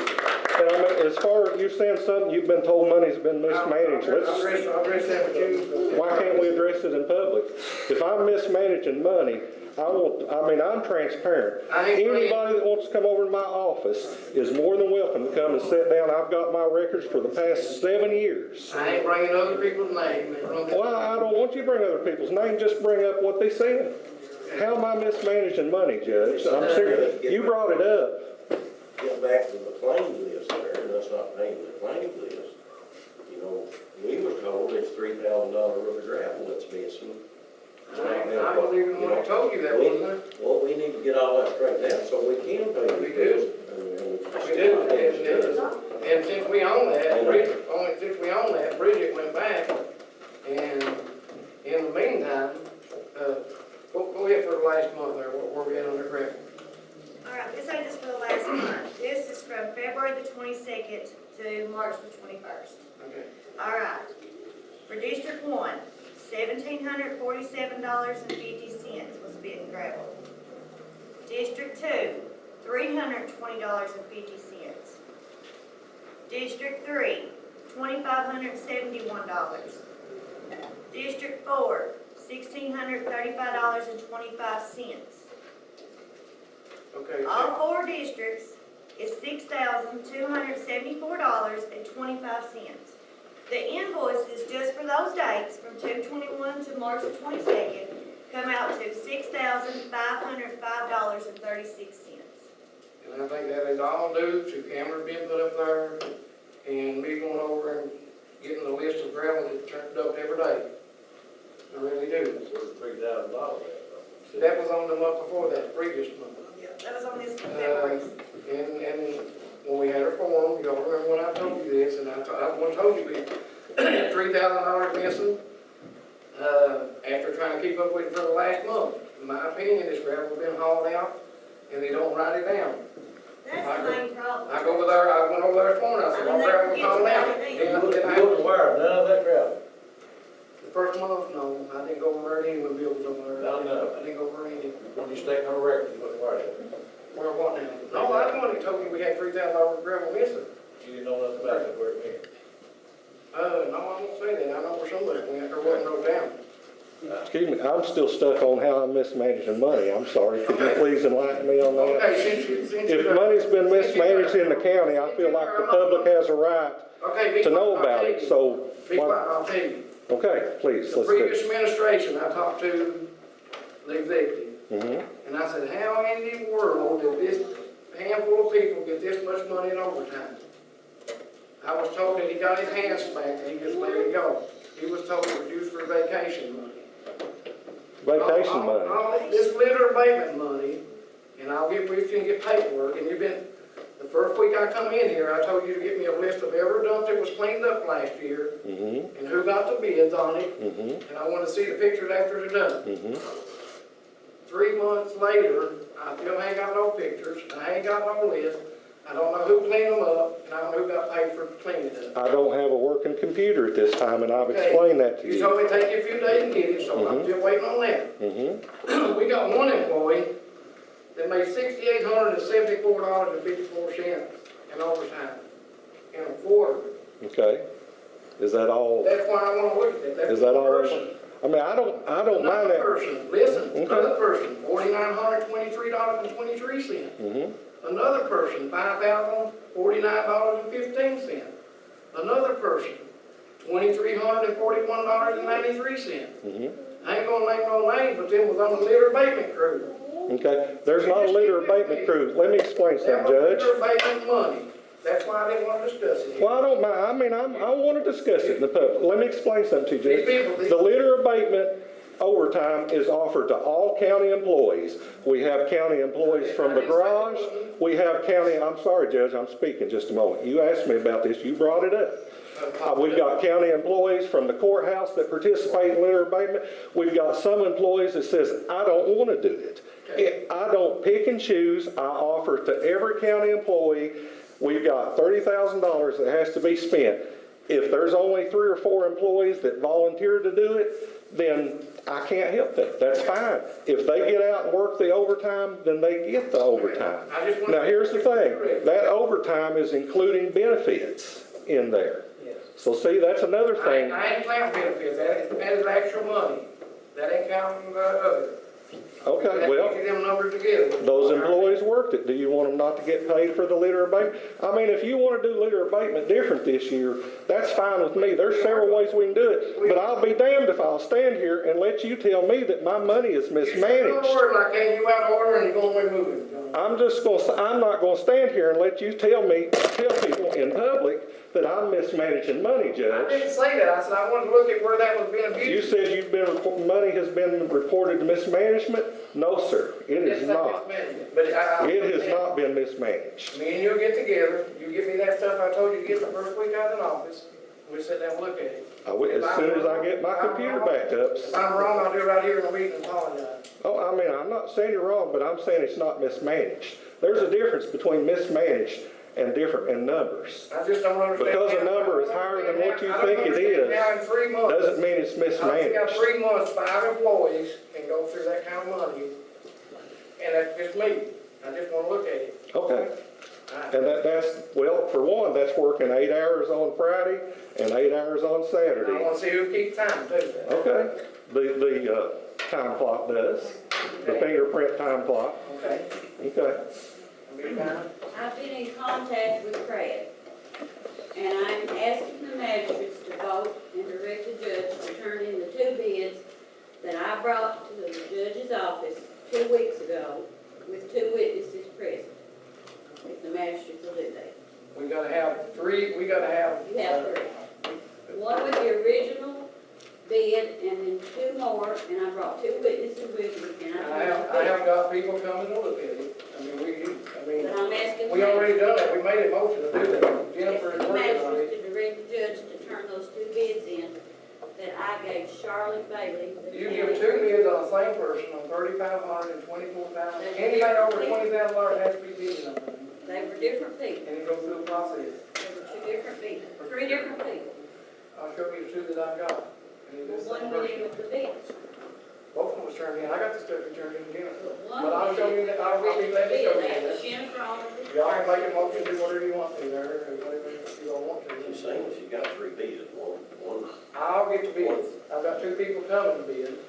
I: And I mean, as far as you're saying something, you've been told money's been mismanaged.
A: I'll address that with you.
I: Why can't we address it in public? If I'm mismanaging money, I'm transparent. Anybody that wants to come over to my office is more than welcome to come and sit down. I've got my records for the past 7 years.
A: I ain't bringing other people's names.
I: Well, I don't want you to bring other people's names, just bring up what they said. How am I mismanaging money, Judge? I'm serious. You brought it up.
K: Get back to the claims list there, and that's not paying the claims list. You know, we were told it's $3,000 worth of gravel that's missing.
A: I was even when I told you that, wasn't I?
K: Well, we need to get all that straightened out so we can pay the bills.
A: We do, and since we own that, Bridget went back, and in the meantime, go ahead for the last month there, where we at on the grant.
H: All right, this ain't just for the last month. This is from February the 22nd to March the 21st.
A: Okay.
H: All right. For District 1, $1,747.50 was spent in gravel. District 2, $320.50. District 3, $2,571. District 4, $1,635.25.
A: Okay.
H: All 4 districts is $6,274.25. The invoices just for those dates, from 2/21 to March the 22nd, come out to $6,505.36.
A: And I think that is all due to cameras being put up there and me going over and getting a list of gravel that's turned up every day. I really do.
F: $3,000.
A: That was on the month before that, previous month.
H: Yeah, that was on this February.
A: And when we had our forum, y'all remember when I told you this, and I told you we had $3,000 missing, after trying to keep up with it for the last month. In my opinion, this gravel's been hauled out, and they don't write it down.
H: That's the main problem.
A: I went over there this morning, I said, my gravel was hauled out.
F: You where, none of that gravel?
A: The first month, no, I didn't go over there any when Bill was over there.
F: No.
A: I didn't go over any.
F: When you state no record, you wouldn't worry.
A: Where what now? No, I the one that told you we had $3,000 gravel missing.
F: You didn't know nothing about it, where it went.
A: No, I won't say that. I know where some of it went, or wasn't wrote down.
I: Excuse me, I'm still stuck on how I'm mismanaging money. I'm sorry. Could you please enlighten me on that?
A: Okay,
I: If money's been mismanaged in the county, I feel like the public has a right to know about it, so.
A: Be quiet, I'll tell you.
I: Okay, please,
A: The
I: let's do
A: previous
I: it.
A: administration, I talked to the executive, and I said, how in the world did this handful of people get this much money in overtime? I was told that he got his hands smacked and he just let it go. He was told it was used for vacation money.
I: Vacation money.
A: All this litter abatement money, and I'll get with you and get paperwork, and the first week I come in here, I told you to get me a list of every dump that was cleaned up last year, and who got the bids on it, and I want to see the pictures after they're done. 3 months later, I still ain't got no pictures, I ain't got no list, I don't know who cleaned them up, and I don't know who got paid for cleaning it up.
I: I don't have a working computer at this time, and I've explained that to you.
A: You told me to take you a few days to get it, so I'm still waiting on that. We got one employee that made $6,874.54 in overtime in a quarter.
I: Okay. Is that all?
A: That's why I want to look at that.
I: Is that all? I mean, I don't mind
A: Another
I: that.
A: person, listen, another person, $4,923.23. Another person, $5,049.15. Another person, $2,341.93. I ain't gonna name no names, but them was on the litter abatement crew.
I: Okay, there's not a litter abatement crew. Let me explain something, Judge.
A: Litter abatement money. That's why I didn't want to discuss it.
I: Well, I don't mind. I mean, I want to discuss it in the public. Let me explain something to you, Judge. The litter abatement overtime is offered to all county employees. We have county employees from the garage. We have county, I'm sorry, Judge, I'm speaking just a moment. You asked me about this. You brought it up. We've got county employees from the courthouse that participate in litter abatement. We've got some employees that says, I don't want to do it. I don't pick and choose. I offer to every county employee. We've got $30,000 that has to be spent. If there's only 3 or 4 employees that volunteer to do it, then I can't help that. That's fine. If they get out and work the overtime, then they get the overtime. Now, here's the thing. That overtime is including benefits in there. So see, that's another thing.
A: I ain't counting benefits. That is actual money. That ain't counting the other.
I: Okay, well,
A: Them numbers together.
I: those employees worked it. Do you want them not to get paid for the litter abatement? I mean, if you want to do litter abatement different this year, that's fine with me. There's several ways we can do it. But I'll be damned if I'll stand here and let you tell me that my money is mismanaged.
A: I came you out of order and you're going to remove it.
I: I'm not going to stand here and let you tell people in public that I'm mismanaging money,
A: I
I: Judge.
A: didn't say that. I said I wanted to look at where that was being abused.
I: You said money has been reported to mismanagement? No, sir, it is not.
A: But
I: It has not been mismanaged.
A: Me and you'll get together. You give me that stuff I told you to get the first week out of the office. We'll sit down and look at it.
I: As soon as I get my computer back up.
A: If I'm wrong, I'll do it right here in the meeting and apologize.
I: Oh, I mean, I'm not saying you're wrong, but I'm saying it's not mismanaged. There's a difference between mismanaged and numbers.
A: I just don't understand.
I: Because a number is higher than what you think it is, doesn't mean it's mismanaged.
A: I've got 3 months, 5 employees can go through that kind of money, and that's just me. I just want to look at it.
I: Okay. And well, for one, that's working 8 hours on Friday and 8 hours on Saturday.
A: I want to see who keeps time too.
I: Okay. The time clock does. The fingerprint time clock.
A: Okay.
I: Okay.
A: Be fine.
S: I've been in contact with Craig, and I'm asking the magistrates to vote and direct the judge to turn in the 2 bids that I brought to the judge's office 2 weeks ago with 2 witnesses present, if the magistrates will do that.
A: We gotta have 3, we gotta have.
S: You have 3. One with the original bid, and then 2 more, and I brought 2 witnesses with me, and
A: I have got people coming to look at it. I mean,
S: But I'm asking.
A: we already done it, we made a motion to do that. Jennifer is
S: The
A: working on
S: magistrates
A: it.
S: to direct the judge to turn those 2 bids in that I gave Charlotte Bailey. the
A: You
S: county.
A: give 2 bids on the same person on 3,500 and 24,000. Anything over $20,000 has to be bid on.
S: They were different people.
A: And it goes through the process.
S: They were 2 different people, 3 different people.
A: I'll show you the 2 that I've got. And it is the same
S: One went in
A: person.
S: with the bids.
A: Both of them was turned in. I got the stuff you turned in, Jennifer.
S: One
A: But I'll
S: went
A: show
S: in
A: you that, I'll
S: with
A: be
S: the
A: glad to show
S: bid.
A: you
S: That was
A: that.
S: Jennifer on the.
A: Y'all can make a motion, do whatever you want to there, or whatever you all want to.
K: She's saying she got 3 bids, one,
A: I'll get the bids. I've got 2 people coming to bid.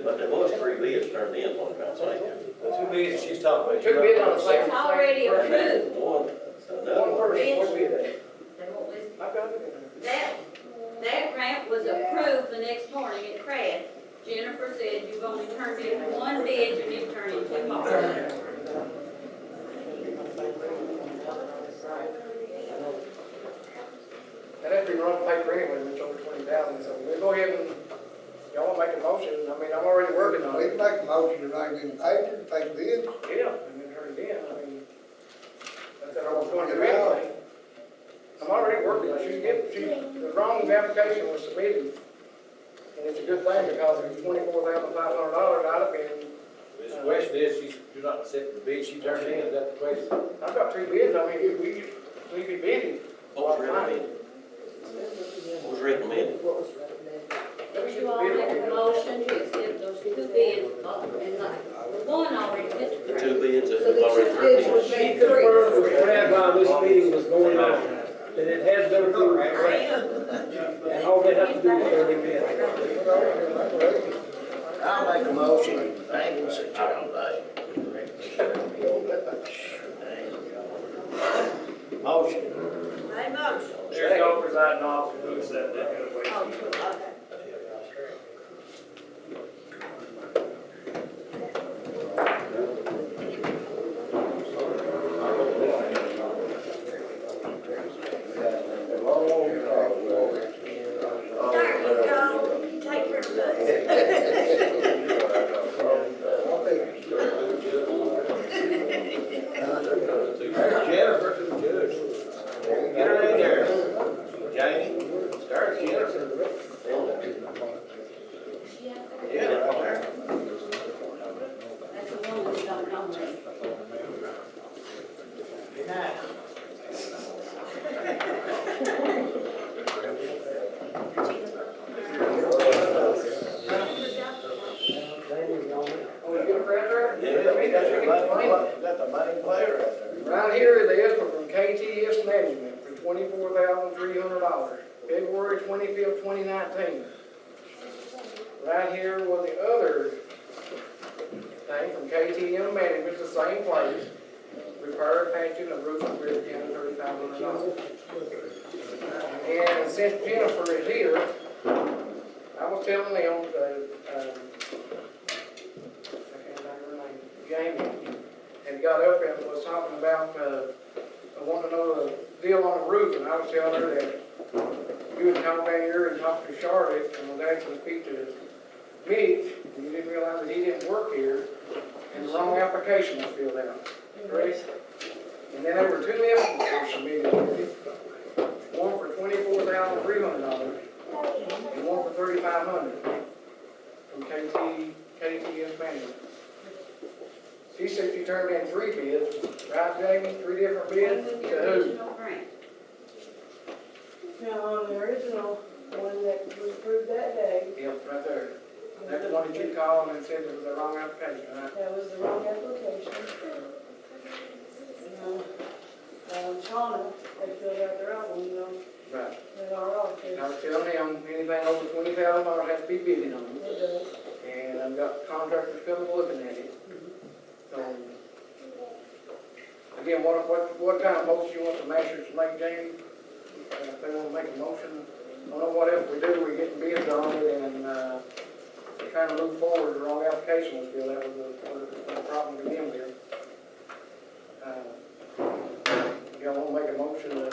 K: but there was 3 bids turned in, what about saying?
F: The 2 bids that she's talking about.
A: 2 bids on the same.
S: It's already approved.
K: One,
A: One person, what bid that?
S: They won't listen.
A: I've got it.
S: That grant was approved the next morning at Craig. Jennifer said you've only turned in 1 bid, you need to turn in 2 more.
A: That has to be run paper anyway, it's over 20,000, so we'll go ahead and, y'all wanna make a motion, I mean, I'm already working on
C: We
A: it.
C: can make a motion to write in the paper, take bids.
A: Yeah, and then turn it in, I mean, that's what I was going to do anyway. I'm already working on it, the wrong application was submitted, and it's a good thing because it's $24,500 I'd have been.
F: The question is, you're not accepting the bid she turned in, is that the question?
A: I've got 2 bids, I mean, we be bidding.
K: What was recommended? What was recommended?
S: You all make a motion to accept those 2 bids, and like, one already
K: The
S: Mr.
K: 2 bids that
E: So
K: was
E: the
K: already
E: 2
K: turned
E: bids
K: in?
E: was
T: She
E: made
T: confirmed
E: 3.
T: with Brad while this meeting was going on, that it has been approved, and all they have to do is turn it in.
D: I'll make a motion, thank you, sit down, Motion.
H: My motion.
L: There's no presiding officer who said that.
H: Oh, okay. There you go. You take care of that.
F: Jennifer to the judge. Get her in there. Jamie, start Jennifer. Yeah, right there.
S: That's the one that don't know me.
A: Oh, you get a press there?
F: Yeah,
A: Me, that's your complaint.
F: that's the main player right there.
A: Right here is the estimate from KTS Management for $24,300, February 25th, 2019. Right here was the other thing from KTM Management, the same place, repair, patching, and roof and bridge, county $3,500. And since Jennifer is here, I was telling them, I can't remember her name, Jamie, and got up and was talking about, I want to know the deal on the roof, and I was telling her that you had come down here and talked to Charlotte, and was asking to speak to Mitch, and you didn't realize that he didn't work here, and the wrong application was filled out, correct? And then there were 2 estimates submitted, one for $24,300, and one for $3,500 from KTS Management. She said she turned in 3 bids, right, Jamie? 3 different bids?
S: One with
A: To
S: the
A: who?
S: original grant.
V: Now, on the original one that was approved that day,
A: Yep, right there. That's the one that you called and said it was the wrong application, right?
V: that was the wrong application. Shauna, they filled out their own,
A: Right.
V: in our office.
A: And I was telling them, anything over $20,000 has to be bidded on.
V: It does.
A: And I've got contractors coming looking at it. So, Again, what kind of motion you want the masters to make, Jamie? If they want to make a motion, I don't know what else we do, we're getting bids on it and, trying to move forward, the wrong application was filled, that was the problem to begin with. Y'all want to make a motion to,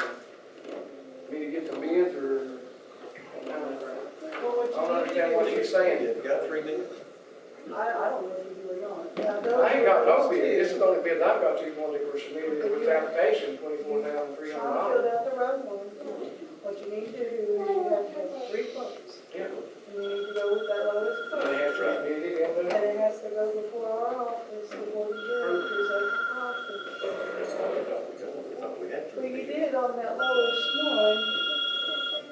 A: me to get some bids or? I don't understand what she's saying.
K: You got 3 minutes?
P: I don't know if you do or not.
A: I ain't got no bid, this is the only bid I've got, these ones that were submitted with the application, $24,300.
P: Sean filled out the road one. What you need to do is you have to have 3 quotes.
A: Yeah.
P: And you need to go with that lowest
A: And
P: quote.
A: they have to bid it,
P: And it has to go before our office, the board of directors of the office. Well, you did on that lowest one,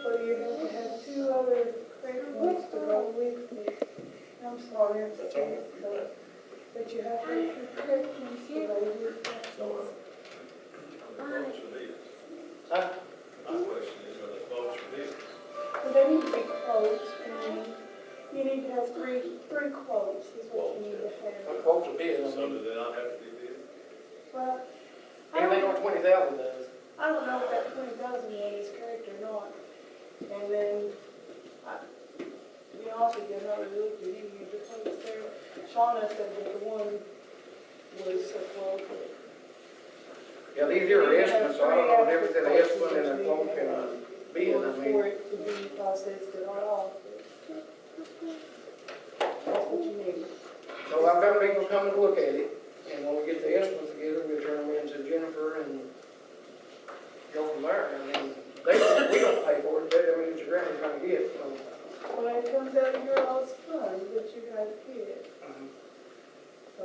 P: but you have to have 2 other correct ones to go with it. I'm sorry, I'm saying so, but you have to have 2 correct ones to go with that.
B: My question is, are the votes for this?
P: Well, they need to be quotes, and you need to have three quotes is what you need to have.
A: what quotes are bid, I
B: So
A: mean,
B: do they not have to be bid?
P: Well,
A: anything over 20,000 does.
P: I don't know if that 20,000 one is correct or not. And then, you also get another look at any of the quotes there. Shauna said that the one was so close.
A: Yeah, these here are estimates, so I don't know the difference in an estimate and a quote and a bid, I
P: For
A: mean.
P: it to be processed at our office. That's what you need.
A: So I've got people coming to look at it, and when we get the estimates together, we'll turn them in to Jennifer and go from there. I mean, we don't pay for it, I mean, it's a grant we're trying to get, so.
P: Well, it comes out of your all's fund that you guys get. So,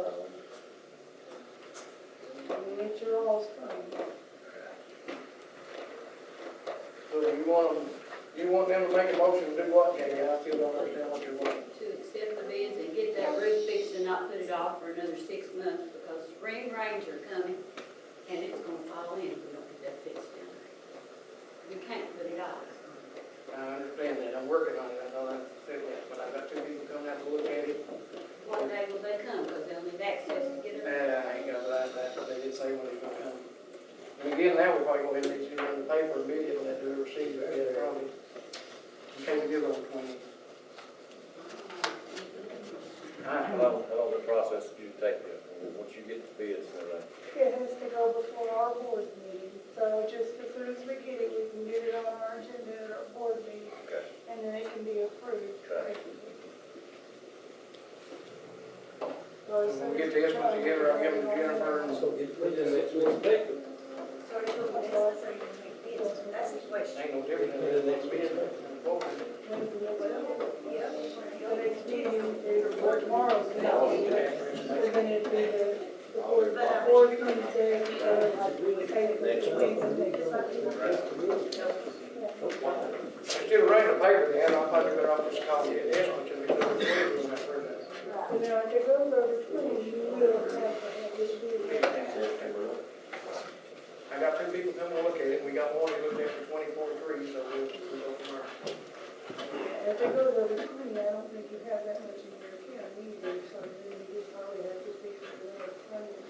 P: I mean, it's your all's fund.
A: So you want them to make a motion to do what, Jamie? I still don't understand what you're wanting.
S: To accept the bids and get that roof fixed and not put it off for another 6 months because spring rains are coming and it's gonna fall in if we don't get that fixed down there. We can't put it off.
A: I understand that, I'm working on it, I know I said that, but I've got 2 people coming out to look at it.
S: What day will they come? Because they'll need access to get it.
A: I ain't got that, they did say when they're gonna come. And again, now we're probably going to need to run the paper immediately, let whoever sees it, get it probably. In case it is over 20.
F: How long the process do you take, once you get the bids and everything?
P: It has to go before our board meeting, so just as soon as we get it, we can get it on our agenda at our board meeting.
F: Okay.
P: And then it can be approved.
F: Okay.
P: So as
A: When
P: soon
A: we get
P: as
A: the estimates together, I'll give them to Jennifer and.
T: So get put in next week's paper.
H: That's the question.
A: Ain't no different than the next meeting.
P: The next meeting is for tomorrow's meeting. And then it'd be the board Tuesday,
A: Still writing a paper, then I'll probably better off just copy it, estimate and be done with it when I turn that.
P: And now if it goes over 20, you will have to have this bid.
A: I got 2 people coming to look at it, we got one that looked at for 24.3, so we'll go from there.
P: And if it goes over 20, I don't think you have that much in your account either, so then you just probably have to fix it with funding.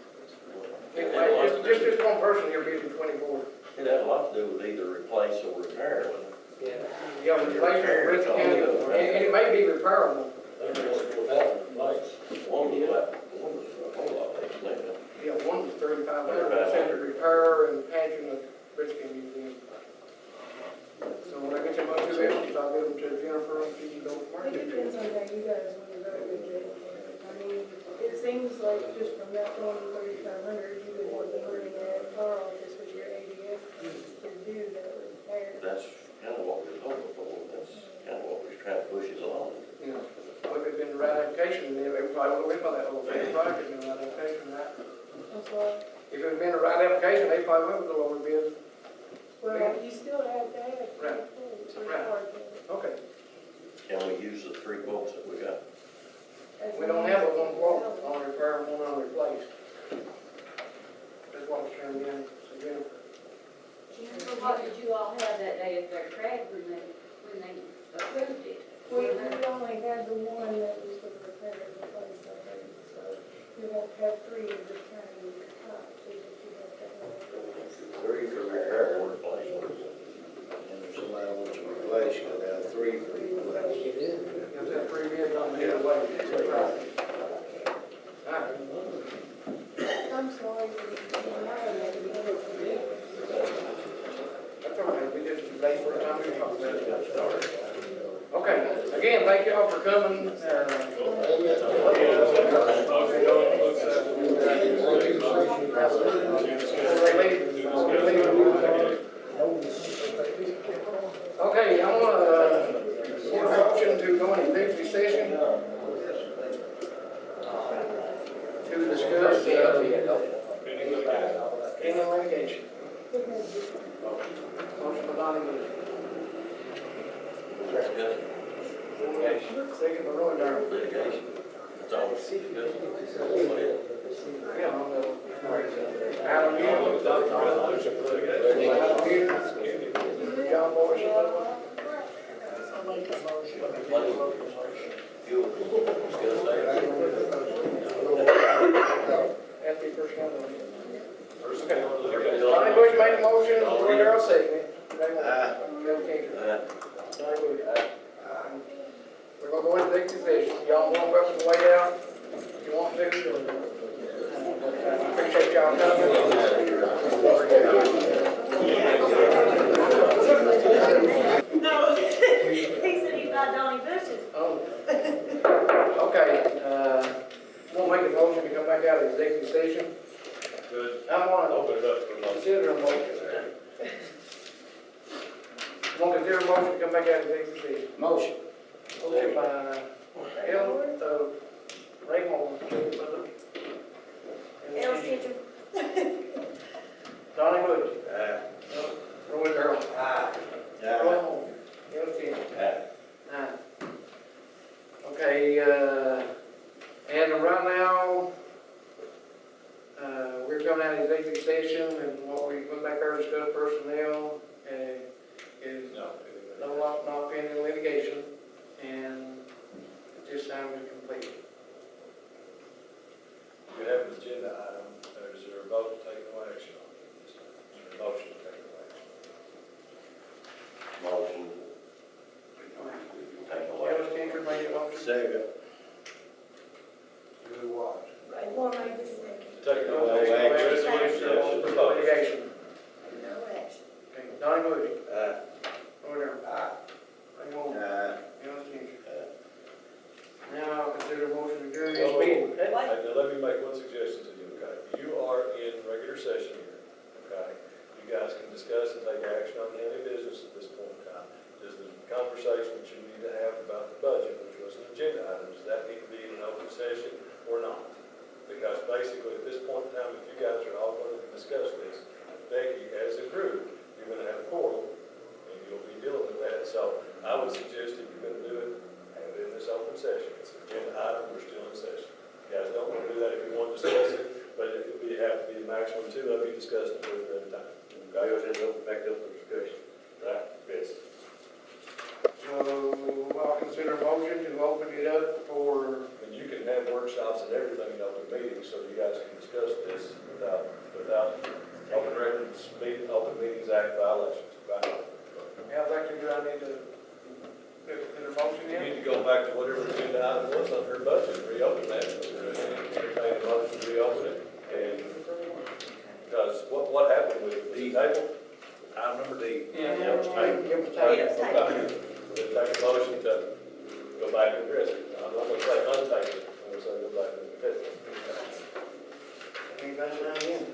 A: Just this one person here bidding 24.
K: It had a lot to do with either replace or repair.
A: Yeah, but replacement, Breathitt County, and it may be repairable.
K: One was a whole lot less than that.
A: Yeah, one was 3,500, said to repair and patching the Breathitt County Museum. So when I get them other 2 estimates, I'll give them to Jennifer and she can go from
P: It
A: there.
P: depends on how you guys want to go with it. I mean, it seems like just from that 1,3,500, you would want to bring that our office with your ADF to do that repair.
K: That's kind of what we were hoping for. That's kind of what we were trying to push us along.
A: Yeah. Well, if it'd been the right application, then we probably would have went by that whole thing, project, been the right application, right?
P: I'm sorry.
A: If it had been the right application, they probably went with the lower bid.
P: Well, you still have to have
A: Right.
P: quotes
A: Right.
P: required there.
A: Okay.
K: Can we use the 3 quotes that we got?
A: We don't have a one quote on repair and one on replace. That's what was turned in to Jennifer.
S: So what did you all have that day at their track when they approved it?
P: We only had the one that was for the repair and replace, I think, so you have to have 3 of the kind of type, so that you have to
A: Okay, again, thank you all for coming. Okay, I want a motion to go into executive session to discuss pending litigation. Motion by Donnie Bush. Second by Roy Darrell.
F: Litigation. That's all.
A: Yeah, on the, Adam Hughes, Adam Hughes, John Morrison. Happy personnel. Okay. Donnie Bush made a motion, Roy Darrell seconded. Bill Kinker. Donnie Bush. We're gonna go into executive session. Y'all want to go up the way out if you want to. Appreciate y'all coming.
H: No, he said he bought Donnie Bush's.
A: Oh. Okay, we'll make a motion to come back out of executive session.
B: Good.
A: I want
B: Open it up for
A: to
B: motion.
A: consider a motion. Want to consider a motion to come back out of executive session. Motion. Motion by Ray Moore.
H: Al Stitcher.
A: Donnie Bush. Roy Darrell. Roy Moore. Al Stitcher. Okay, as of right now, we're coming out of executive session, and what we went back there and discussed personnel, is not pending litigation, and at this time we're complete.
B: You have an agenda item, is there a vote to take no action on it? Is there a motion to take no action?
K: Motion.
A: Al Stitcher made a motion.
F: Second.
C: Do what?
H: Ray Moore made the second.
B: To take no action. Resolution for vote.
A: Litigation.
H: No action.
A: Okay, Donnie Bush. Roy Darrell. Ray Moore. Al Stitcher. Now I'll consider a motion to adjourn this meeting.
B: Now, let me make one suggestion to you, okay? You are in regular session here, okay? You guys can discuss and take action on any business at this point in time. Does the conversation that you need to have about the budget, which was an agenda item, does that need to be in an open session or not? Because basically, at this point in time, if you guys are all going to discuss this, Becky, as a group, you're going to have a quorum, and you'll be dealing with that. So I would suggest if you're going to do it, have it in this open session. It's an agenda item, we're still in session. You guys don't want to do that if you want to discuss it, but it would have to be a maximum two of you discussing it at a time.
F: Go ahead and open back up the discussion.
B: Right? Yes.
A: So I'll consider a motion to open it up for,
B: And you can have workshops and everything in open meetings, so you guys can discuss this without open records, open meetings act violations. Right?
A: how exactly do I need to consider a motion
B: You
A: in?
B: need to go back to whatever the agenda item was on her budget, reopen that. Entertain a motion to reopen it, and because what happened with the table?
F: Item number D.
A: Yeah.
F: That was tabled.
A: It was tabled.
B: Okay. Then take a motion to go back and address it. I'm not gonna say untake it, I'm gonna say go back and address it.
A: Anybody down in?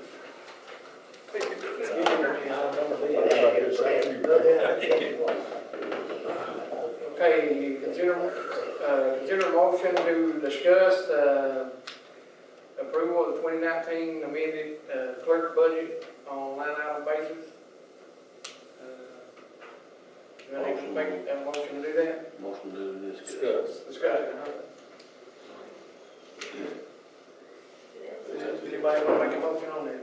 A: Okay, consider a motion to discuss, approval of the 2019 amended, clerk budget on line item basis. Do I need to make a motion to do that?
K: Motion to
F: Discuss.
A: Discuss it, huh? Does anybody want to make a motion on that?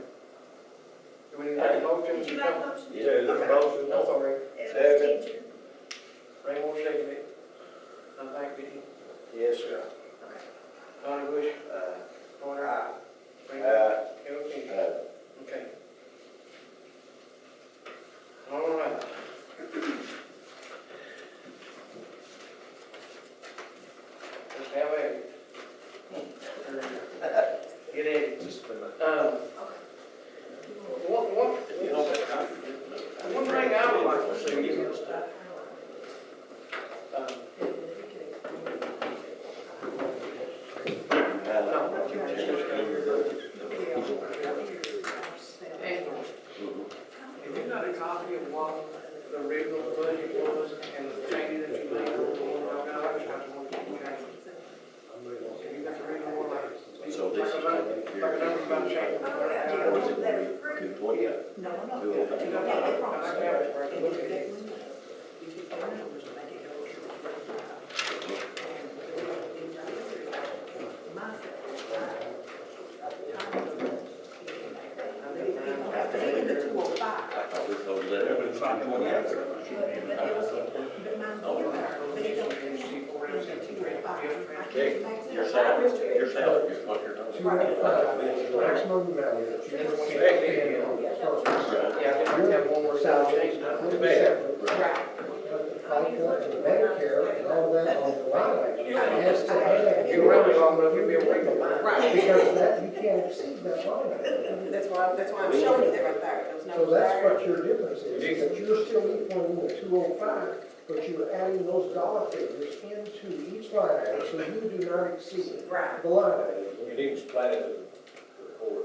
A: Do we need to make a motion?
H: Did you make a motion?
B: Yeah, there's a motion.
A: No, sorry.
H: Al Stitcher.
A: Ray Moore seconded it. Thank you.
F: Yes, sir.
A: Donnie Bush. Porter. Ray Moore. Al Stitcher. Okay. All right. Just have at it. Get at it. One thing I would like to see And if you got a copy of what the original budget was and the changes that you made on the one, I just got one. If you got the original one, like a number about change.
F: Your salary is what you're doing.
C: Maximum amount that you ever spend on the first.
A: Yeah, I have one more salary change.
C: But the FICA and Medicare and all that on the line, it has to have.
A: If you run it long enough, you'll be a week behind.
E: Right.
C: Because that, you can't exceed that line.
E: That's why I'm showing you that right there, those
C: So
E: numbers
C: that's
E: there.
C: what your difference is, that you're still equaling the 205, but you're adding those dollar figures into each line item, so you do not exceed
E: Right.
C: the line item.
F: You need to split it to the court.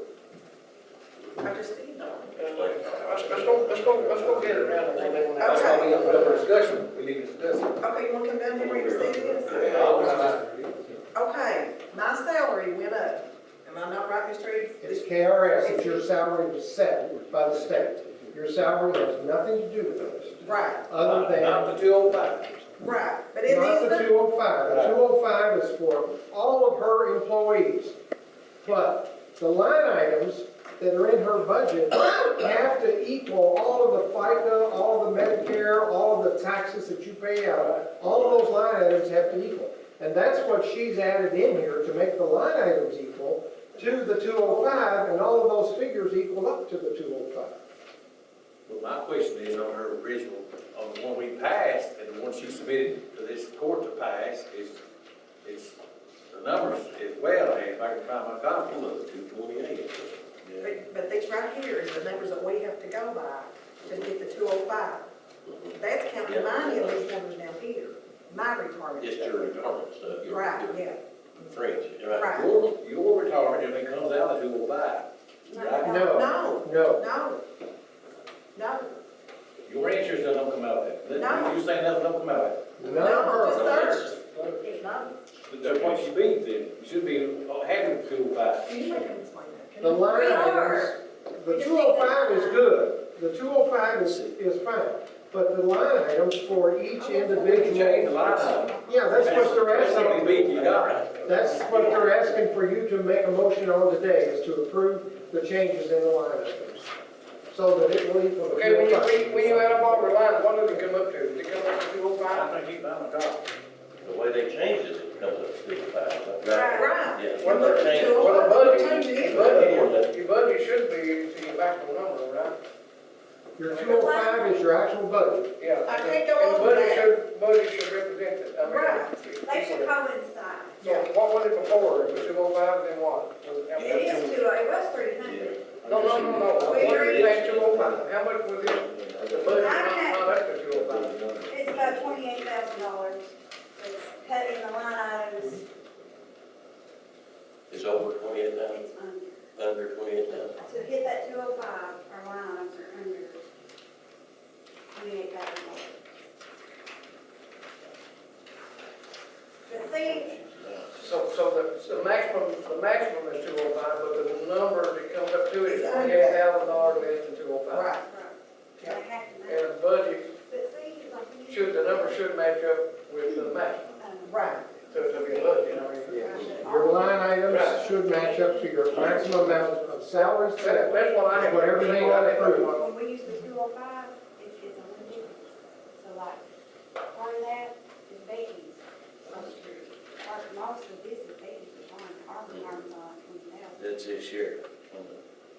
E: I just did.
A: Let's go get it around.
E: That's why we
F: have a discussion, we need to discuss it.
E: Okay, you wanna come down here and see this? Okay, my salary went up. Am I not right, Mr. Eads?
C: It's KRS, it's your salary was set by the state. Your salary has nothing to do with this,
E: Right,
C: other than.
F: Not the 205.
E: right, but it
C: Not
E: is
C: the
E: the,
C: 205. The 205 is for all of her employees. But the line items that are in her budget have to equal all of the FICA, all of the Medicare, all of the taxes that you pay out. All of those line items have to equal. And that's what she's added in here to make the line items equal to the 205, and all of those figures equal up to the 205.
F: Well, my question is on her original, on the one we passed, and the one she submitted to this court to pass, is the numbers as well, and if I can find my copy. 228.
E: but these right here is the numbers that we have to go by to get the 205. That's counting mine in these numbers down here, my retirement.
K: Just your retirement stuff. your-
E: Right,
K: your
E: yeah.
K: Fringe,
E: Right.
K: right?
F: Your retirement, if it comes out at 205. Right?
C: No,
E: No,
C: no.
E: no, no,
F: Your insurance doesn't come out of that.
E: No.
F: You say nothing don't come out of that.
C: None of
E: just
C: her.
E: theirs. No.
F: That's what you mean then. You should be having 205.
E: You make them explain that.
C: The line
E: We
C: items,
E: are.
C: the 205 is good, the 205 is fine, but the line items for each
F: Change the
C: individual.
F: line item.
C: Yeah, that's what they're
F: That's how many
C: asking,
F: beef you got.
C: that's what they're asking for you to make a motion on today, is to approve the changes in the line items. So that it will equal the
A: Okay, when
C: 205.
A: you add up all the lines, what does it come up to? Does it come up to
F: I
A: 205?
F: think you found a copy.
K: The way they changed it comes up to 205.
E: Right.
K: Yeah.
A: Well,
K: They're changing.
A: Well, the budget,
E: Change it.
A: your budget should be to your back number, right?
C: Your 205 is your actual budget.
A: Yeah.
E: I can't go
A: And the
E: over
A: budget should represent it. I mean,
E: Right.
H: They should coincide.
A: So what was it before? It was 205, then what?
H: It is two, it was 300.
A: No. What did you pay 205? How much was it? The budget, not extra 205.
H: It's about $28,000. It's cut in the line items.
K: It's over 28,000,
H: It's
K: under 28,000.
H: to hit that 205, our line items are under $28,000. But see,
A: So the maximum is 205, but the number that comes up to it is $28,000 less than 205.
E: Right.
H: they have to match.
A: And the budget
H: But see, like you.
A: the number should match up with the maximum.
E: Right.
A: So it's a budget, I mean.
C: Your line items should match up to your maximum amount of salary set.
A: That's what I have.
C: Whatever you want to approve.
H: When we use the 205, it's a little different. So like, part of that is Becky's social security. Most of this is Becky's retirement, our retirement's on 20,000.
F: That's this year.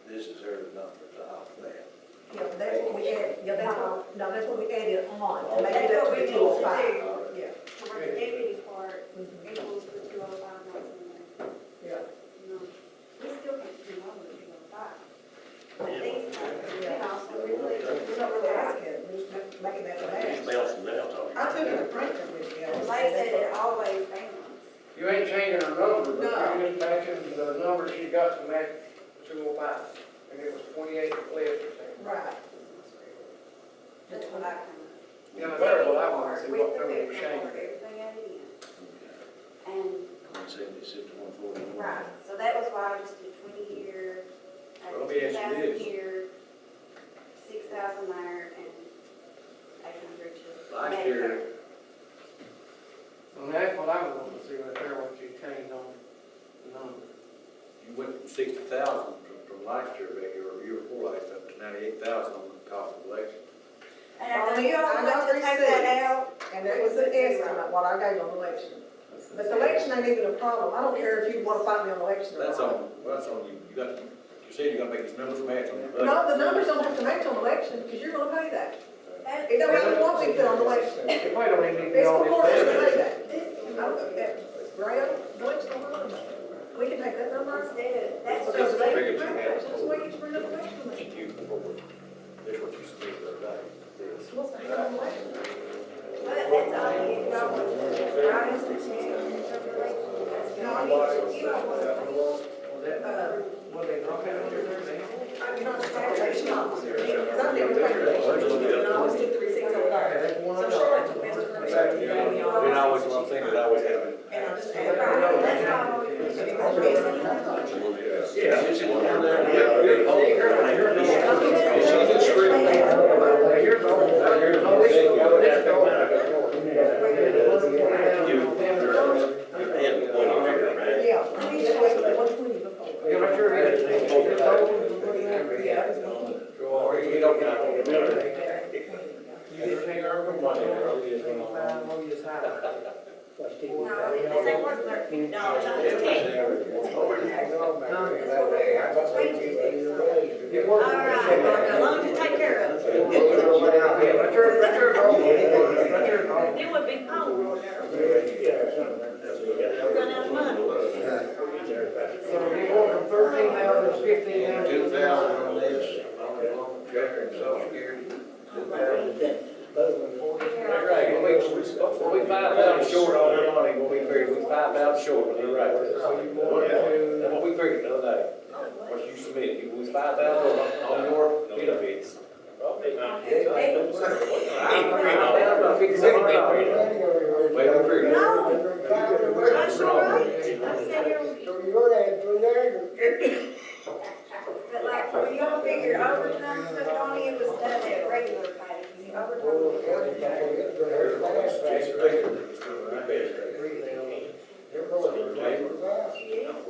F: This is her numbers off that.
E: Yeah, that's what we added, that's what we added on, to make
H: That's
E: it up
H: what
E: to
H: we
E: the
H: need to
E: 205.
H: do.
E: Yeah,
H: So where the deputy part equals the 205 not in there.
E: yeah.
H: No, we still can't do more than 205. But these, so we really,
E: We're not really asking, we're just making that
K: He's
E: match.
K: bouncing out on
E: I took it to printer with me.
H: they said it always balance.
A: You ain't changing our number, but
E: No.
A: you're just matching matching the number she got to match 205, and it was 28 less percent.
P: Right. That's what I can.
A: Yeah, that's what I want to see, what number was
P: With the
A: changed.
P: everything added in. And,
F: 176, 141.
P: right, so that was why I just did 20-year,
F: Well, let me ask you
P: 2,000
F: this.
P: here, 6,000 there, and 800 to
F: Last
P: Medicare.
F: year,
A: And that's what I was wanting to see right there, what you changed on the number.
F: you went from 60,000 from last year, Becky, or year before last, up to 98,000 on the cost of election.
P: And I know you all want to take that out.
E: And that was an estimate, what I gave on election. But the election ain't even a problem, I don't care if you wanna fight me on election or not.
F: That's on you. You said you're gonna make these numbers match on the budget.
E: No, the numbers don't have to match on election, because you're gonna pay that. It don't even want me to put on election.
A: It might don't even be
E: Fiscal
A: on
E: court
A: this.
E: should pay that. I don't know, Graham, election, we can take that number out.
P: That's
E: Because
P: just,
E: they
F: Figured
E: can
F: you
E: bring
F: had
E: it, that's the way you bring up election.
F: Thank you for, that's what you submitted the other day.
E: It's supposed to have an election.
P: well, that's all you need, y'all want to write us a check. No, you don't want to pay.
A: Was that, what they drop it under there, they?
E: You don't have to election officer, because I'm never paid election, and I always get the receipts over there. So sure, it's Mr.
F: You know, always one thing that I always have.
E: And I just add
P: Right, that's
E: it.
P: all.
E: Yeah. I need to wait till 120 before.
A: Yeah, right there,
F: You don't know.
A: you didn't pay her for money, oh, yes, high.
P: No, this ain't worth $50, I just can't. All right, as long as you take care of it. It would be cold. Run out of money.
A: So you go from 13,000 to 15,000.
C: 2,000 on this, on checker and social security. 2,000.
O: We'll be 5,000 short on their money, we'll be figured, we're 5,000 short, you're right.
A: So you want to,
O: That's what we figured the other day. What you submitted, you was 5,000 on your benefits. Wait, we figured.
P: No, I sure right. I said here. But like, when y'all figure overtime stuff, Donnie, it was done at regular pay. The overtime.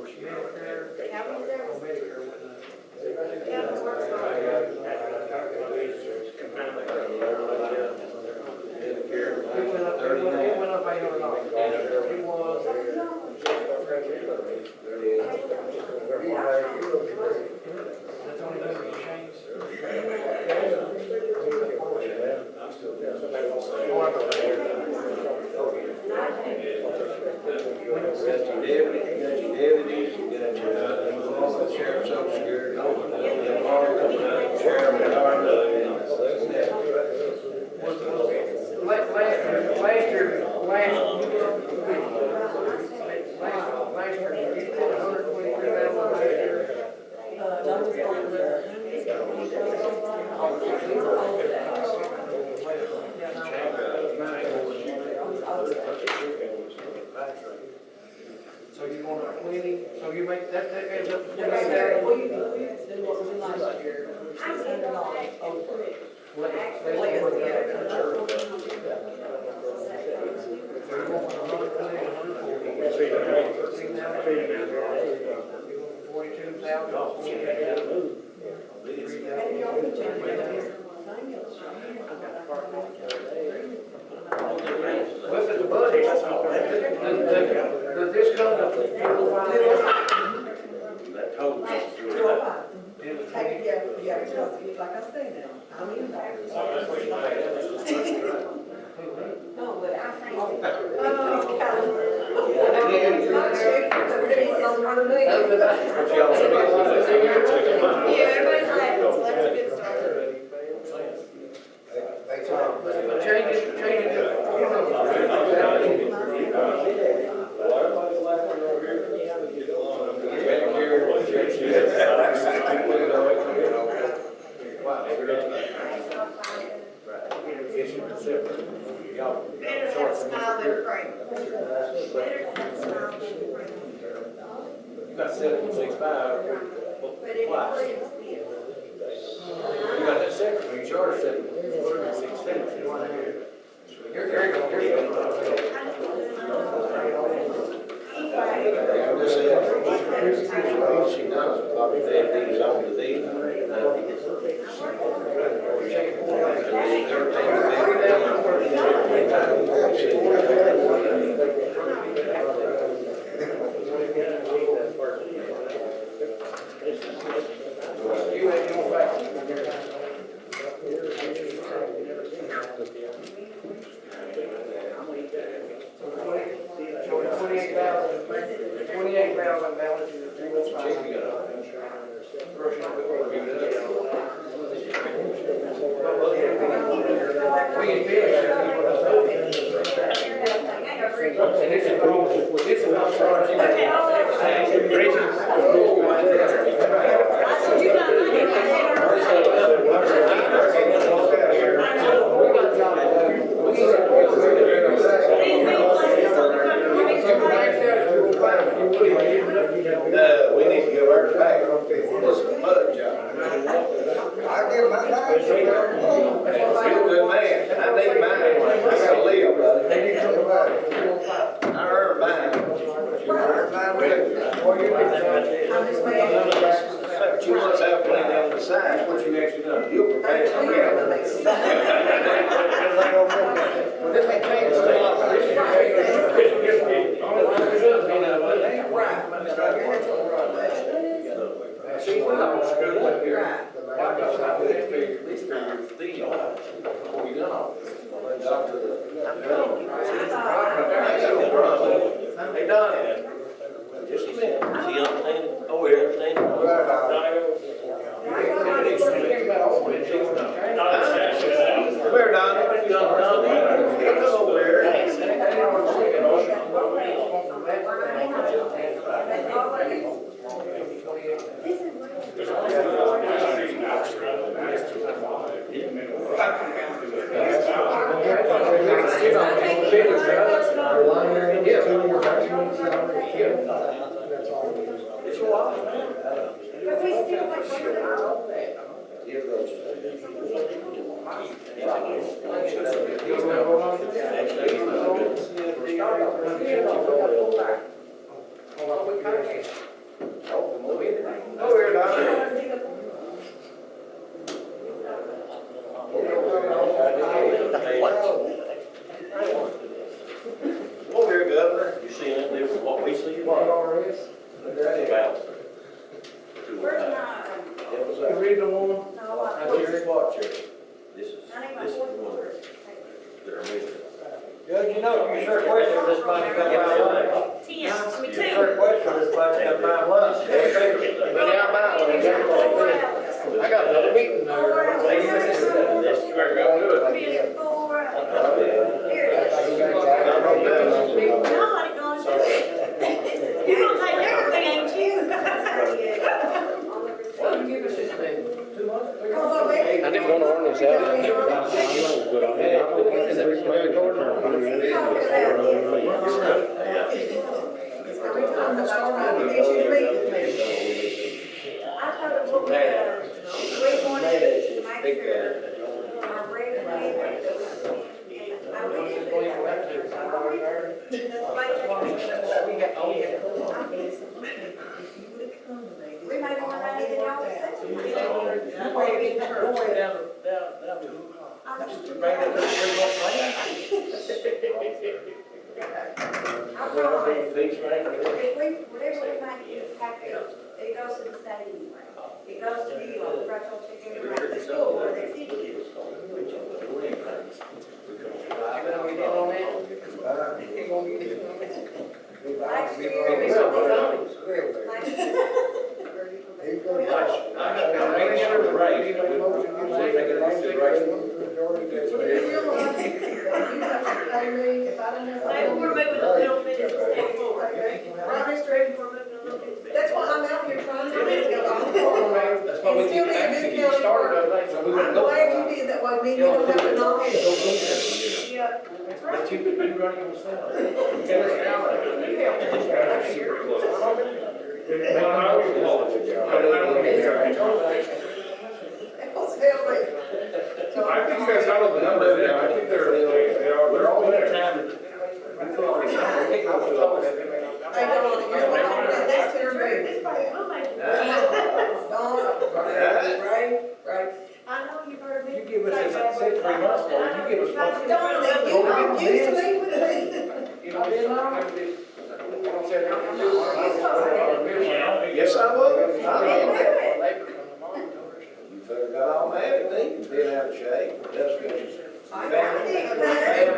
P: County's there. County works
A: it went up $800. It was, that's only number you changed.
C: Deputies, sheriff's social security.
A: Last year, you put 123,000 last year. So you want a 20, so you make, that ends up to 20,000. What's the budget? Does this come to?
F: That total.
E: Like I say now, I'm in there.
P: No, but I think. Yeah, everybody's laughing, so that's a good start.
A: Change it to.
H: smile, little friend. Better to have a smile, little friend.
F: You got 765.
H: But it
F: Twice.
H: includes this.
F: You got that second one, you charged 716.
A: Here you go.
F: I'm just saying, she knows, probably they these on to these.
A: $28,000 balance is
C: We need to give ours back. This is a mud job. I give my back. You're a good man. I need mine. I gotta live, brother. I earned mine. You earned mine with But you must have plenty on the side. What you actually done? You're professional. This ain't changed a lot. See, when I was screwed up here, I got these figures, before we done all this. They done it. Just a minute.
K: She understand? Oh, we understand?
C: Come here, Donnie. Come over here.
A: It's a lot.
H: But we still like
C: Over here, Governor.
K: You see anything different from what we see?
H: Where's my,
A: You read the one?
H: no, I.
C: Here's what, Jerry.
K: This is
H: I need my
K: the
H: fourth
K: one
H: quarter.
K: that are missing.
C: Judge, you know, you sure question this money got my lunch.
H: 10,
C: You
H: I
C: sure question this money got my lunch.
A: I got another meeting there.
K: That's where we're going to do it.
H: Here it is. Nobody gonna do it. You're gonna take everything, ain't you?
A: Why don't you give us this thing? 2 months?
I: I didn't want to run this out. I know, but
H: Every time the startup issue I thought it would be, we wanted to make sure our regulator that we did do we made more money than y'all expected. I promise, whatever we make, it goes to the state anyway. It goes to you, I'll write your check every month, the school, or the city. Last
E: That's why I'm out here trying to get it.
A: That's why we
E: It's still
A: need to
E: be a
A: actually
E: good
A: get
E: county
A: started,
E: clerk.
A: I think, so we wouldn't
E: I'm
A: go.
E: glad you did that way, me, you don't have to knock it.
H: Yeah,
Q: That's right.
F: But you run it yourself.
N: I think you guys have all the numbers now, I think they're all there.
E: That's their move.
H: I know you've heard me.
F: You give us this, say 3 months ago, you give us one.
E: Dominic, you used to leave with me.
C: Yes, I will. You better got all mad at me, being out of shape. That's good. Family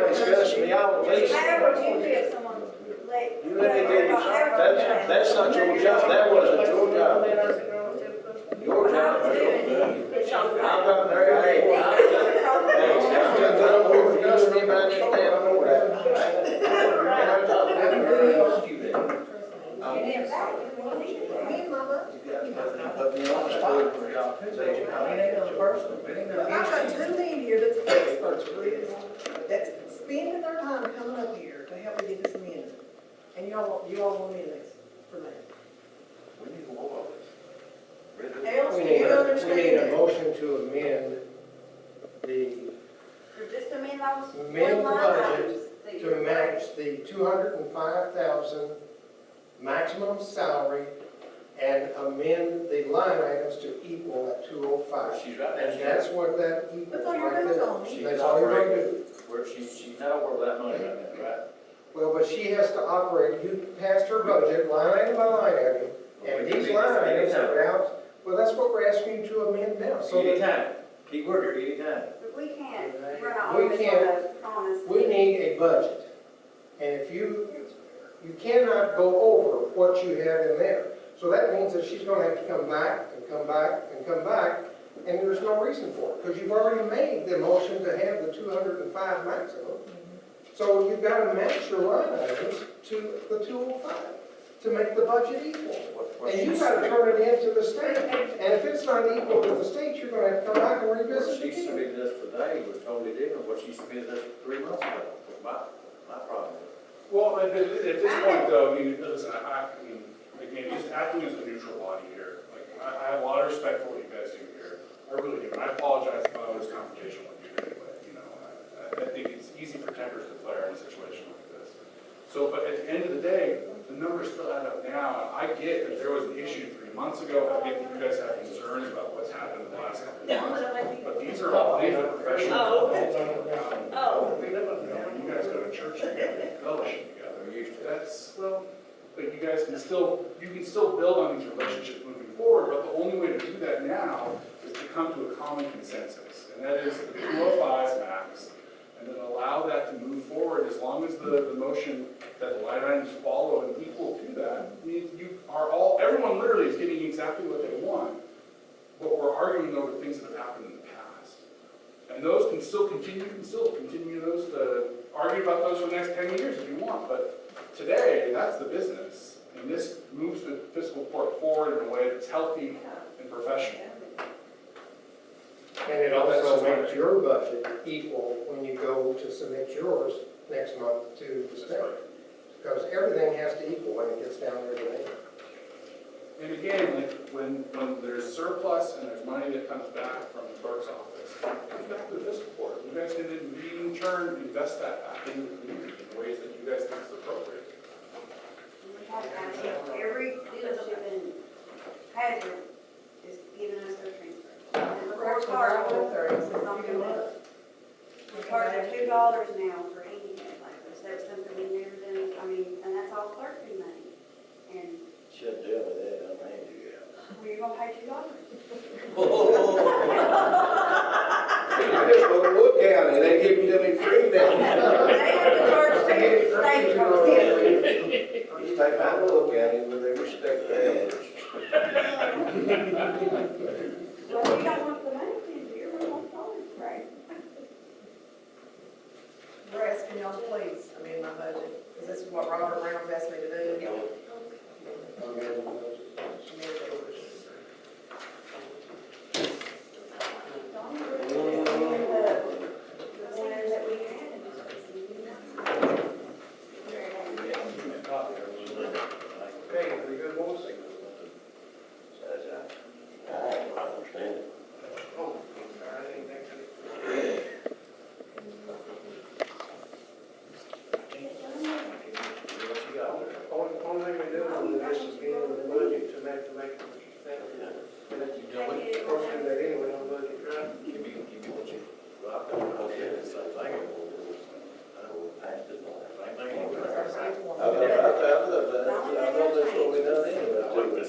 C: discussing the all please.
H: How would you feel if someone let?
C: You let me tell you something, that's not your job, that wasn't your job. Your job. I'm not there, hey, I'm just gonna work for you, anybody that stand for that. Put me on the spot for y'all.
E: I've got two men here that's experts, really, that's spending their time coming up here to help me get this amended. And you all want me this for that.
F: We need more of this.
E: Else,
G: We
E: do
G: need
E: you
G: a
E: understand that?
G: motion to amend the,
S: Just amend those
G: amend the
S: one line
G: budget
S: items that
G: to
S: you-
G: match the 205,000 maximum salary and amend the line items to equal that 205.
F: She's right.
G: And that's what that equals
E: That's all you're
G: right
E: gonna
G: there.
E: do.
G: That's all you're gonna do.
F: Where she's not over that money right now, right?
G: Well, but she has to operate, you passed her budget, line item by line item, and these line items are out. Well, that's what we're asking you to amend now, so that
F: Anytime. Keep word here, anytime.
S: But we can't, we're not
G: We
S: on this
G: can't-
S: on a promise.
G: we need a budget. And if you cannot go over what you have in there. So that means that she's gonna have to come back and come back and come back, and there's no reason for it, because you've already made the motion to have the 205 maximum. So you've gotta match your line items to the 205 to make the budget equal. And you've gotta turn it into the state. And if it's not equal to the state, you're gonna have to come back and
F: What
G: revisit
F: she
G: it again.
F: submitted us today was totally different, what she submitted us 3 months ago, was my problem.
N: Well, at this point though, I mean, listen, I mean, again, just acting as a neutral body here, like, I have a lot of respect for what you guys do here. I really do, and I apologize if I was confrontational with you anyway, you know. I think it's easy for tempers to flare in a situation like this. So, but at the end of the day, the numbers still add up now. I get that there was an issue 3 months ago. I get that you guys have concerns about what's happened in the last couple of months. But these are all things that professionals. You guys go to church together, fellowship together. That's, well, but you guys can still, build on these relationships moving forward, but the only way to do that now is to come to a common consensus. And that is the 205 max, and then allow that to move forward as long as the motion that the line items follow and equal to that means you are all, everyone literally is getting exactly what they want, but we're arguing over things that have happened in the past. And those can still continue, those to argue about those for the next 10 years if you want, but today, that's the business. And this moves the fiscal court forward in a way that's healthy and professional.
G: And it also makes your budget equal when you go to submit yours next month to the state. Because everything has to equal when it gets down there to there.
N: And again, like when there's surplus and there's money that comes back from the clerk's office, it comes back to the fiscal court. You guys can in turn invest that back into the community in ways that you guys think is appropriate.
S: Every dealership in Hazard is giving us their transfer. And the court card, we charge $2 now for any like this. That's something we never done. I mean, and that's all clerk fee money. And
C: Shouldn't deal with that, I'm angry.
S: well, you're gonna pay $2.
C: I just go to Wood County, they give it to me free now.
S: They have to charge $2. State comes in.
C: You take my Wood County where they respect their age.
S: Well, you don't want the money, do you? We want the right?
E: We're asking y'all to please amend my budget, because this is what Robert Brown's asked me to do.
G: Amend the budget.
E: Amend the orders.
S: The one that we had.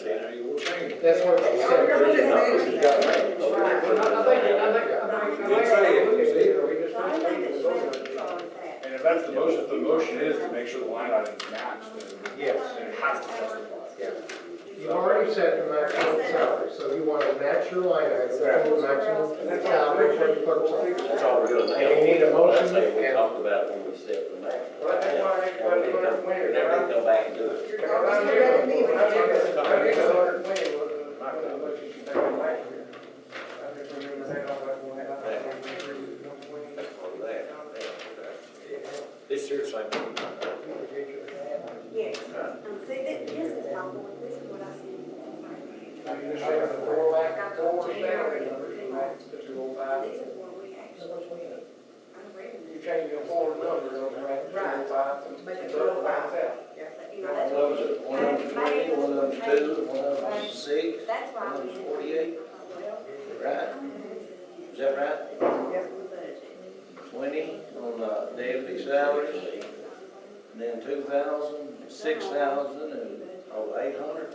F: See, now you will change it.
E: That's what they said.
G: You're just managing that.
A: I think, we just
H: I think it's better for that.
N: And if that's the motion is to make sure the line items match, then
G: Yes.
N: then it has to justify.
G: Yeah. You've already set the maximum salary, so you want to match your line item to the maximum salary for the clerk's office.
K: That's all we're doing now.
G: And you need a motion
K: That's what we
G: and-
K: talked about when we set the max.
A: Well, that's why everybody put up winning.
K: Never did go back and do it.
F: This year's same.
H: Yes, see, this is helpful, this is what I said.
A: You just have to go back, forward, back to 205.
H: This is what we actually, I'm reading
A: You
H: this.
A: change your forward numbers on that, 205 to
E: Make it
A: 205.
H: But, you know,
F: One
H: that's
F: of them's, one of them's 20, one of them's 2, one of them's 6,
H: That's why
F: one of
H: we
F: them's
H: did.
F: 48. Right? Is that right?
E: Yes.
F: 20 on deputy salaries, and then 2,000, 6,000, and, 800.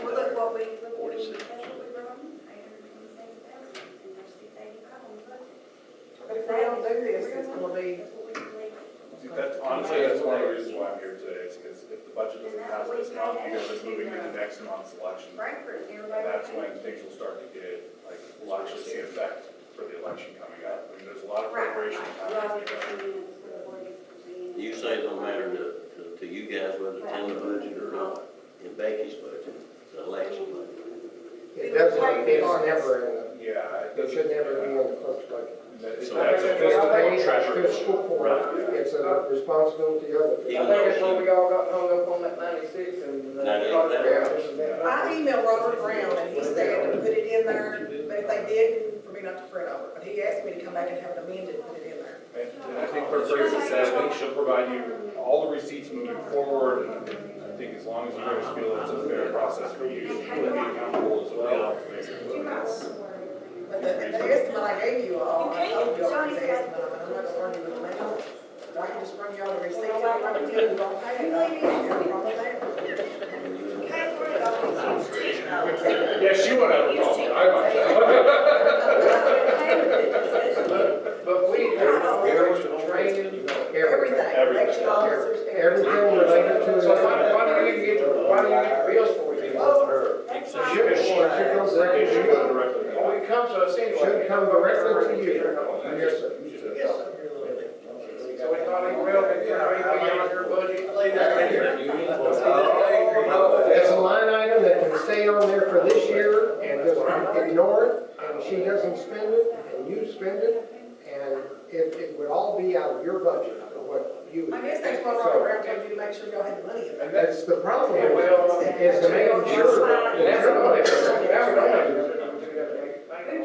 H: Well, look what we, that's what
F: 46.
H: we brought in, 827,000, and there's 685 on the budget.
E: But if we don't do this, it's gonna be,
N: Honestly, that's one of the reasons why I'm here today, is because if the budget doesn't pass this month, because it's moving into next month's election,
H: Frankfurt,
N: and
H: everybody.
N: that's when things will start to get, like, we'll actually see effect for the election coming up. I mean, there's a lot of
H: Right.
N: preparation time.
K: You say it don't matter to you guys whether it's in the budget or not, in Becky's budget, the election budget.
G: It doesn't, it's never in the,
N: Yeah,
G: it should never be in the clerk's budget.
N: So that's a fiscal
G: It's a
N: treasurer.
G: fiscal court, it's a responsibility of the.
A: I think that's why we all got hung up on that 96 and.
E: I emailed Robert Brown and he said to put it in there, but if they did, for me not to fret over it. But he asked me to come back and have it amended and put it in there.
N: And I think Clerk Breathitt says that she'll provide you all the receipts moving forward, and I think as long as you guys feel it's a fair process for you, you'll be accountable as well.
E: But the estimate I gave you all, I told you all the estimate, but I'm not starting with the amount. I can just bring you all the receipts, if I want to tell you, don't pay it, I don't have a problem with that.
N: Yeah, she won't have a problem, I might.
A: But we, training,
E: Everything, election officers,
G: Everything related to
A: so why
G: it.
A: do you get bills for you?
N: Should go directly.
A: Well, it comes to us anyway.
G: Should come directly to you. Yes, sir.
A: So it's not even relevant, you know, anything on your budget.
G: It's a line item that can stay on there for this year and just ignore it, and she doesn't spend it, and you spend it, and it would all be out of your budget, of what you.
E: I guess that's why Robert Brown told you to make sure y'all had the money in there.
G: And that's the problem,
A: Yeah, well,
G: is to make sure.
A: Now we don't have to.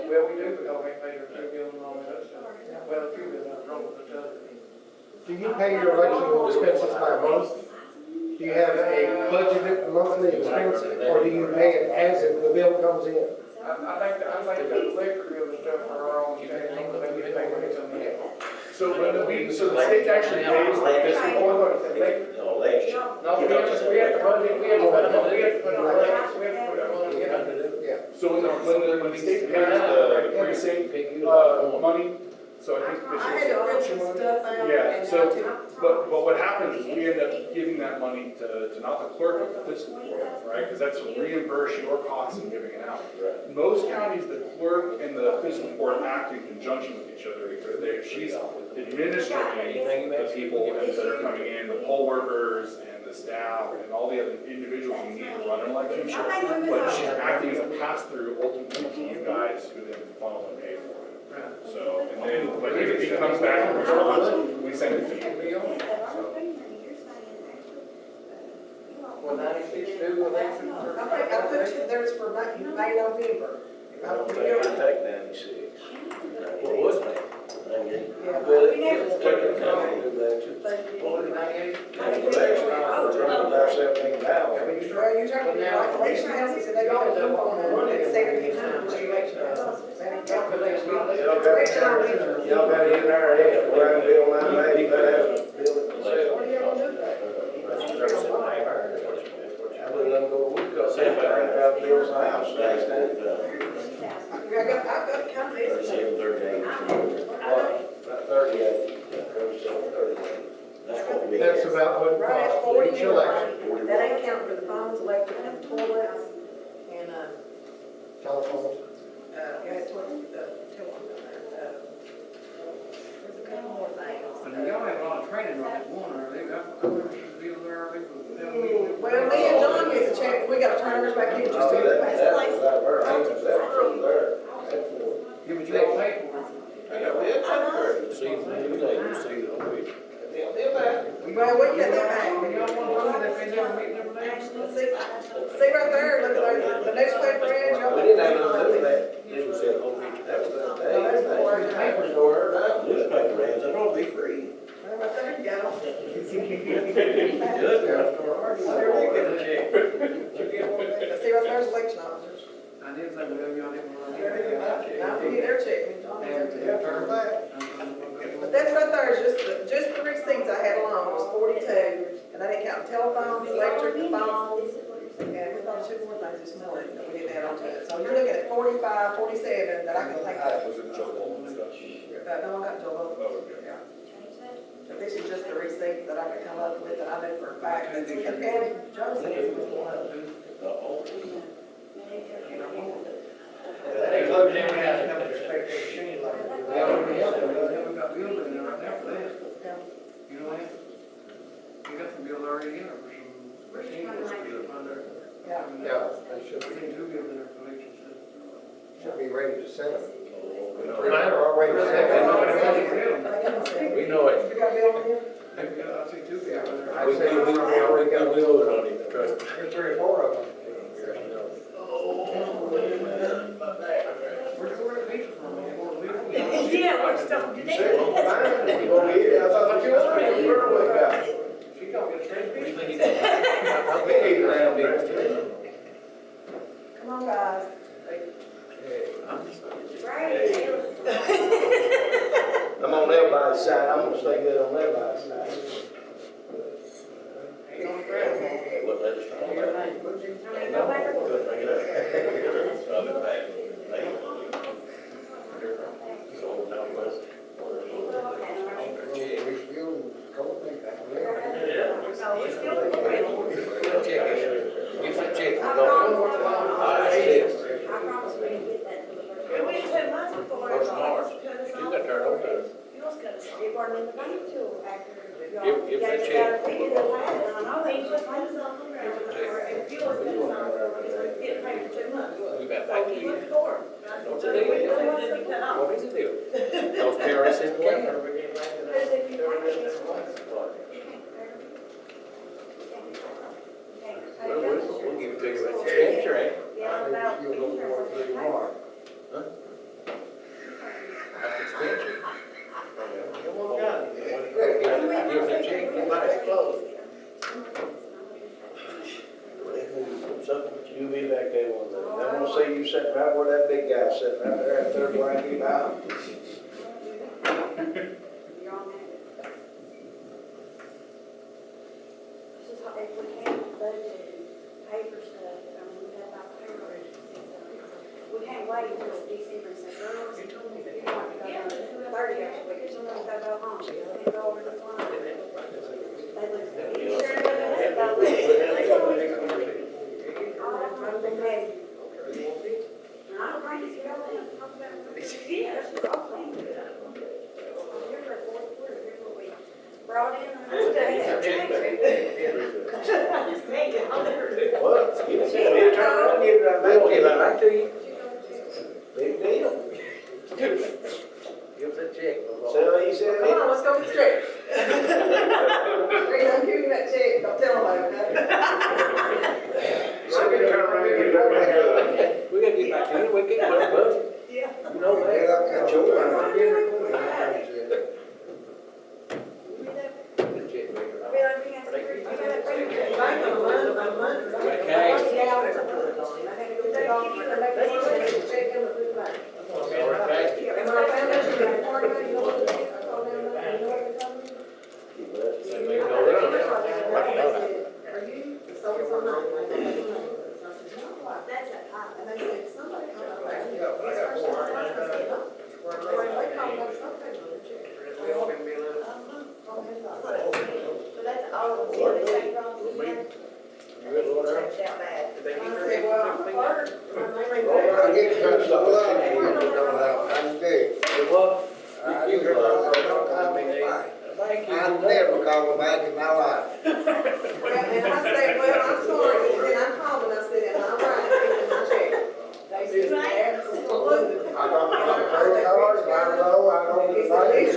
A: Well, we do, because we pay our two bills and all that stuff. Well, a few bills, I don't know what the other.
G: Do you pay your electional expenses by month? Do you have a budgeted monthly expense, or do you pay it as the bill comes in?
A: I think the liquor bill and stuff are our own, but we pay when it comes in.
N: So the state actually pays the fiscal.
K: Election.
A: No, we have to budget, we have to put money in.
N: So when the state pays the precinct, money, so I think this is.
E: I had to print some stuff out.
N: Yeah,
E: and
N: so,
E: I took-
N: but what happens is we end up giving that money to not the clerk, but the fiscal court, right? Because that's to reimburse your costs in giving it out. Most counties, the clerk and the fiscal court act in conjunction with each other. She's administering the people that are coming in, the poll workers and the staff and all the other individuals you need to run an election. But she's acting as a pass-through ultimately to you guys who then funnel and pay for it. So, and then, but if it comes back in response, we send it to you.
A: Well, 96 do election.
E: I put you, there's for May, November. If I don't
F: They
E: do
F: can
E: it,
F: take 96.
K: What was it?
E: yeah.
F: Well, it's taking time to do election.
A: What was it, 98?
F: Election, about 17 now.
E: Well, you're talking about election houses, and they go to the one at 70 times.
C: Y'all got it in there, yeah, we're gonna build 98, but have build it.
E: What are you gonna do?
C: bills I have stacked in.
E: I've got a copy.
K: Thirty-seven, thirty-eight.
C: About 38.
K: That's what we
G: That's
K: have.
G: about what it
E: Right at
G: costs for
E: 40
G: each
E: years.
G: election.
E: That ain't counting for the phones, electric, and toilets, and,
G: Telephones.
E: yeah, toilet, telephone down there. There's a couple more things.
A: And y'all have a lot of training on that one, or they got, I remember some deal there, they was.
E: Well, me and John gets a check, we gotta turn ours back in just
C: Oh,
E: to
C: that
E: pass
C: was
E: place.
C: out of her hands, that was from there. That's for.
A: Yeah, but you all pay for it.
C: Yeah, we had that for.
F: See, you see,
E: Well, we cut that back.
A: When y'all want to, they never meet, never leave.
E: See right there, look at the newspaper ads, y'all.
C: We didn't have nothing to do with that.
F: this was said, oh, each.
C: That was the
E: No,
C: day.
E: that's before.
C: The paper store, that was.
K: Newspaper ads, I know it'll be free.
E: Right there, you go.
F: Good,
E: There we go. See right there's election officers.
A: I did say, well, y'all didn't want to.
E: Now, we get their check, John gets their check.
A: Turn back.
E: But that's right there, is just the receipts I had alone was 42, and I didn't count telephones, electric, phones, and we thought two more things this morning that we didn't add on to it. So you're looking at 45, 47 that I can think of.
N: Was it Joel and stuff?
E: No, I got Joel.
N: Oh, okay.
E: Yeah. But this is just the receipts that I could come up with that I knew for a fact. And Joe said it was one.
C: That includes every house coming to respect their machine like.
A: We already have that, we got bills in there right now for that. You know what? We got some bills already in there for some machines up under.
E: Yeah.
G: Yeah, they should
A: I
G: be,
A: seen two bills in there for election.
G: should be ready to send them. Mine are already sent.
F: We know it.
E: You got a bill on here?
A: I see two bills in there.
G: I said, we already got
F: We voted on it, trust me.
G: There's 3 or 4 of them.
A: Where's the pizza from?
H: Yeah, we're stuck
C: You
H: today.
C: said, well, fine, you gonna eat it, I thought you was saying, where we got?
A: She gonna get straight pizza.
C: I've been eating around here.
E: Come on, guys.
C: I'm on everybody's side, I'm gonna stay good on everybody's side.
K: What legislation? Good, bring it up. Other back. So, now, West.
F: Give that check.
H: I promise we can get that. It went 2 months before.
F: First March. You got turned on to it.
H: Yours cut us off. It wasn't in the bank till after.
F: Give that check.
H: I know they just paid us off on that. If yours cut us off, so get paid for 2 months.
F: We got
H: So
F: back
H: we
F: to you.
H: looked for them.
F: What's
H: So
F: the
H: we
F: deal?
H: went 2 months to cut off.
F: What is the deal? Those terrorists in
H: Because if you pay it,
F: Well, we'll give it to you at expenditure, eh?
H: yeah, about insurance.
F: Huh? That's expenditure. Give that check, you might as well.
C: You be back there one day, I'm gonna see you sitting right where that big guy's sitting right there at third line, you out.
H: You're on that. This is how, if we can't budget paper stuff, we have our payroll agency stuff. We can't wait until December and say, girls, you want to go down to 30 next week, or somebody's got to go home, you can't go over the line. They look, you sure they're about I don't think it's y'all want to talk about it. Yeah, it's all clean. Here's our fourth quarter, here's what we brought in.
C: What? Give it turn around, give it right back.
F: We'll give that back to you.
C: Big deal.
F: Give us that check.
C: So he said.
E: Come on, let's go with the check. I'm giving that check, don't tell them about it.
C: So we turn around and give it right back.
F: We gotta get back to it, we can put it, but.
H: Yeah.
F: You know that.
C: That's your line.
E: Bank on a month,
F: Cash.
E: I had to go to the office. And they said, somebody called up there. It's first time I said, no. They called up somebody for the check.
A: We all can be a little.
H: So that's all, see, they take from the checked out bad.
A: Did they
E: I
A: keep
E: said, well, I'm a clerk.
C: I get to touch the blood, I'm dead. I've never called back in my life.
E: And I said, well, I'm sorry, and then I called and I said, am I right in giving my check? They said, absolutely.
C: I don't have a credit card, I know, I don't
E: It's
C: like it.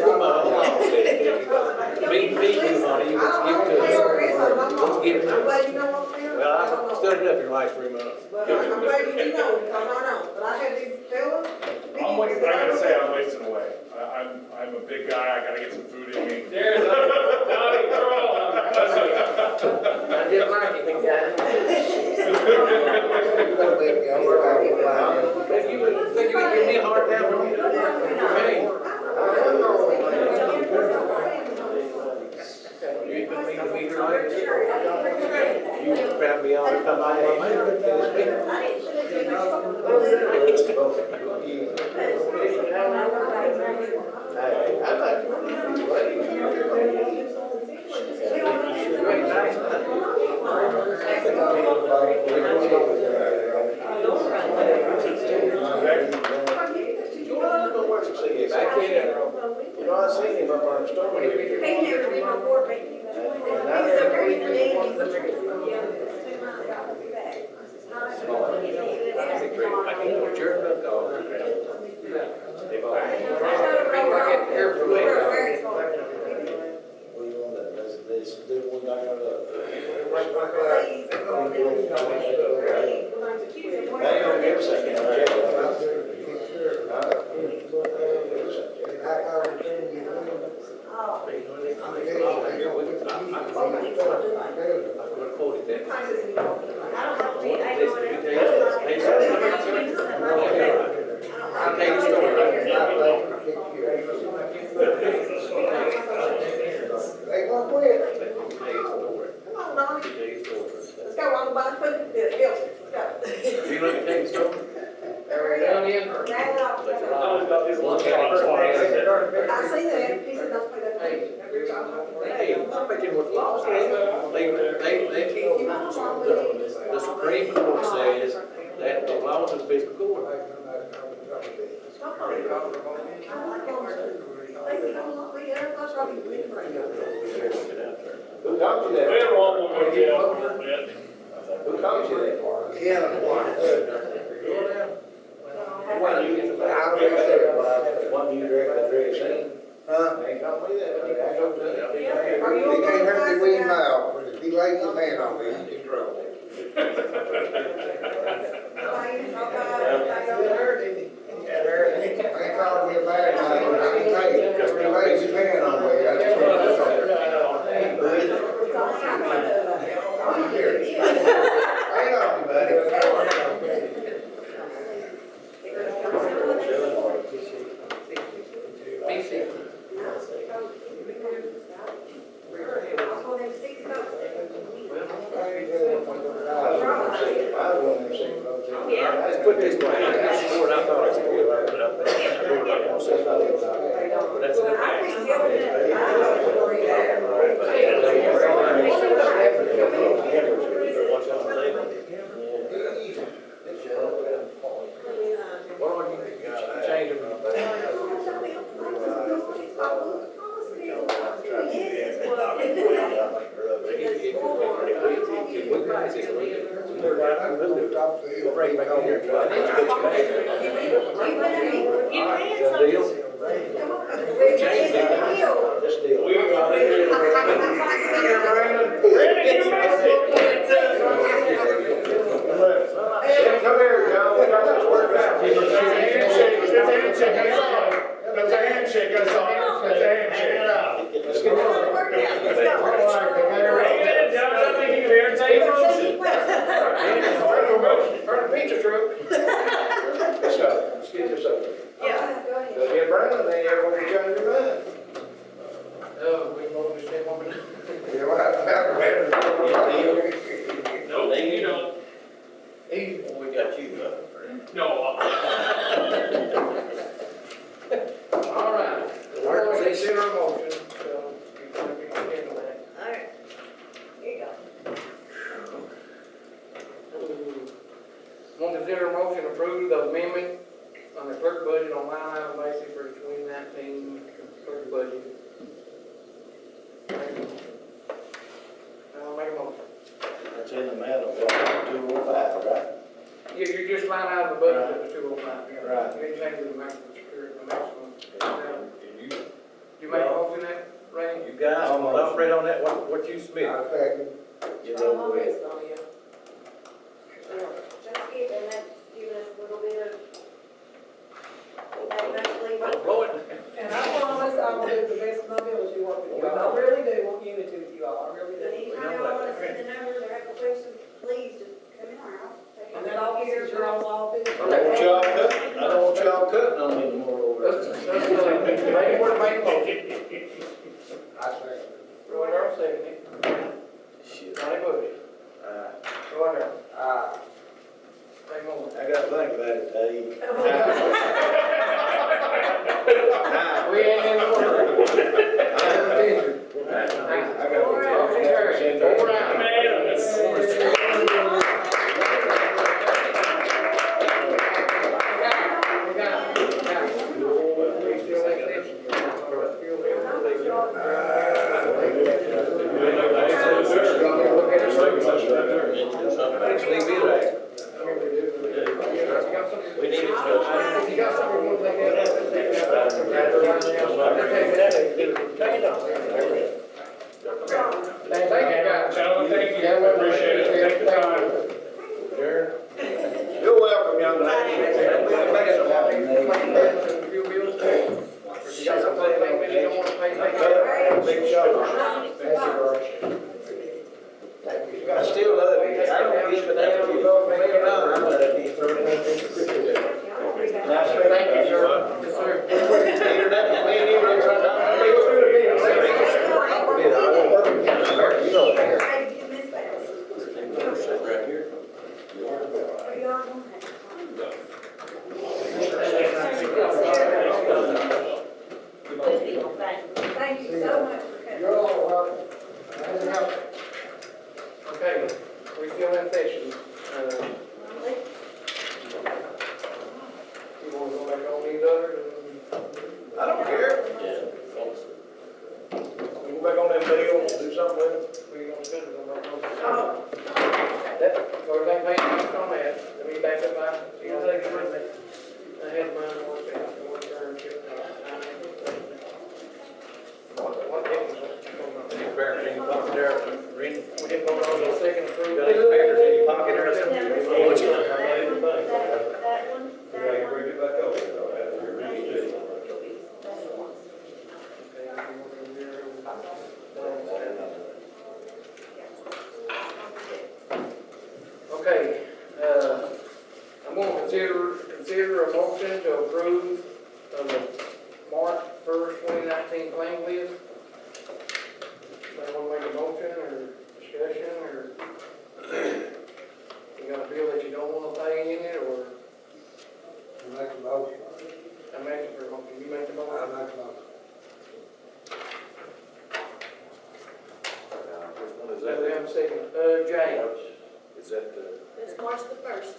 F: Me too, honey,
E: I don't know where it is, I don't know.
F: Let's give it to
E: I'm glad you know what they are.
F: Well,
E: I don't
F: I
E: know.
F: studied up in the last 3 months.
E: But I'm glad you know, because I don't. But I had these fellas.
N: I gotta say, I'm wasting away. I'm a big guy, I gotta get some food in me.
L: There's a Johnny Crawl.
A: I did like it, big guy. If you would give me a hard time, hey. You put me to meter like
F: You grab me on and come on my man. You know, I seen him up on the store.
H: He never did no board meeting. He's a very meeting.
F: I can't go jerk up dog. They've all. Let's do one thing or the other. They don't give a second. I'll tell you a story.
C: They gonna quit.
E: Come on, Donnie. Let's go on by foot. Let's go.
F: You look at the story?
A: Down in.
E: I see that. He said, don't pay that.
F: Hey, I'm making what the law says. They keep, the Supreme Court says that the laws of the fiscal court.
C: Who taught you that?
N: We're all going to jail.
C: Who taught you that? Yeah,
F: One you get the one you direct the scene. They told me that.
C: He can't hurt your wing mouth, but if he lays his hand on me, he's in trouble. I ain't calling me a bad guy, but I can tell you, because he lays his hand on me, that's trouble. Hang on, buddy.
F: Let's put this way, that's the word I thought it was. That's in the What are you changing? Bring back on here. This deal.
C: Come here, John, we got this worked out.
N: It's a handshake, that's a handshake, that's all. That's a handshake.
F: Let's get it.
A: Turn the pizza truck.
C: Let's go, let's get this over.
H: Yeah, go ahead.
C: Let's get Brandon, then everybody change their mind.
A: Oh, we won't understand what we do.
C: Yeah, well, I have to have Brandon.
A: consider a motion to approve the amendment on the clerk budget on line item basis for the 2019 clerk budget. I'll make a motion.
F: That's in the amount of 205, right?
A: Yeah, you just line out the budget at the 205. Yeah.
F: Right.
A: You ain't changing the maximum security, the maximum. You make a motion that, Ray?
F: You guys, I'm gonna operate on that, what you submitted.
G: I second.
F: You know, with it.
P: Just give, and that's giving us a little bit of, that much leeway.
F: Don't blow it.
E: And I promise I will do the best of my ability to work with you all. I really do want unity with you all, I really do.
P: Anytime y'all wanna see the numbers or have a question, please just come in our office.
E: And that office is your own office?
F: I don't want y'all cutting, I don't want y'all cutting on me no more over
A: That's,
F: there.
A: make more to make a motion.
G: I second.
A: Roy Darrell second it.
F: Shit.
A: Donnie Bush. Roy Darrell. Take more.
F: I gotta think about it, Dave.
A: We ain't in the order.
F: I gotta
A: Motion carried. Over out.
O: We need to
A: You got something you want to take Thank you, guys.
N: Gentlemen, thank you, appreciate it, take the time.
F: You're welcome, young lady. Make it happen.
A: You got something you don't want to pay?
F: Big show. I still love it. I don't give a damn if you vote for me or not. I'm gonna be throwing it.
A: Thank you, sir. Yes, sir.
F: Peter, that man, he runs right down. You know that. Right here.
P: Thank you so much for coming.
G: You're all welcome.
A: Okay, we still in session. You want to go back on these others?
F: I don't care. You go back on that bill, do something with it.
A: We gonna spend it on that, so everything paid on that, let me back up my, see how they can run it. I had mine worked out, what difference was going on?
F: Any bears in your pocket there, Randy?
A: We didn't go on the second approval.
F: Got any bears in your pocket there? What you
H: That one, that one.
B: Bring it back over, though, that's your real
H: That's the one.
A: Okay, I'm gonna consider a motion to approve of the March 1st, 2019 claim list. Someone make a motion or discussion, or you got a bill that you don't wanna pay in it, or
G: Make a motion.
A: I'm asking for a motion, you make the
G: I
A: motion?
G: make a motion.
F: Which one is
A: Let me
F: that?
A: have a second, James.
F: Is that the?
H: It's March the 1st.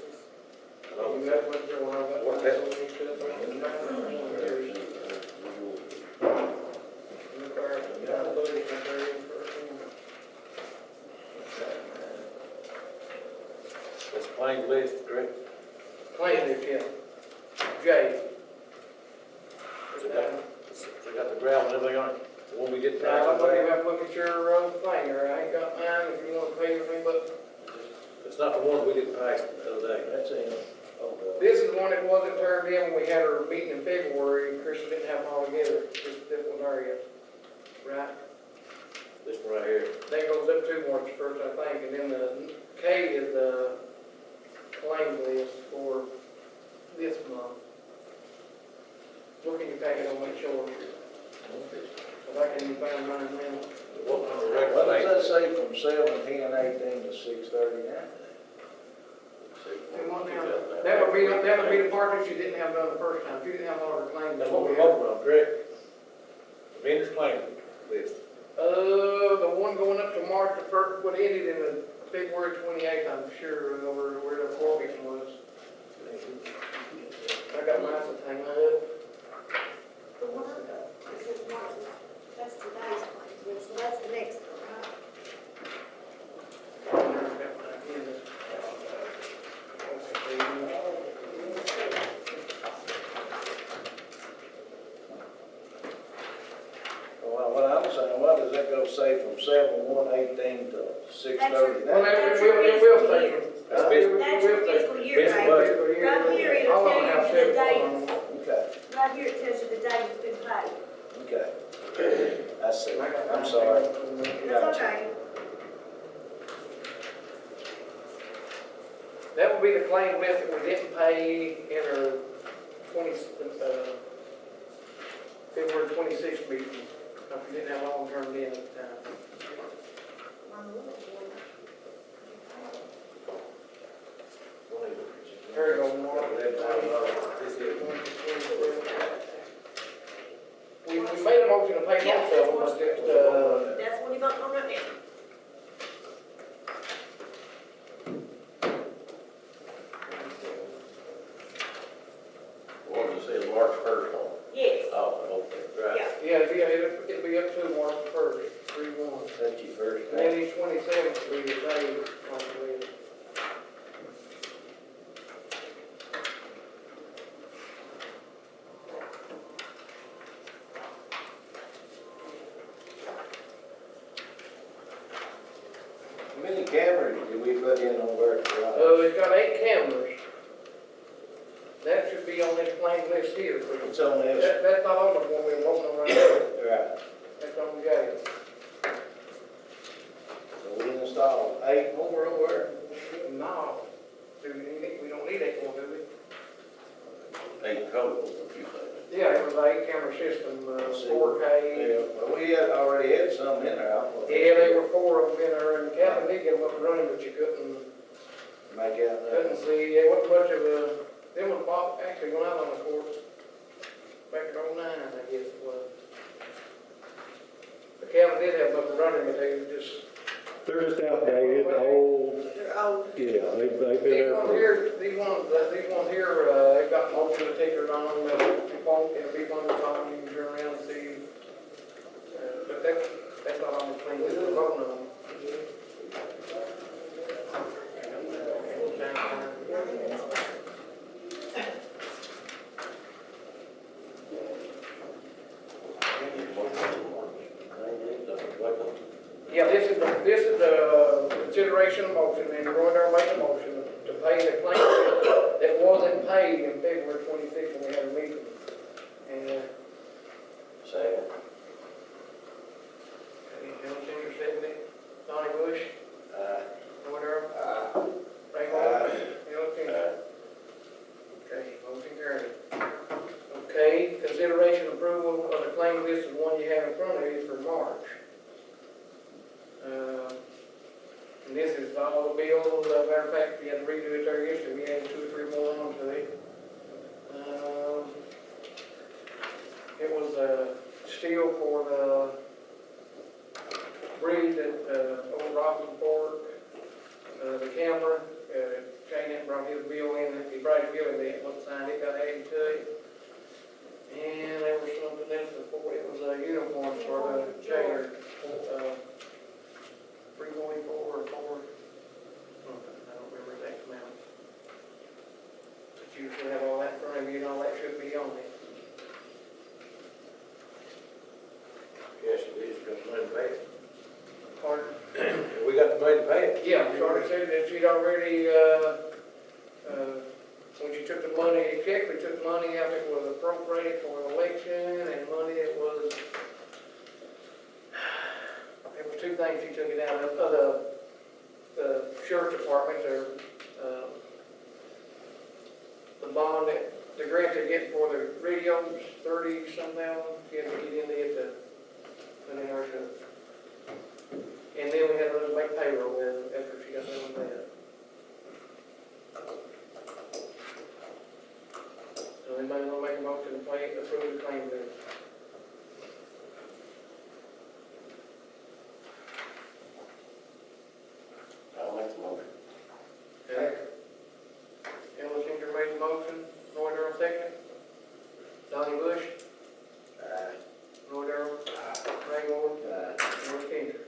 A: You got what you're on about?
F: What that? It's plain list, correct?
A: Claim list, yeah. Jay.
F: They got the gravel and everything on it. The one we get
A: Now, I'm
F: back.
A: gonna have to look at your thing, or I ain't got mine, if you wanna pay me, but
F: It's not the one we didn't pass the other day. That's it.
A: this is the one that wasn't turned in when we had our meeting in February, and Chris didn't have them all together. This one area, right?
F: This one right here.
A: That goes up to March 1st, I think, and then the K is the claim list for this month. Look in your packet, I'll make sure. If I can find mine now.
F: What does that say from 7/10/18 to 6/30/19?
A: And what now? That would be the part that you didn't have done the first time. If you didn't have all the claims.
F: That's what we're voting on, correct? The vendor's claim list.
A: The one going up to March the 1st, what ended in the February 28th, I'm sure, over where the mortgage was. I got my hang up.
H: The one, this is one, that's today's claims, so that's the next one, right?
F: Well, what I'm saying, what does that go say from 7/1/18 to 6/30?
A: Well,
H: That's
A: it
H: your
A: will
H: fiscal
A: stay.
H: year.
F: That's fiscal.
H: That's your fiscal year,
F: Fiscal
H: right?
F: budget.
H: Right here, it'll
A: All of
H: tell
A: them have
H: you the
A: separate
H: dates,
A: ones.
F: Okay,
H: right here it tells you the date it's been paid.
F: okay. I see. I'm sorry.
H: That's okay.
A: That would be the claim list that we didn't pay in our February 26th meeting. We didn't have long-term in at the time. There you go, Mark. We made a motion to pay
H: Yeah,
A: most of them, but just,
H: That's what you got on right now.
K: What does it say, March 1st on?
H: Yes.
K: Oh, okay, right.
H: Yeah.
A: it'll be up to March 1st, 3/1.
F: That's your first
A: And then each 27th will be the day on the list.
F: How many cameras did we put in on Burke Drive?
A: It's got 8 cameras. That should be on this claim list here.
F: It's on this.
A: That's not on the one we're voting on right now.
F: Right.
A: That's on the jail.
F: So we installed 8 more over there.
A: No. We don't need 8 more, do we?
K: 8 total, if you say.
A: Yeah, it was an 8-camera system, 4K.
F: Yeah, but we had already had some in there. I don't know if
A: Yeah, there were 4 of them in there, and Captain did get them up and running, but you couldn't
F: make out nothing.
A: see. There wasn't much of a, them was bought, actually went out on the court back in '09, I guess it was. The Captain did have them up and running, but they were just.
I: They're just outdated, old,
H: They're old.
I: yeah, they've been there for.
A: These ones here, they've got motion detectors on them, it'll be one time you can turn around and see. But that's not on the claim, we're voting on them. Yeah, this is the consideration of motion, and we're going to make a motion to pay the claim that wasn't paid in February 26th when we had a meeting. And,
K: Second.
A: Bill Singer, seconded, Donnie Bush, Roy Darrell, Ray Moore, Bill Singer. Okay, motion carried. Okay, consideration approval of the claim list, the one you have in front of you for March. And this is all the bills, matter of fact, we had to redo it there yesterday, we added 2 or 3 more on to it. It was, steel for the bridge at, Old Robinson Fork, the camera, Shane had brought his bill in, he brought his bill in, they wasn't signed, it got added to it. And there was something else before, it was, uniforms for the jailer, 344 or 4, I don't remember the exact amount. But you should have all that in front of you, and all that should be on it.
F: Yes, we just got the money to pay it.
A: Pardon?
F: We got the money to pay it.
A: Yeah, Charlie said that she'd already, when she took the money, check, we took money out that was appropriated for an election, and money that was, there were 2 things she took it out of, the sheriff's department, the bond that, the grant they're getting for the radios, 30-some thousand, she had to get in there to put in our stuff. And then we had to make payroll after she got done with that. So anybody want to make a motion to pay, approve the claim list?
K: I'll make the motion.
A: Okay. Ellis Inter made made the motion, Roy Darrell second. Donnie Bush. Roy Darrell. Ray Moore. Roy Kinzer.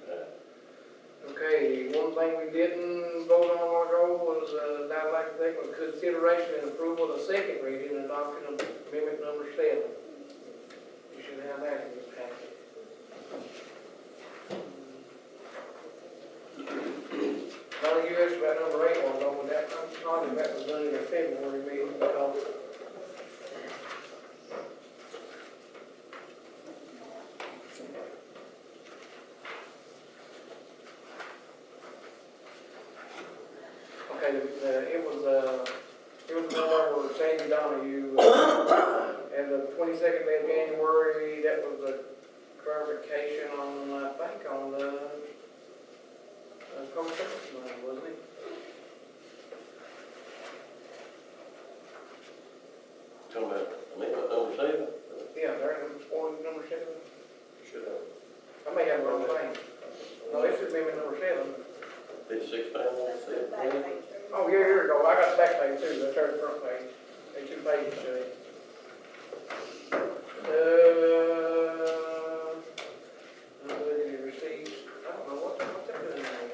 A: Okay, one thing we didn't vote on a while ago was, I'd like to take with consideration and approval of the second reading and adoption of amendment number 7. You should have that in your packet. Donnie, you asked about number 8 one, though, but that, I'm sorry, that was done in the February meeting, because okay, it was more with Sandy Donahue, and the 22nd day of January, that was a clarification on, I think, on the code service money, wasn't it?
K: Talking about amendment number 7?
A: Yeah, there, number 7.
K: Should have.
A: I may have the wrong thing. No, this is amendment number 7.
K: 56 pounds?
H: That's the back page.
A: Oh, yeah, here we go. I got the back page too, that's the front page. They 2 pages today. Receipts. I don't know what's that doing there.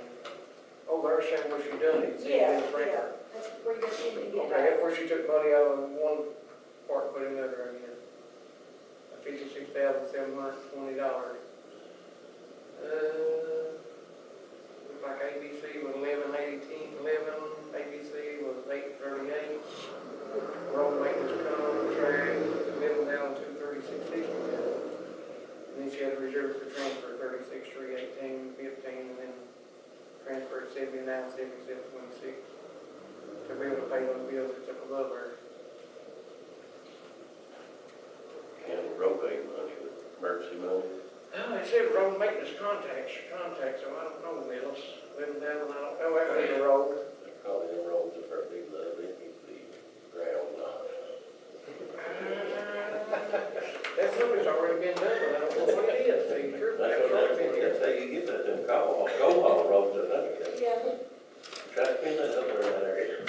A: Oh, they're saying where she done it. See,
H: Yeah,
A: in the record.
H: yeah, that's where you're going to get
A: Okay,
H: that.
A: that's where she took money out of one part and put in another again. $56,720. Looks like ABC was 11.18, ABC was 8.38. Road maintenance contract, middle down 236.60. And then she had a reserve for transfer 36.318, 15, and then transferred 79, 77.26. To be able to pay those bills that took above her.
K: And road aid money, emergency money.
A: Oh, it said road maintenance contacts, so I don't know the bills. 11,000, I don't know, that was the road.
K: They're probably the roads that are big, it needs to be ground off.
A: That's something that's already been done, but I don't know what it is, see, true, that's already been
K: That's
A: done.
K: how you get that, them go-haul roads, that
H: Yeah.
K: try to spend that up there in that area.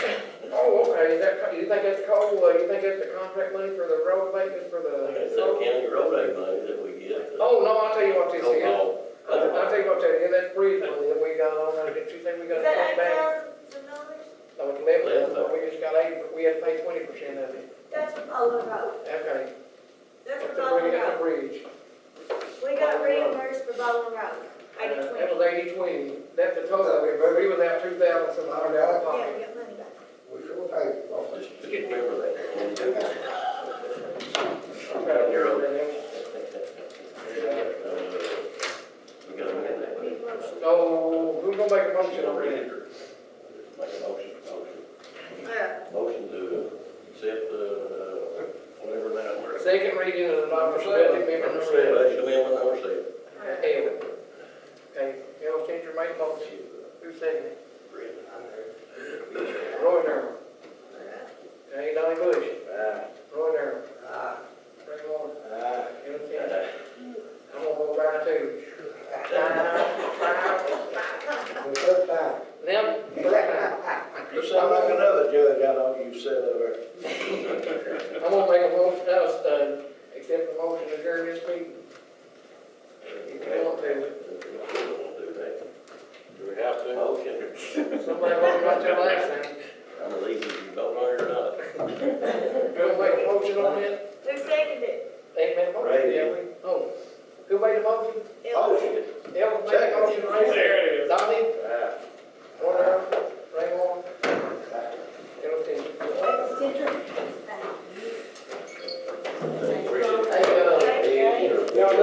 A: Oh, okay, is that, you think that's coal, you think that's the contract money for the road maintenance for the?
K: It's that county road aid money that we get.
A: Oh, no, I'll tell you what this is.
K: Go-haul.
A: I'll tell you what that is, that's bridge money that we got on there, that you think we got
H: Is
A: to
H: that
A: pay back?
H: $8,000?
A: No, it's 11, but we just got 8, but we had to pay 20% of it.
H: That's for Bowling Road.
A: Okay.
H: That's for
A: That's
H: Bowling
A: a
H: Road.
A: bridge.
H: We got reimbursed for Bowling Road.
A: That was 80/20, that's the total of it, but we was out 2,000 some hundred out of
H: Yeah,
A: pocket.
H: we got money back.
C: We sure take it.
K: Just remember that.
A: Okay, you're over there.
K: We got to amend that.
H: Need a motion.
A: So, who's gonna make a motion on that?
K: Make a motion.
H: Yeah.
K: Motion to accept whatever that word.
A: Second reading of the non-resolution amendment number 7.
K: Budget amendment number 7.
A: Okay, Ellis Changer made a motion, who seconded? Roy Darrell. Okay, Donnie Bush. Roy Darrell. Ray Moore. Ellis Changer. I'm gonna go by too. Now,
F: You sound like another judge I know you said over.
A: I'm gonna make a motion, accept the motion to adjourn this meeting. If you want to.
K: Do we have to? Motion.
A: Somebody voted about that last time.
K: I'm gonna leave if you vote on it or not.
A: You gonna make a motion on that?
H: Who seconded it?